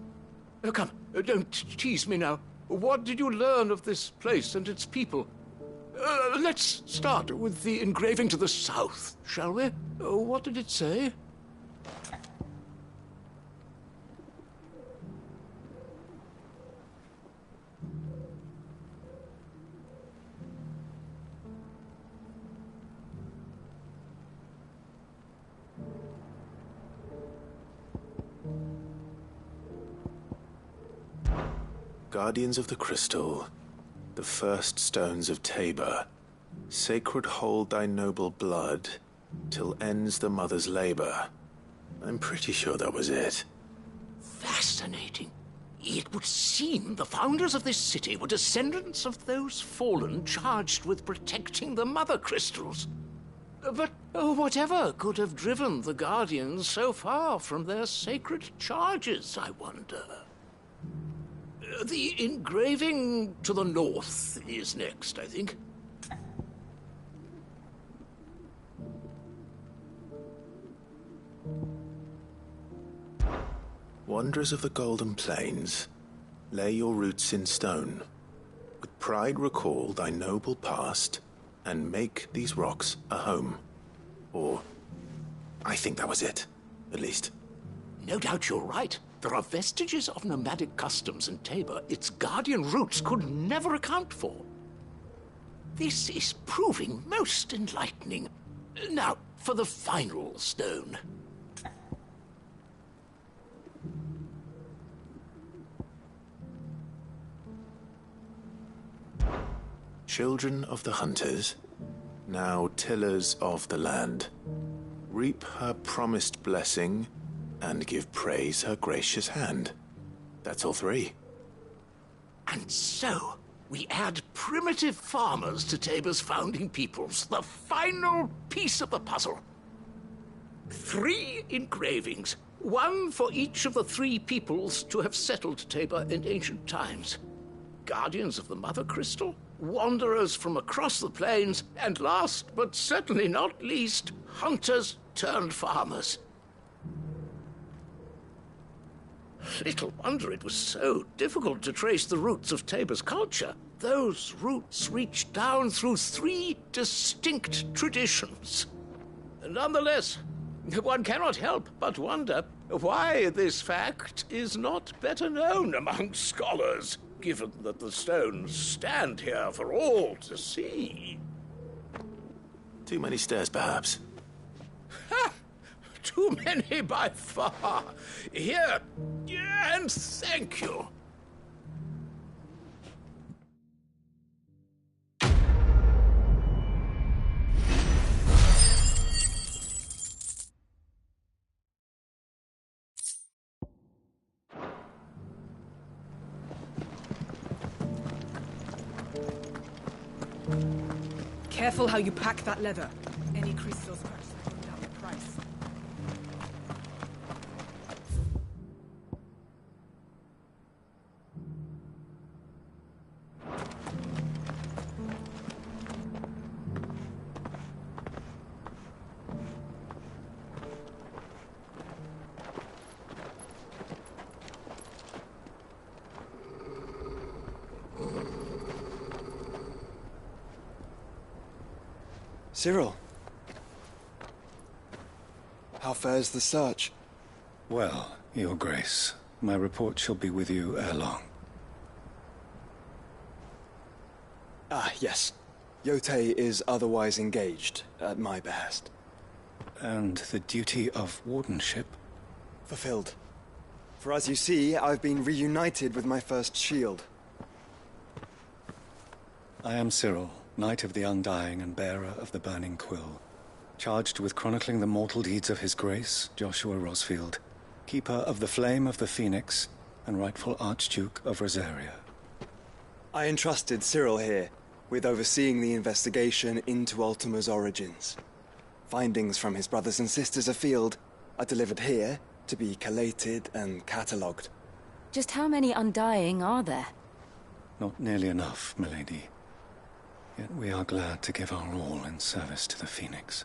Come, don't tease me now. What did you learn of this place and its people? Let's start with the engraving to the south, shall we? What did it say? Guardians of the Crystal, the first stones of Tabor, sacred hold thy noble blood, till ends the mother's labor. I'm pretty sure that was it. Fascinating. It would seem the founders of this city were descendants of those fallen charged with protecting the mother crystals. But whatever could have driven the Guardians so far from their sacred charges, I wonder? The engraving to the north is next, I think. Wanderers of the Golden Plains, lay your roots in stone. With pride recall thy noble past, and make these rocks a home. Or, I think that was it, at least. No doubt you're right. There are vestiges of nomadic customs in Tabor its guardian roots could never account for. This is proving most enlightening. Now, for the final stone. Children of the hunters, now tillers of the land, reap her promised blessing and give praise her gracious hand. That's all three. And so, we add primitive farmers to Tabor's founding peoples, the final piece of the puzzle. 3 engravings, 1 for each of the 3 peoples to have settled Tabor in ancient times. Guardians of the Mother Crystal, wanderers from across the plains, and last but certainly not least, hunters turned farmers. Little wonder it was so difficult to trace the roots of Tabor's culture. Those roots reach down through 3 distinct traditions. Nonetheless, one cannot help but wonder why this fact is not better known among scholars, given that the stones stand here for all to see. Too many stairs, perhaps. Ha! Too many by far. Here, and thank you. Careful how you pack that leather. Any crystals cracks will bring down the price. Cyril. How fares the search? Well, Your Grace, my report shall be with you ere long. Ah, yes. Yotei is otherwise engaged, at my behest. And the duty of wardenship? Fulfilled. For as you see, I've been reunited with my first shield. I am Cyril, Knight of the Undying and bearer of the Burning Quill, charged with chronicling the mortal deeds of His Grace, Joshua Rosfield, Keeper of the Flame of the Phoenix, and rightful Archduke of Rosaria. I entrusted Cyril here with overseeing the investigation into Ultima's origins. Findings from his brothers and sisters afield are delivered here to be collated and catalogued. Just how many Undying are there? Not nearly enough, milady. Yet we are glad to give our all in service to the Phoenix.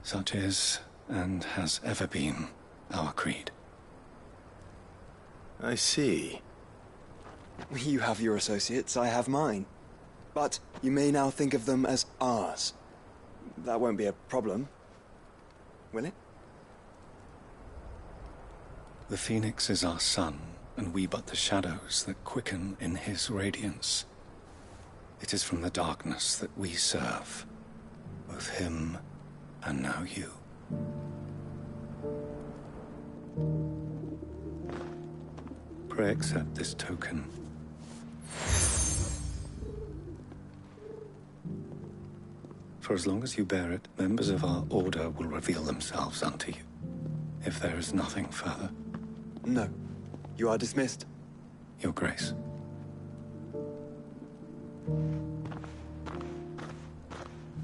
Such is, and has ever been, our creed. I see. You have your associates, I have mine. But you may now think of them as ours. That won't be a problem, will it? The Phoenix is our sun, and we but the shadows that quicken in his radiance. It is from the darkness that we serve, both him and now you. Pray accept this token. For as long as you bear it, members of our order will reveal themselves unto you. If there is nothing further. No. You are dismissed. Your Grace.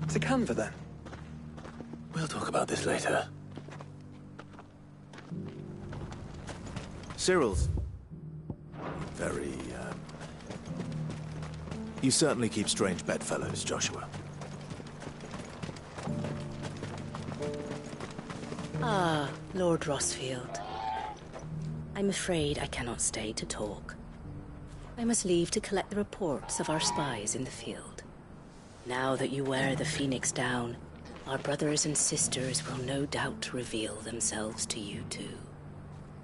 To Canva, then? We'll talk about this later. Cyril's very, You certainly keep strange bedfellows, Joshua. Ah, Lord Rosfield. I'm afraid I cannot stay to talk. I must leave to collect the reports of our spies in the field. Now that you wear the Phoenix down, our brothers and sisters will no doubt reveal themselves to you too.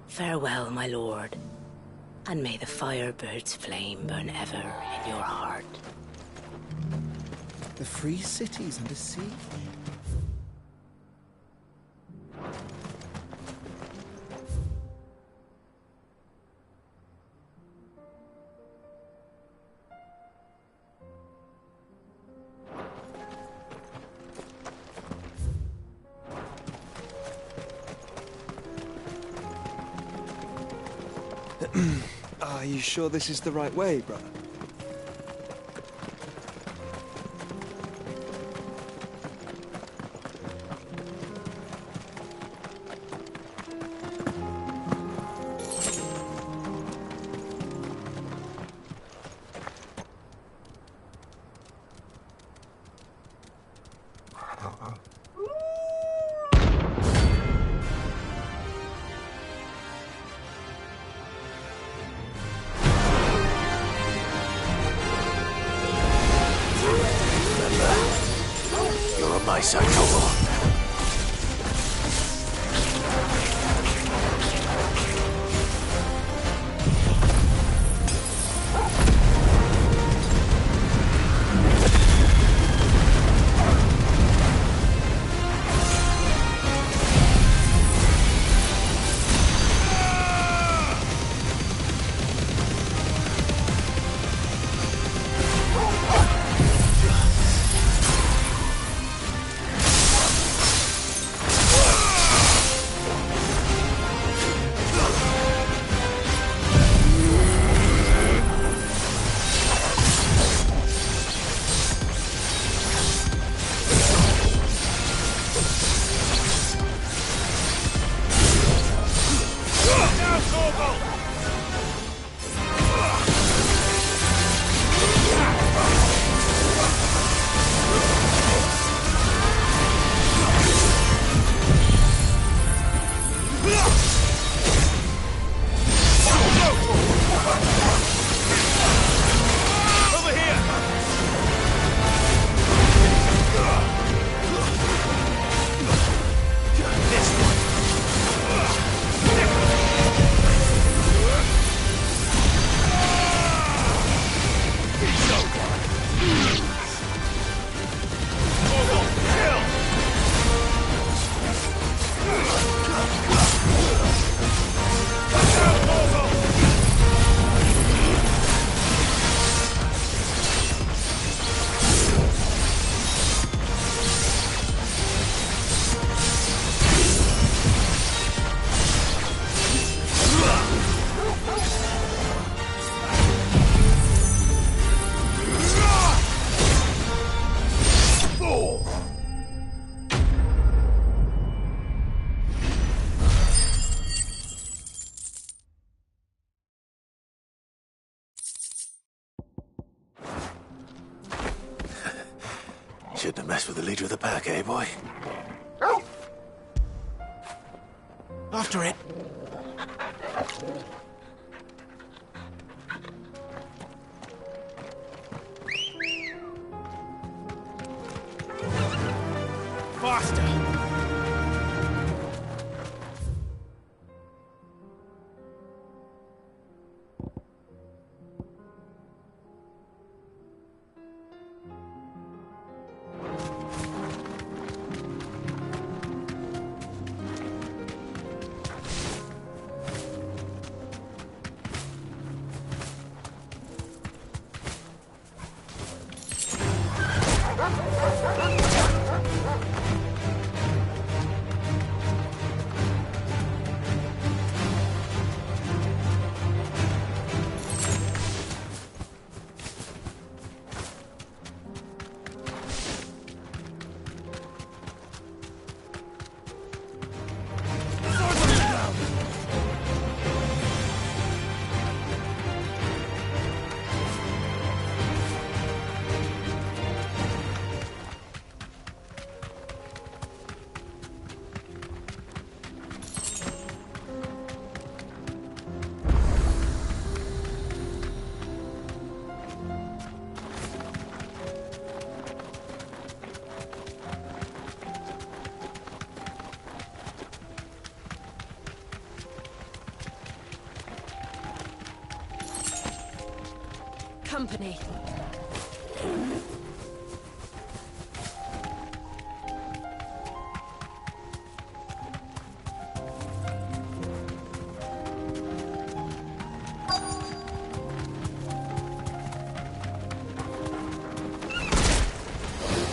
Farewell, my lord, and may the Firebird's flame burn ever in your heart. The free city's under siege. Are you sure this is the right way, brother? You're on my side, Noble. Shouldn't have messed with the leader of the pack, eh, boy? After it. Faster! Company.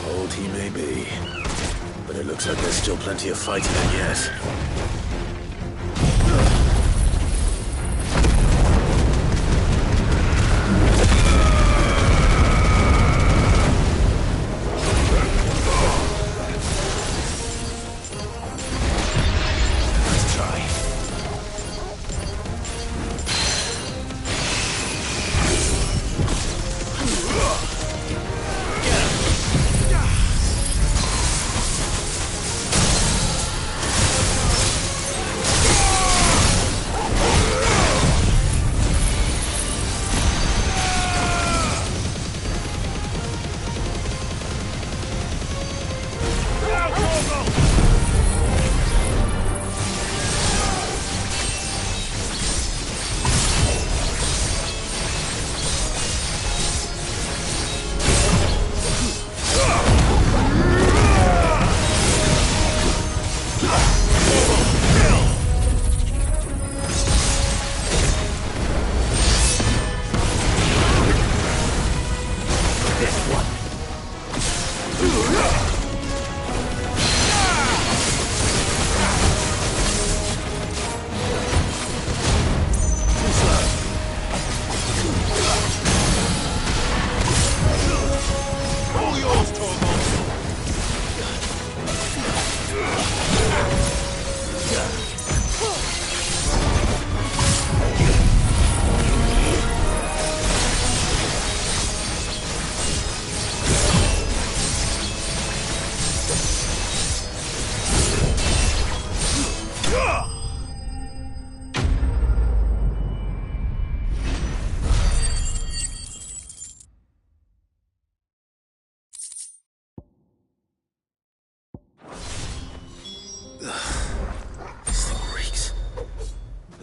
Old he may be, but it looks like there's still plenty of fighting in yet.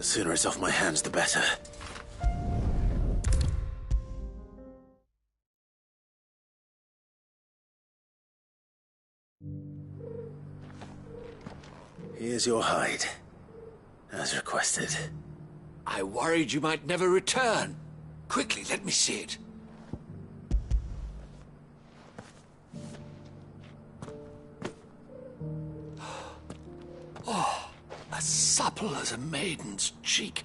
Sooner it's off my hands, the better. Here's your hide, as requested. I worried you might never return. Quickly, let me see it. Oh, as supple as a maiden's cheek,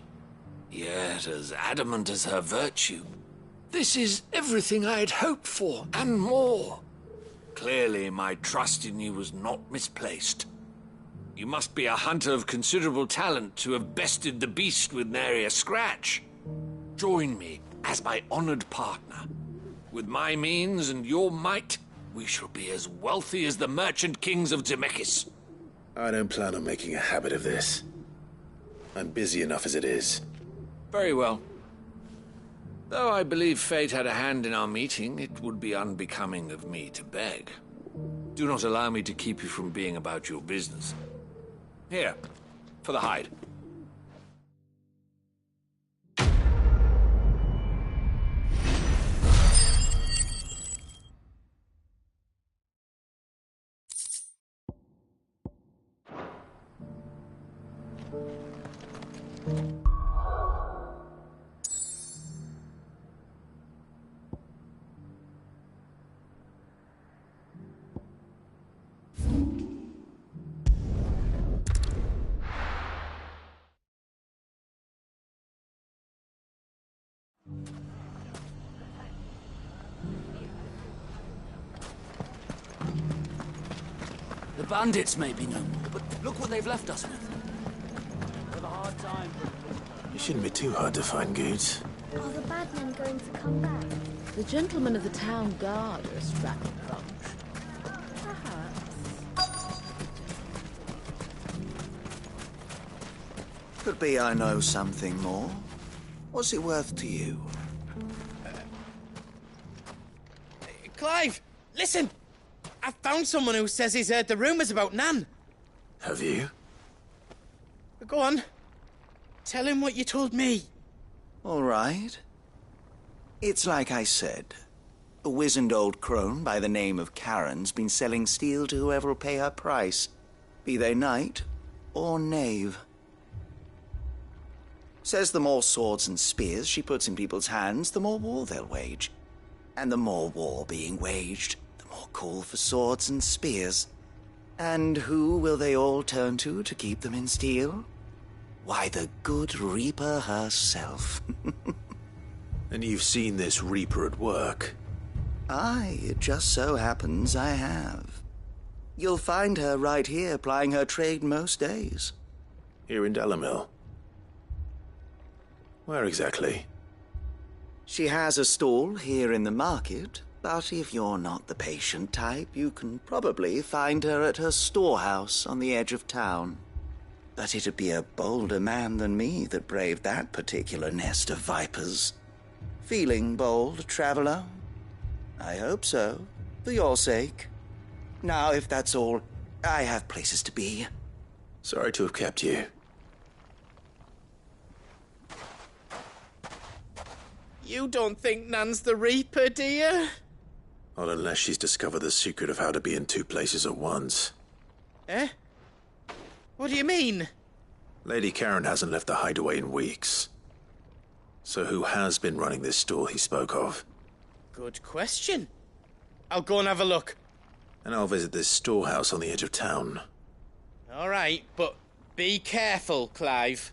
yet as adamant as her virtue. This is everything I had hoped for, and more. Clearly, my trust in you was not misplaced. You must be a hunter of considerable talent to have bested the beast with nary a scratch. Join me as my honored partner. With my means and your might, we shall be as wealthy as the merchant kings of Zemeckis. I don't plan on making a habit of this. I'm busy enough as it is. Very well. Though I believe fate had a hand in our meeting, it would be unbecoming of me to beg. Do not allow me to keep you from being about your business. Here, for the hide. The bandits may be no more, but look what they've left us with. We have a hard time. You shouldn't be too hard to find, Goods. Are the bad men going to come back? The gentlemen of the town guard are a strapping bunch. Perhaps. Could be I know something more. What's it worth to you? Clive, listen! I've found someone who says he's heard the rumours about Nan. Have you? Go on. Tell him what you told me. All right. It's like I said. A wizened old crone by the name of Karen's been selling steel to whoever will pay her price, be they knight or knave. Says the more swords and spears she puts in people's hands, the more war they'll wage. And the more war being waged, the more call for swords and spears. And who will they all turn to keep them in steel? Why, the good Reaper herself. And you've seen this Reaper at work? Aye, it just so happens I have. You'll find her right here plying her trade most days. Here in Delamil? Where exactly? She has a stall here in the market, but if you're not the patient type, you can probably find her at her storehouse on the edge of town. But it'd be a bolder man than me that braved that particular nest of vipers. Feeling bold, traveler? I hope so, for your sake. Now, if that's all, I have places to be. Sorry to have kept you. You don't think Nan's the Reaper, do you? Not unless she's discovered the secret of how to be in two places at once. Eh? What do you mean? Lady Karen hasn't left the hideaway in weeks. So who has been running this stall he spoke of? Good question. I'll go and have a look. And I'll visit this storehouse on the edge of town. All right, but be careful, Clive.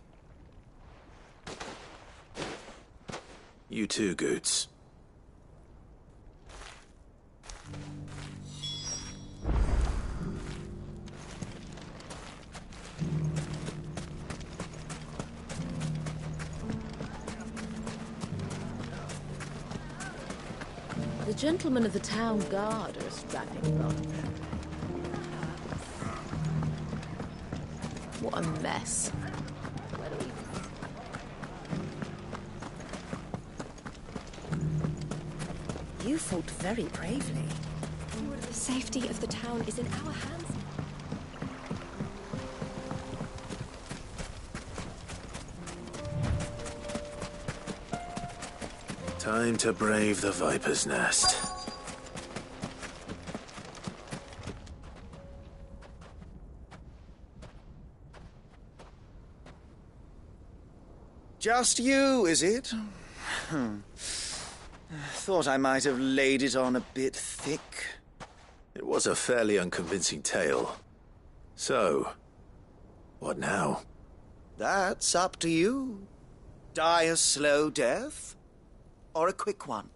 You too, Goods. The gentlemen of the town guard are a strapping bunch. What a mess. You fought very bravely. The safety of the town is in our hands. Time to brave the Viper's Nest. Just you, is it? Thought I might have laid it on a bit thick. It was a fairly unconvincing tale. So, what now? That's up to you. Die a slow death, or a quick one.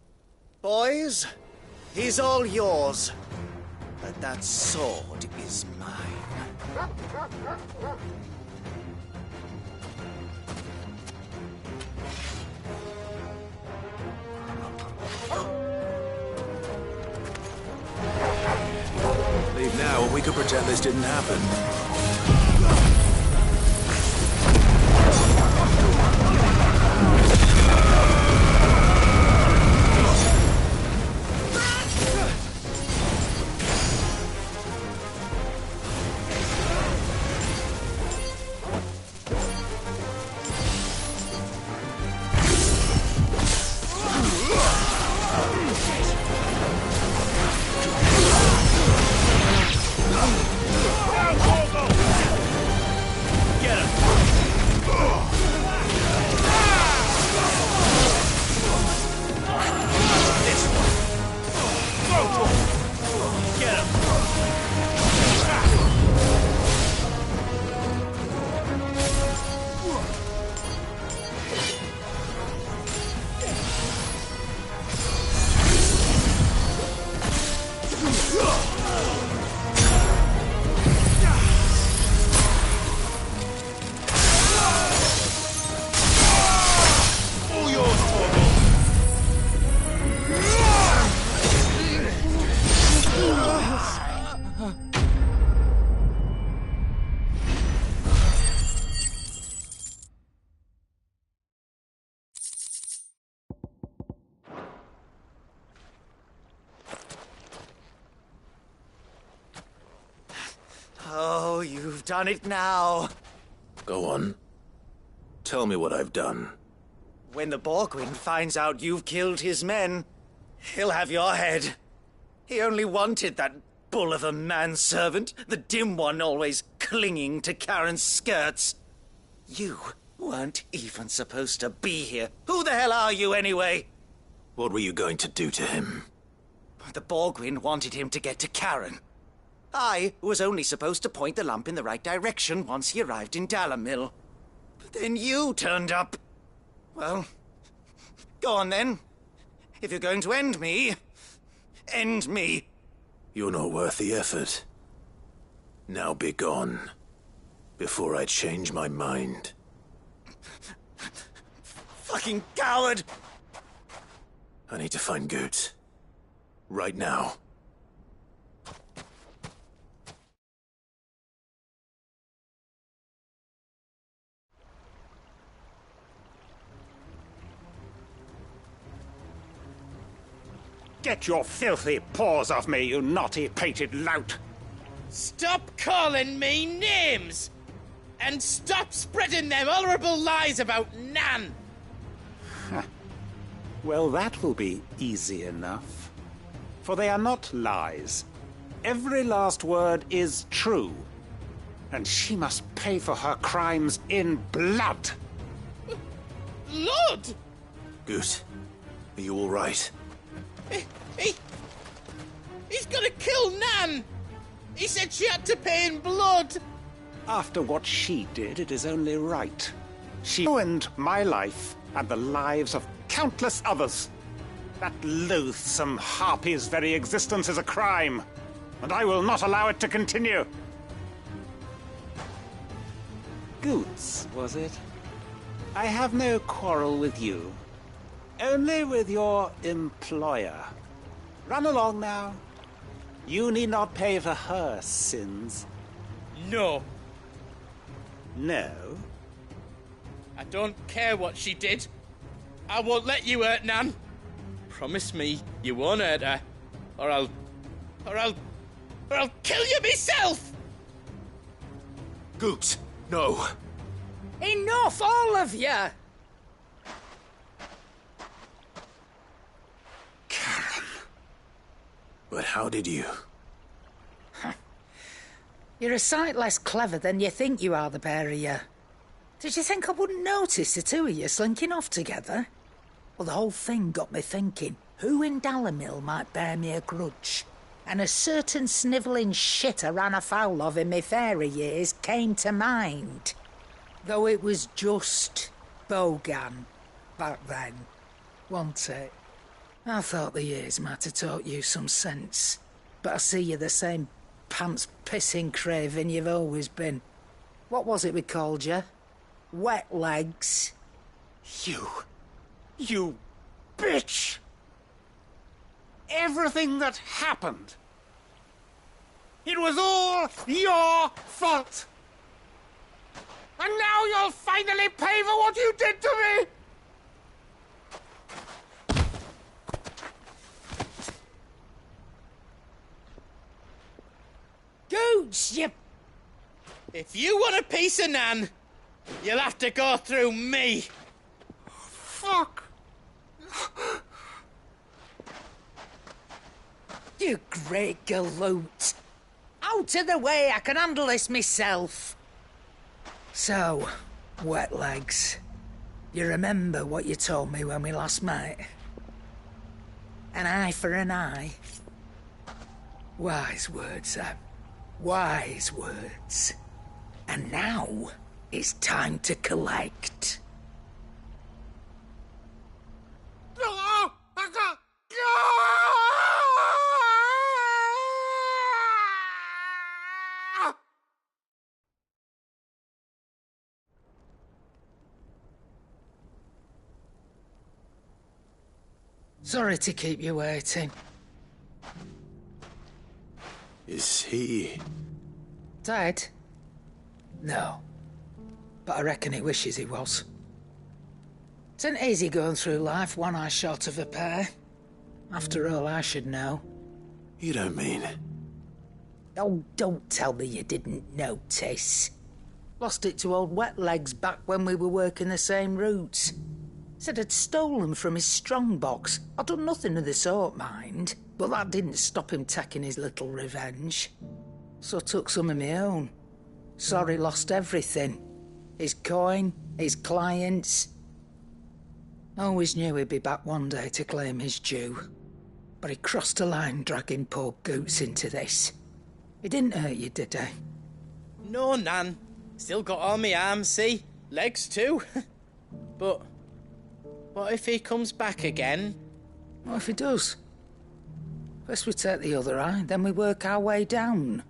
Boys, he's all yours. But that sword is mine. Leave now and we could pretend this didn't happen. Oh, you've done it now. Go on. Tell me what I've done. When the Borgwyn finds out you've killed his men, he'll have your head. He only wanted that bull of a manservant, the dim one always clinging to Karen's skirts. You weren't even supposed to be here. Who the hell are you anyway? What were you going to do to him? The Borgwyn wanted him to get to Karen. I was only supposed to point the lamp in the right direction once he arrived in Dalamil. But then you turned up. Well, go on then. If you're going to end me, end me. You're not worth the effort. Now be gone, before I change my mind. Fucking coward! I need to find Goot. Right now. Get your filthy paws off me, you naughty-pated lout! Stop calling me names! And stop spreading them horrible lies about Nan! Well, that will be easy enough. For they are not lies. Every last word is true. And she must pay for her crimes in blood. Blood? Goot, are you all right? He's gonna kill Nan! He said she had to pay in blood! After what she did, it is only right. She ruined my life and the lives of countless others. That loathsome harpy's very existence is a crime, and I will not allow it to continue. Goots, was it? I have no quarrel with you. Only with your employer. Run along now. You need not pay for her sins. No. No? I don't care what she did. I won't let you hurt Nan. Promise me you won't hurt her, or I'll kill you myself! Goot, no. Enough, all of you! But how did you? You're a sight less clever than you think you are, the pair of you. Did you think I wouldn't notice the two of you slinking off together? Well, the whole thing got me thinking, who in Dalamil might bear me a grudge? And a certain snivelling shit I ran afoul of in my fairy years came to mind. Though it was just Bogan back then, wasn't it? I thought the years might have taught you some sense, but I see you're the same pants-pissing craven you've always been. What was it we called you? Wet legs? You bitch! Everything that happened, it was all your fault! And now you'll finally pay for what you did to me! Gooch, you... If you want a piece of Nan, you'll have to go through me. Fuck! You great galoot. Out of the way, I can handle this myself. So, wet legs, you remember what you told me when we last met? An eye for an eye. Wise words, Sam. Wise words. And now, it's time to collect. Sorry to keep you waiting. Is he... dead? No. But I reckon he wishes he was. It ain't easy going through life one eye short of a pair. After all, I should know. You don't mean... Oh, don't tell me you didn't notice. Lost it to old Wet Legs back when we were working the same routes. Said I'd stolen from his strongbox. I'd done nothing of the sort, mind. But that didn't stop him taking his little revenge. So I took some of my own. Sorry, lost everything. His coin, his clients. Always knew he'd be back one day to claim his due. But he crossed a line dragging poor Goots into this. He didn't hurt you, did he? No, Nan. Still got all my arms, see? Legs too. But what if he comes back again? What if he does? First we take the other eye, then we work our way down.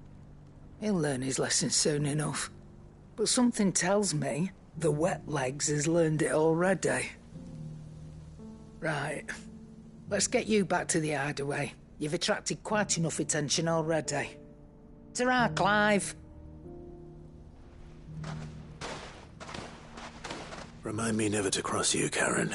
He'll learn his lesson soon enough. But something tells me the Wet Legs has learned it already. Right. Let's get you back to the hideaway. You've attracted quite enough attention already. Ta-ra, Clive. Remind me never to cross you, Karen.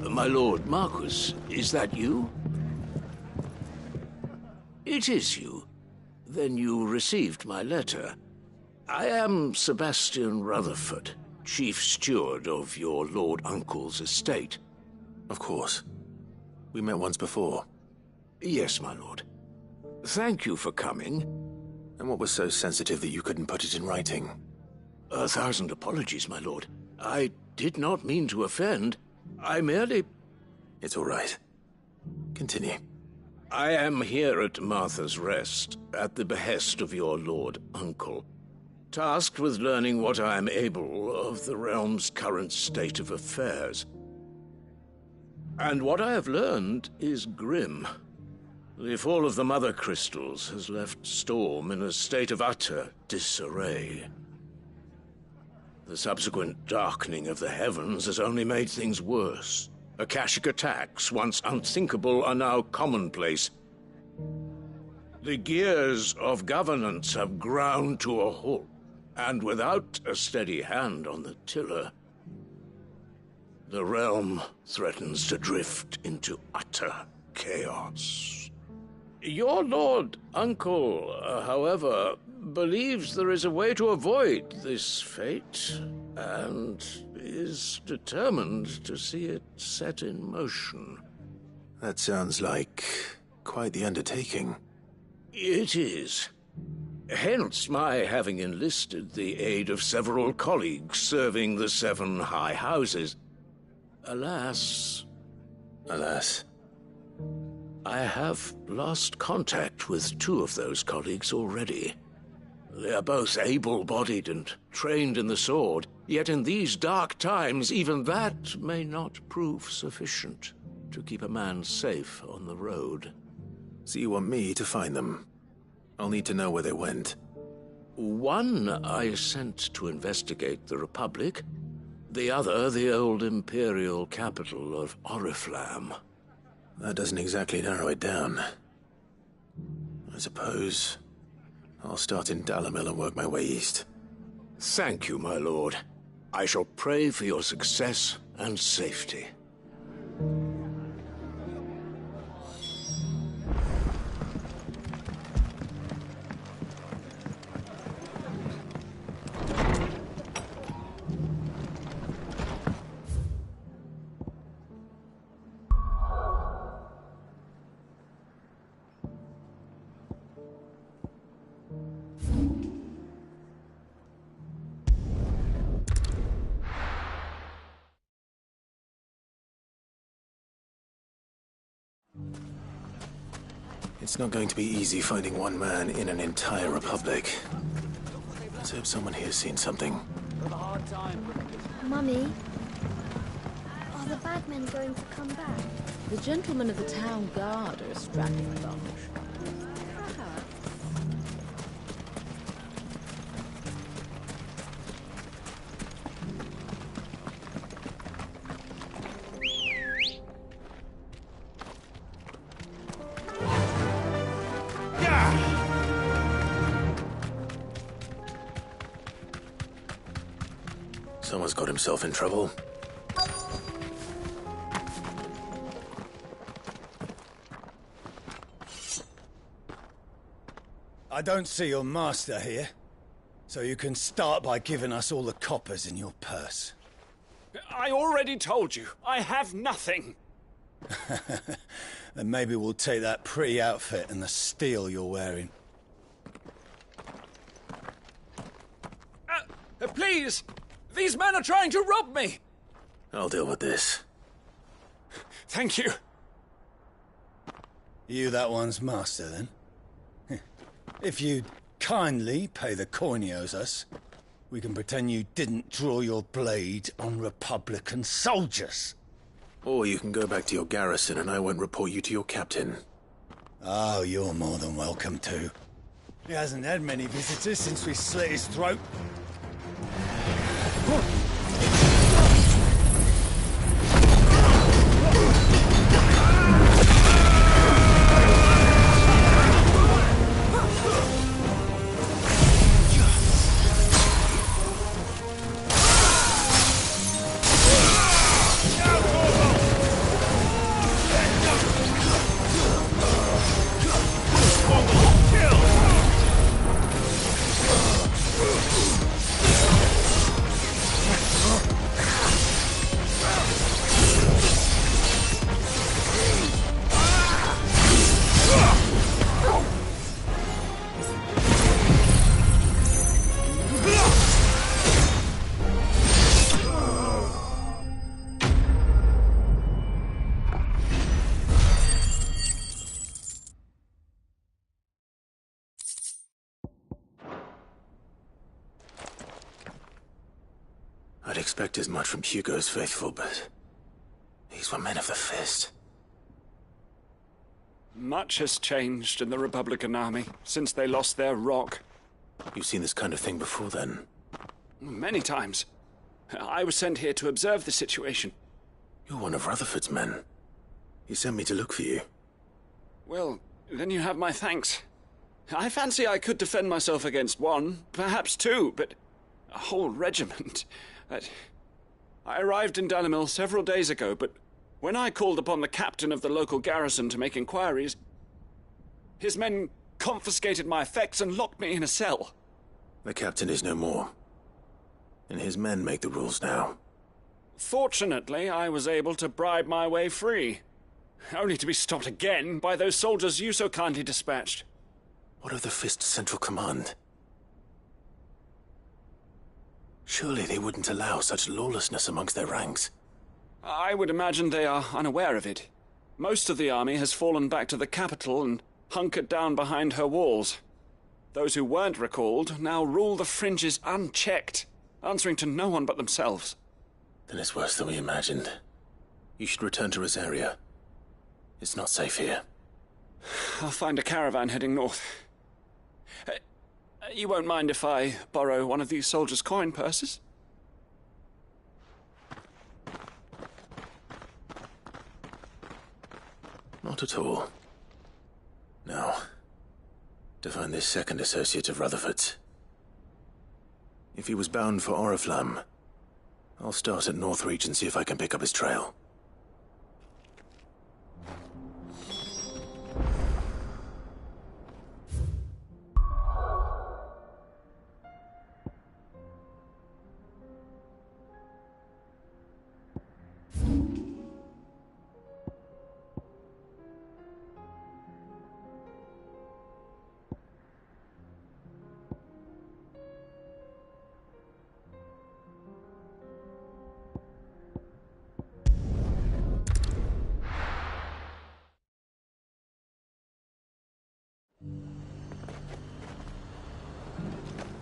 My lord Marquis, is that you? It is you. Then you received my letter. I am Sebastian Rutherford, chief steward of your lord uncle's estate. Of course. We met once before. Yes, my lord. Thank you for coming. And what was so sensitive that you couldn't put it in writing? 1,000 apologies, my lord. I did not mean to offend. I merely... It's all right. Continue. I am here at Martha's Rest, at the behest of your lord uncle, tasked with learning what I am able of the realm's current state of affairs. And what I have learned is grim. The fall of the Mother Crystals has left Storm in a state of utter disarray. The subsequent darkening of the heavens has only made things worse. Akashic attacks, once unthinkable, are now commonplace. The gears of governance have ground to a halt, and without a steady hand on the tiller, the realm threatens to drift into utter chaos. Your Lord Uncle, however, believes there is a way to avoid this fate, and is determined to see it set in motion. That sounds like quite the undertaking. It is. Hence my having enlisted the aid of several colleagues serving the 7 high houses. Alas, I have lost contact with 2 of those colleagues already. They are both able-bodied and trained in the sword, yet in these dark times even that may not prove sufficient to keep a man safe on the road. So you want me to find them? I'll need to know where they went. One I sent to investigate the Republic, the other the old Imperial capital of Oriflamme. That doesn't exactly narrow it down. I suppose I'll start in Dalamil and work my way east. Thank you, my lord. I shall pray for your success and safety. It's not going to be easy finding one man in an entire republic. Let's hope someone here's seen something. Mummy, are the bad men going to come back? The gentlemen of the town guard are a strapping bunch. Someone's got himself in trouble. I don't see your master here, so you can start by giving us all the coppers in your purse. I already told you, I have nothing. Then maybe we'll take that pretty outfit and the steel you're wearing. Please! These men are trying to rob me! I'll deal with this. Thank you. You that one's master, then? If you'd kindly pay the coin he owes us, we can pretend you didn't draw your blade on Republican soldiers. Or you can go back to your garrison and I won't report you to your captain. Oh, you're more than welcome to. He hasn't had many visitors since we slit his throat. I'd expect as much from Hugo's faithful, but these were men of the fist. Much has changed in the Republican army since they lost their rock. You've seen this kind of thing before, then? Many times. I was sent here to observe the situation. You're one of Rutherford's men. He sent me to look for you. Well, then you have my thanks. I fancy I could defend myself against one, perhaps two, but a whole regiment. I arrived in Dalimil several days ago, but when I called upon the captain of the local garrison to make inquiries, his men confiscated my effects and locked me in a cell. The captain is no more, and his men make the rules now. Fortunately, I was able to bribe my way free, only to be stopped again by those soldiers you so kindly dispatched. What of the Fist Central Command? Surely they wouldn't allow such lawlessness amongst their ranks. I would imagine they are unaware of it. Most of the army has fallen back to the capital and hunkered down behind her walls. Those who weren't recalled now rule the fringes unchecked, answering to no one but themselves. Then it's worse than we imagined. You should return to Rosaria. It's not safe here. I'll find a caravan heading north. You won't mind if I borrow one of these soldiers' coin purses? Not at all. Now, to find this second associate of Rutherford's. If he was bound for Oriflamme, I'll start at Northreach and see if I can pick up his trail.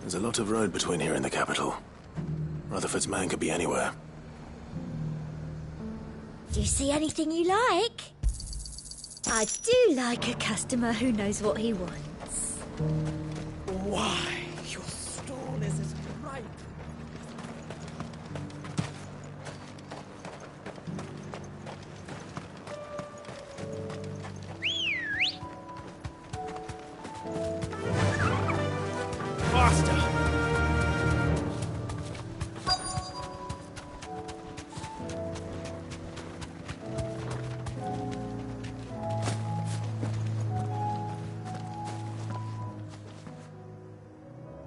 There's a lot of road between here and the capital. Rutherford's man could be anywhere. Do you see anything you like? I do like a customer who knows what he wants. Why, your stall is as bright. Faster!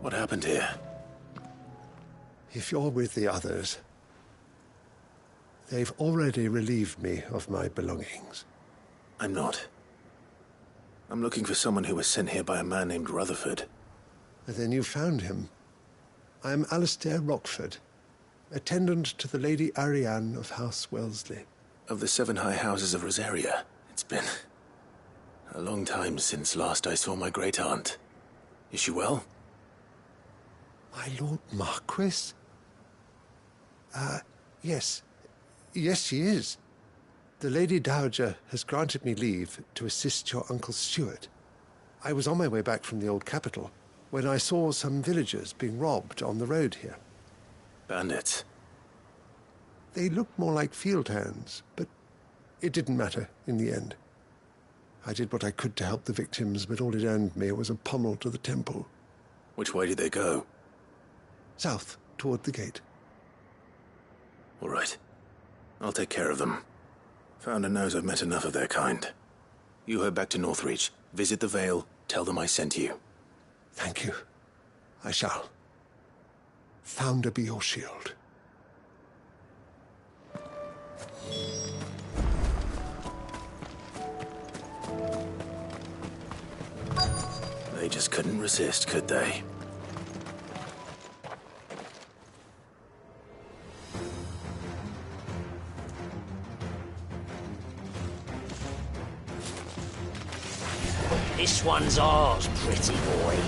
What happened here? If you're with the others, they've already relieved me of my belongings. I'm not. I'm looking for someone who was sent here by a man named Rutherford. Then you found him. I am Alistair Rockford, attendant to the Lady Ariane of House Wellesley. Of the 7 high houses of Rosaria. It's been a long time since last I saw my great-aunt. Is she well? My Lord Marquis? Yes. Yes, she is. The Lady Dowager has granted me leave to assist your Uncle Stuart. I was on my way back from the old capital when I saw some villagers being robbed on the road here. Bandits? They looked more like field hands, but it didn't matter in the end. I did what I could to help the victims, but all it earned me was a pommel to the temple. Which way did they go? South, toward the gate. All right. I'll take care of them. Founder knows I've met enough of their kind. You head back to Northreach, visit the Vale, tell them I sent you. Thank you. I shall. Founder be your shield. They just couldn't resist, could they? This one's ours, pretty boy.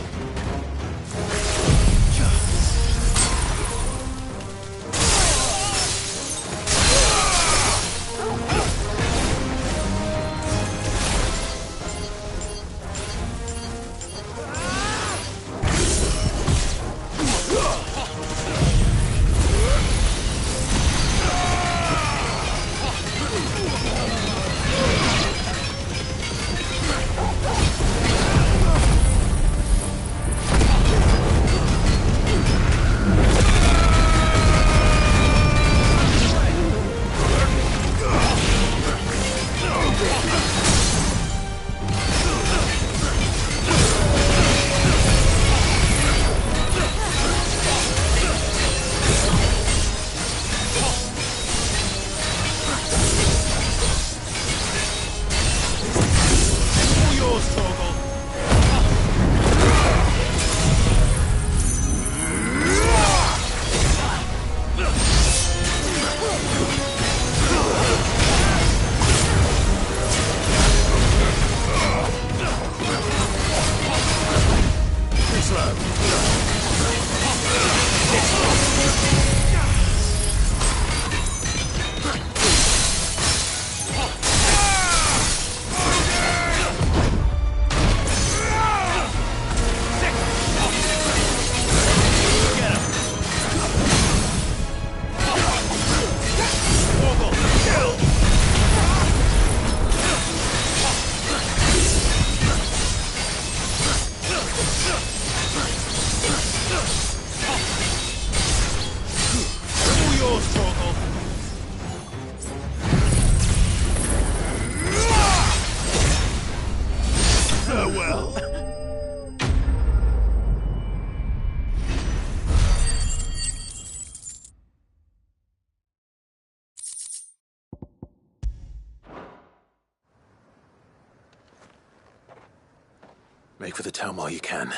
Make for the town while you can.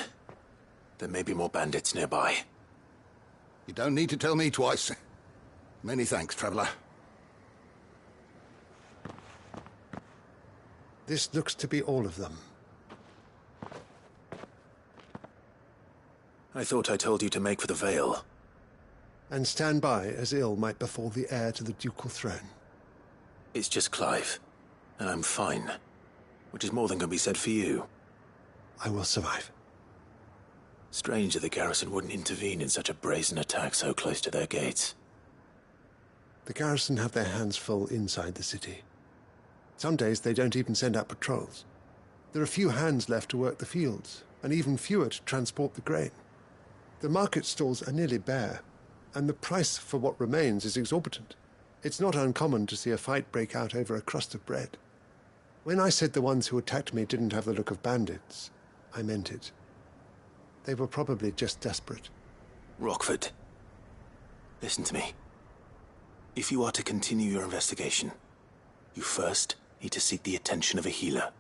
There may be more bandits nearby. You don't need to tell me twice. Many thanks, traveler. This looks to be all of them. I thought I told you to make for the Vale. And stand by as ill might befall the heir to the ducal throne. It's just Clive, and I'm fine. Which is more than can be said for you. I will survive. Strange that the garrison wouldn't intervene in such a brazen attack so close to their gates. The garrison have their hands full inside the city. Some days they don't even send out patrols. There are few hands left to work the fields, and even fewer to transport the grain. The market stalls are nearly bare, and the price for what remains is exorbitant. It's not uncommon to see a fight break out over a crust of bread. When I said the ones who attacked me didn't have the look of bandits, I meant it. They were probably just desperate. Rockford, listen to me. If you are to continue your investigation, you first need to seek the attention of a healer.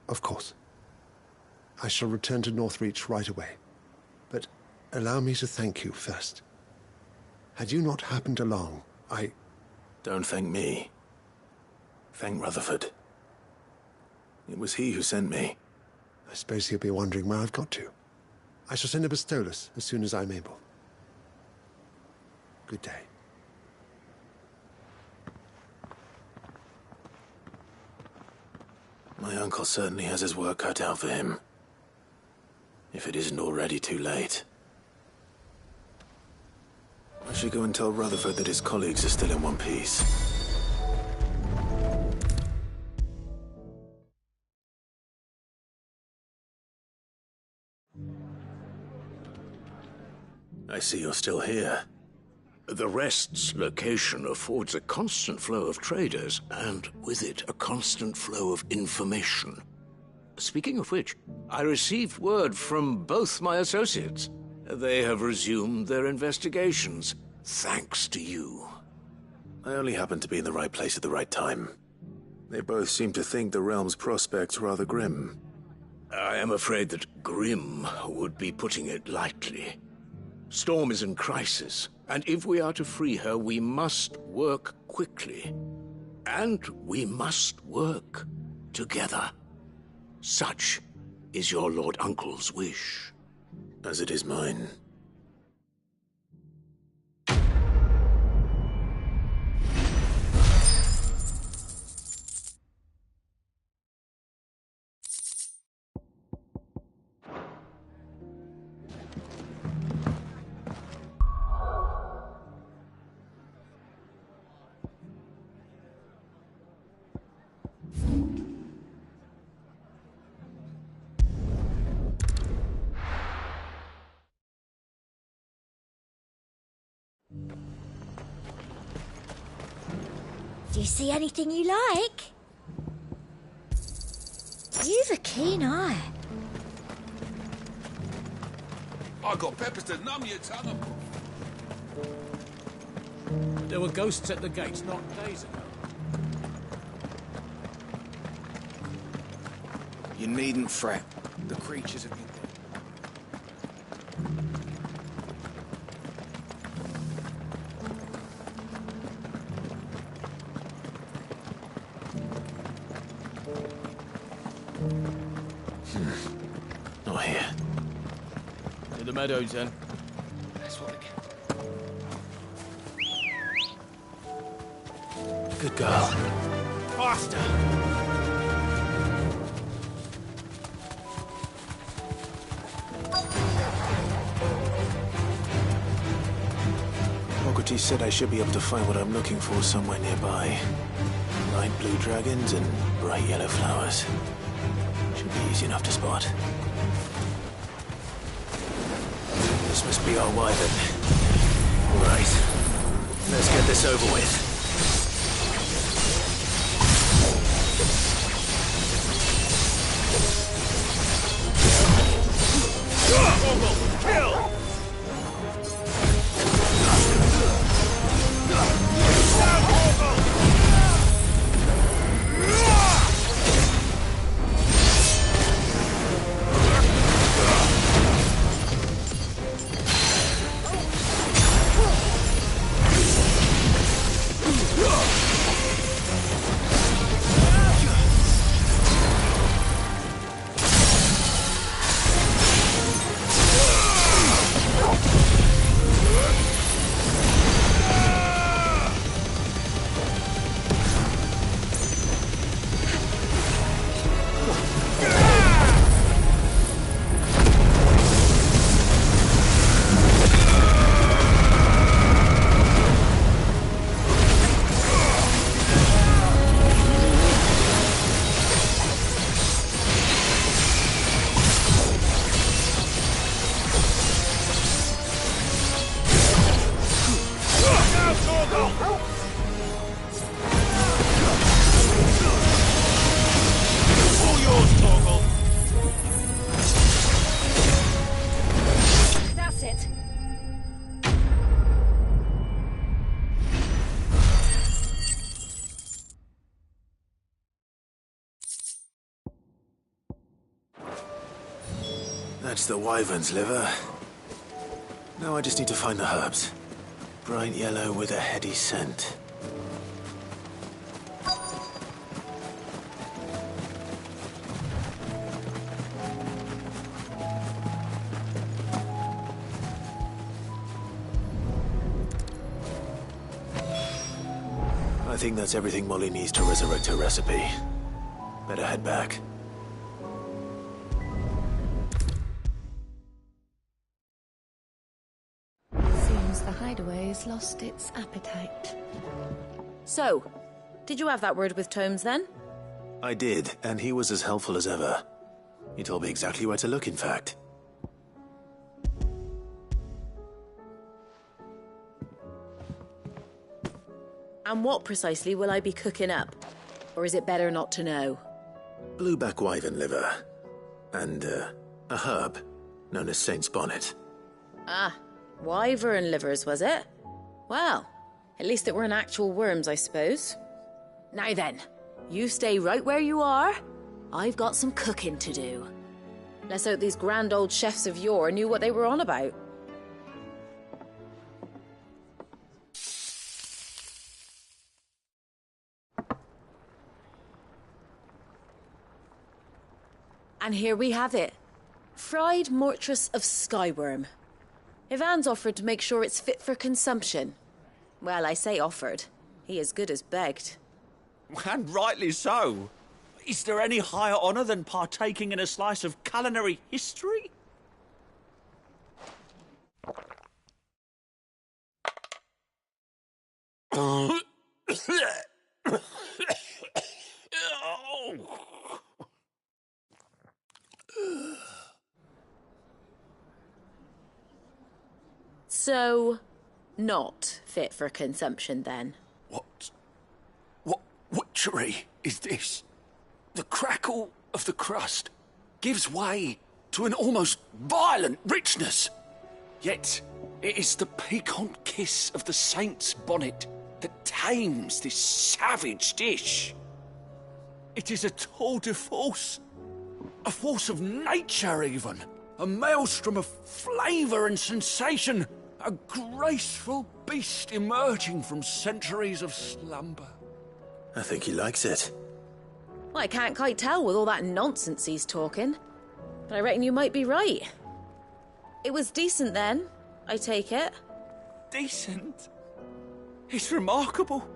Of course. I shall return to Northreach right away. But allow me to thank you first. Had you not happened along, Don't thank me. Thank Rutherford. It was he who sent me. I suppose he'll be wondering where I've got to. I shall send a Bistolus as soon as I'm able. Good day. My uncle certainly has his work cut out for him. If it isn't already too late. I should go and tell Rutherford that his colleagues are still in one piece. I see you're still here. The Rest's location affords a constant flow of traders, and with it, a constant flow of information. Speaking of which, I received word from both my associates. They have resumed their investigations, thanks to you. I only happened to be in the right place at the right time. They both seem to think the realm's prospects rather grim. I am afraid that grim would be putting it lightly. Storm is in crisis, and if we are to free her, we must work quickly. And we must work together. Such is your Lord Uncle's wish. As it is mine. Do you see anything you like? You've a keen eye. I got peppers to numb your tongue. There were ghosts at the gates not days ago. You needn't fret. The creatures have been dead. Not here. To the meadows, then. That's what it Good girl. Faster! He said I should be able to find what I'm looking for somewhere nearby. Light blue dragons and bright yellow flowers. Should be easy enough to spot. This must be our wyvern. Right. Let's get this over with. Kill! That's the wyvern's liver. Now I just need to find the herbs. Bright yellow with a heady scent. I think that's everything Molly needs to resurrect her recipe. Better head back. Seems the hideaway's lost its appetite. So, did you have that word with Tomes then? I did, and he was as helpful as ever. He told me exactly where to look, in fact. And what precisely will I be cooking up? Or is it better not to know? Blueback wyvern liver. And, a herb known as Saint's Bonnet. Ah, wyvern livers, was it? Well, at least it weren't actual worms, I suppose. Now then, you stay right where you are. I've got some cooking to do. Let's hope these grand old chefs of yore knew what they were on about. And here we have it. Fried mortress of skyworm. Ivan's offered to make sure it's fit for consumption. Well, I say offered. He as good as begged. And rightly so. Is there any higher honour than partaking in a slice of culinary history? So, not fit for consumption then? What witchery is this? The crackle of the crust gives way to an almost violent richness. Yet, it is the piquant kiss of the saint's bonnet that tames this savage dish. It is a tour de force. A force of nature, even. A maelstrom of flavour and sensation. A graceful beast emerging from centuries of slumber. I think he likes it. Well, I can't quite tell with all that nonsense he's talking. But I reckon you might be right. It was decent then, I take it. Decent? It's remarkable.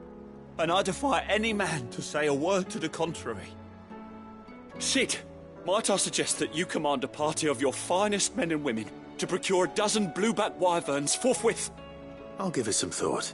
And I defy any man to say a word to the contrary. Sid, might I suggest that you command a party of your finest men and women to procure a dozen blueback wyverns forthwith? I'll give it some thought.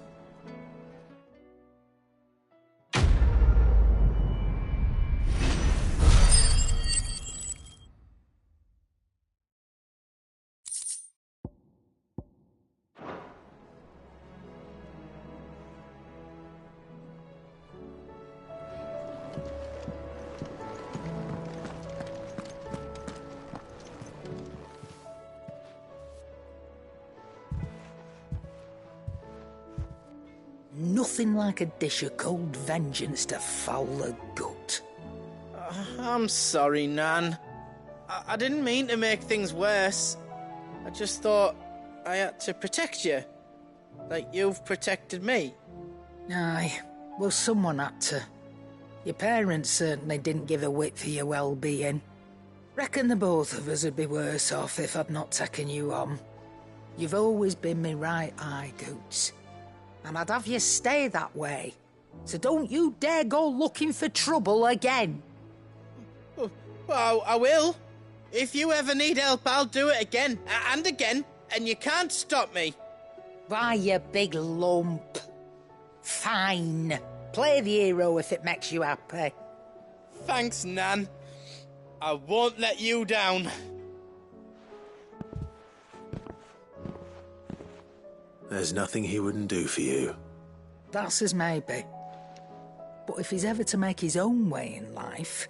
Nothing like a dish of cold vengeance to foul the gut. I'm sorry, Nan. I didn't mean to make things worse. I just thought I had to protect you. Like you've protected me. Aye, well, someone had to. Your parents certainly didn't give a whit for your well-being. Reckon the both of us would be worse off if I'd not taken you on. You've always been me right eye, Goots. And I'd have you stay that way. So don't you dare go looking for trouble again. Well, I will. If you ever need help, I'll do it again and again, and you can't stop me. Why, you big lump. Fine. Play the hero if it makes you happy. Thanks, Nan. I won't let you down. There's nothing he wouldn't do for you. That's as maybe. But if he's ever to make his own way in life,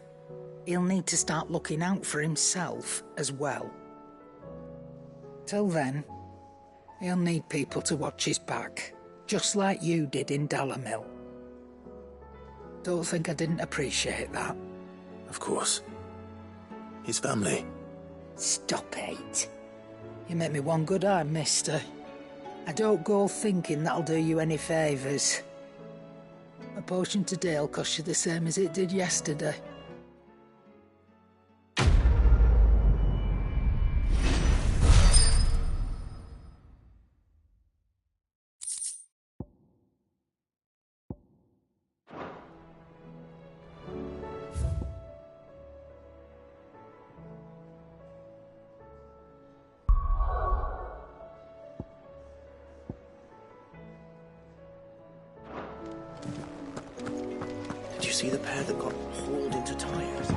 he'll need to start looking out for himself as well. Till then, he'll need people to watch his back, just like you did in Dalamil. Don't think I didn't appreciate that. Of course. His family. Stop it. You make me one good eye, mister. I don't go thinking that'll do you any favours. A potion today'll cost you the same as it did yesterday. Did you see the pair that got hauled into tires?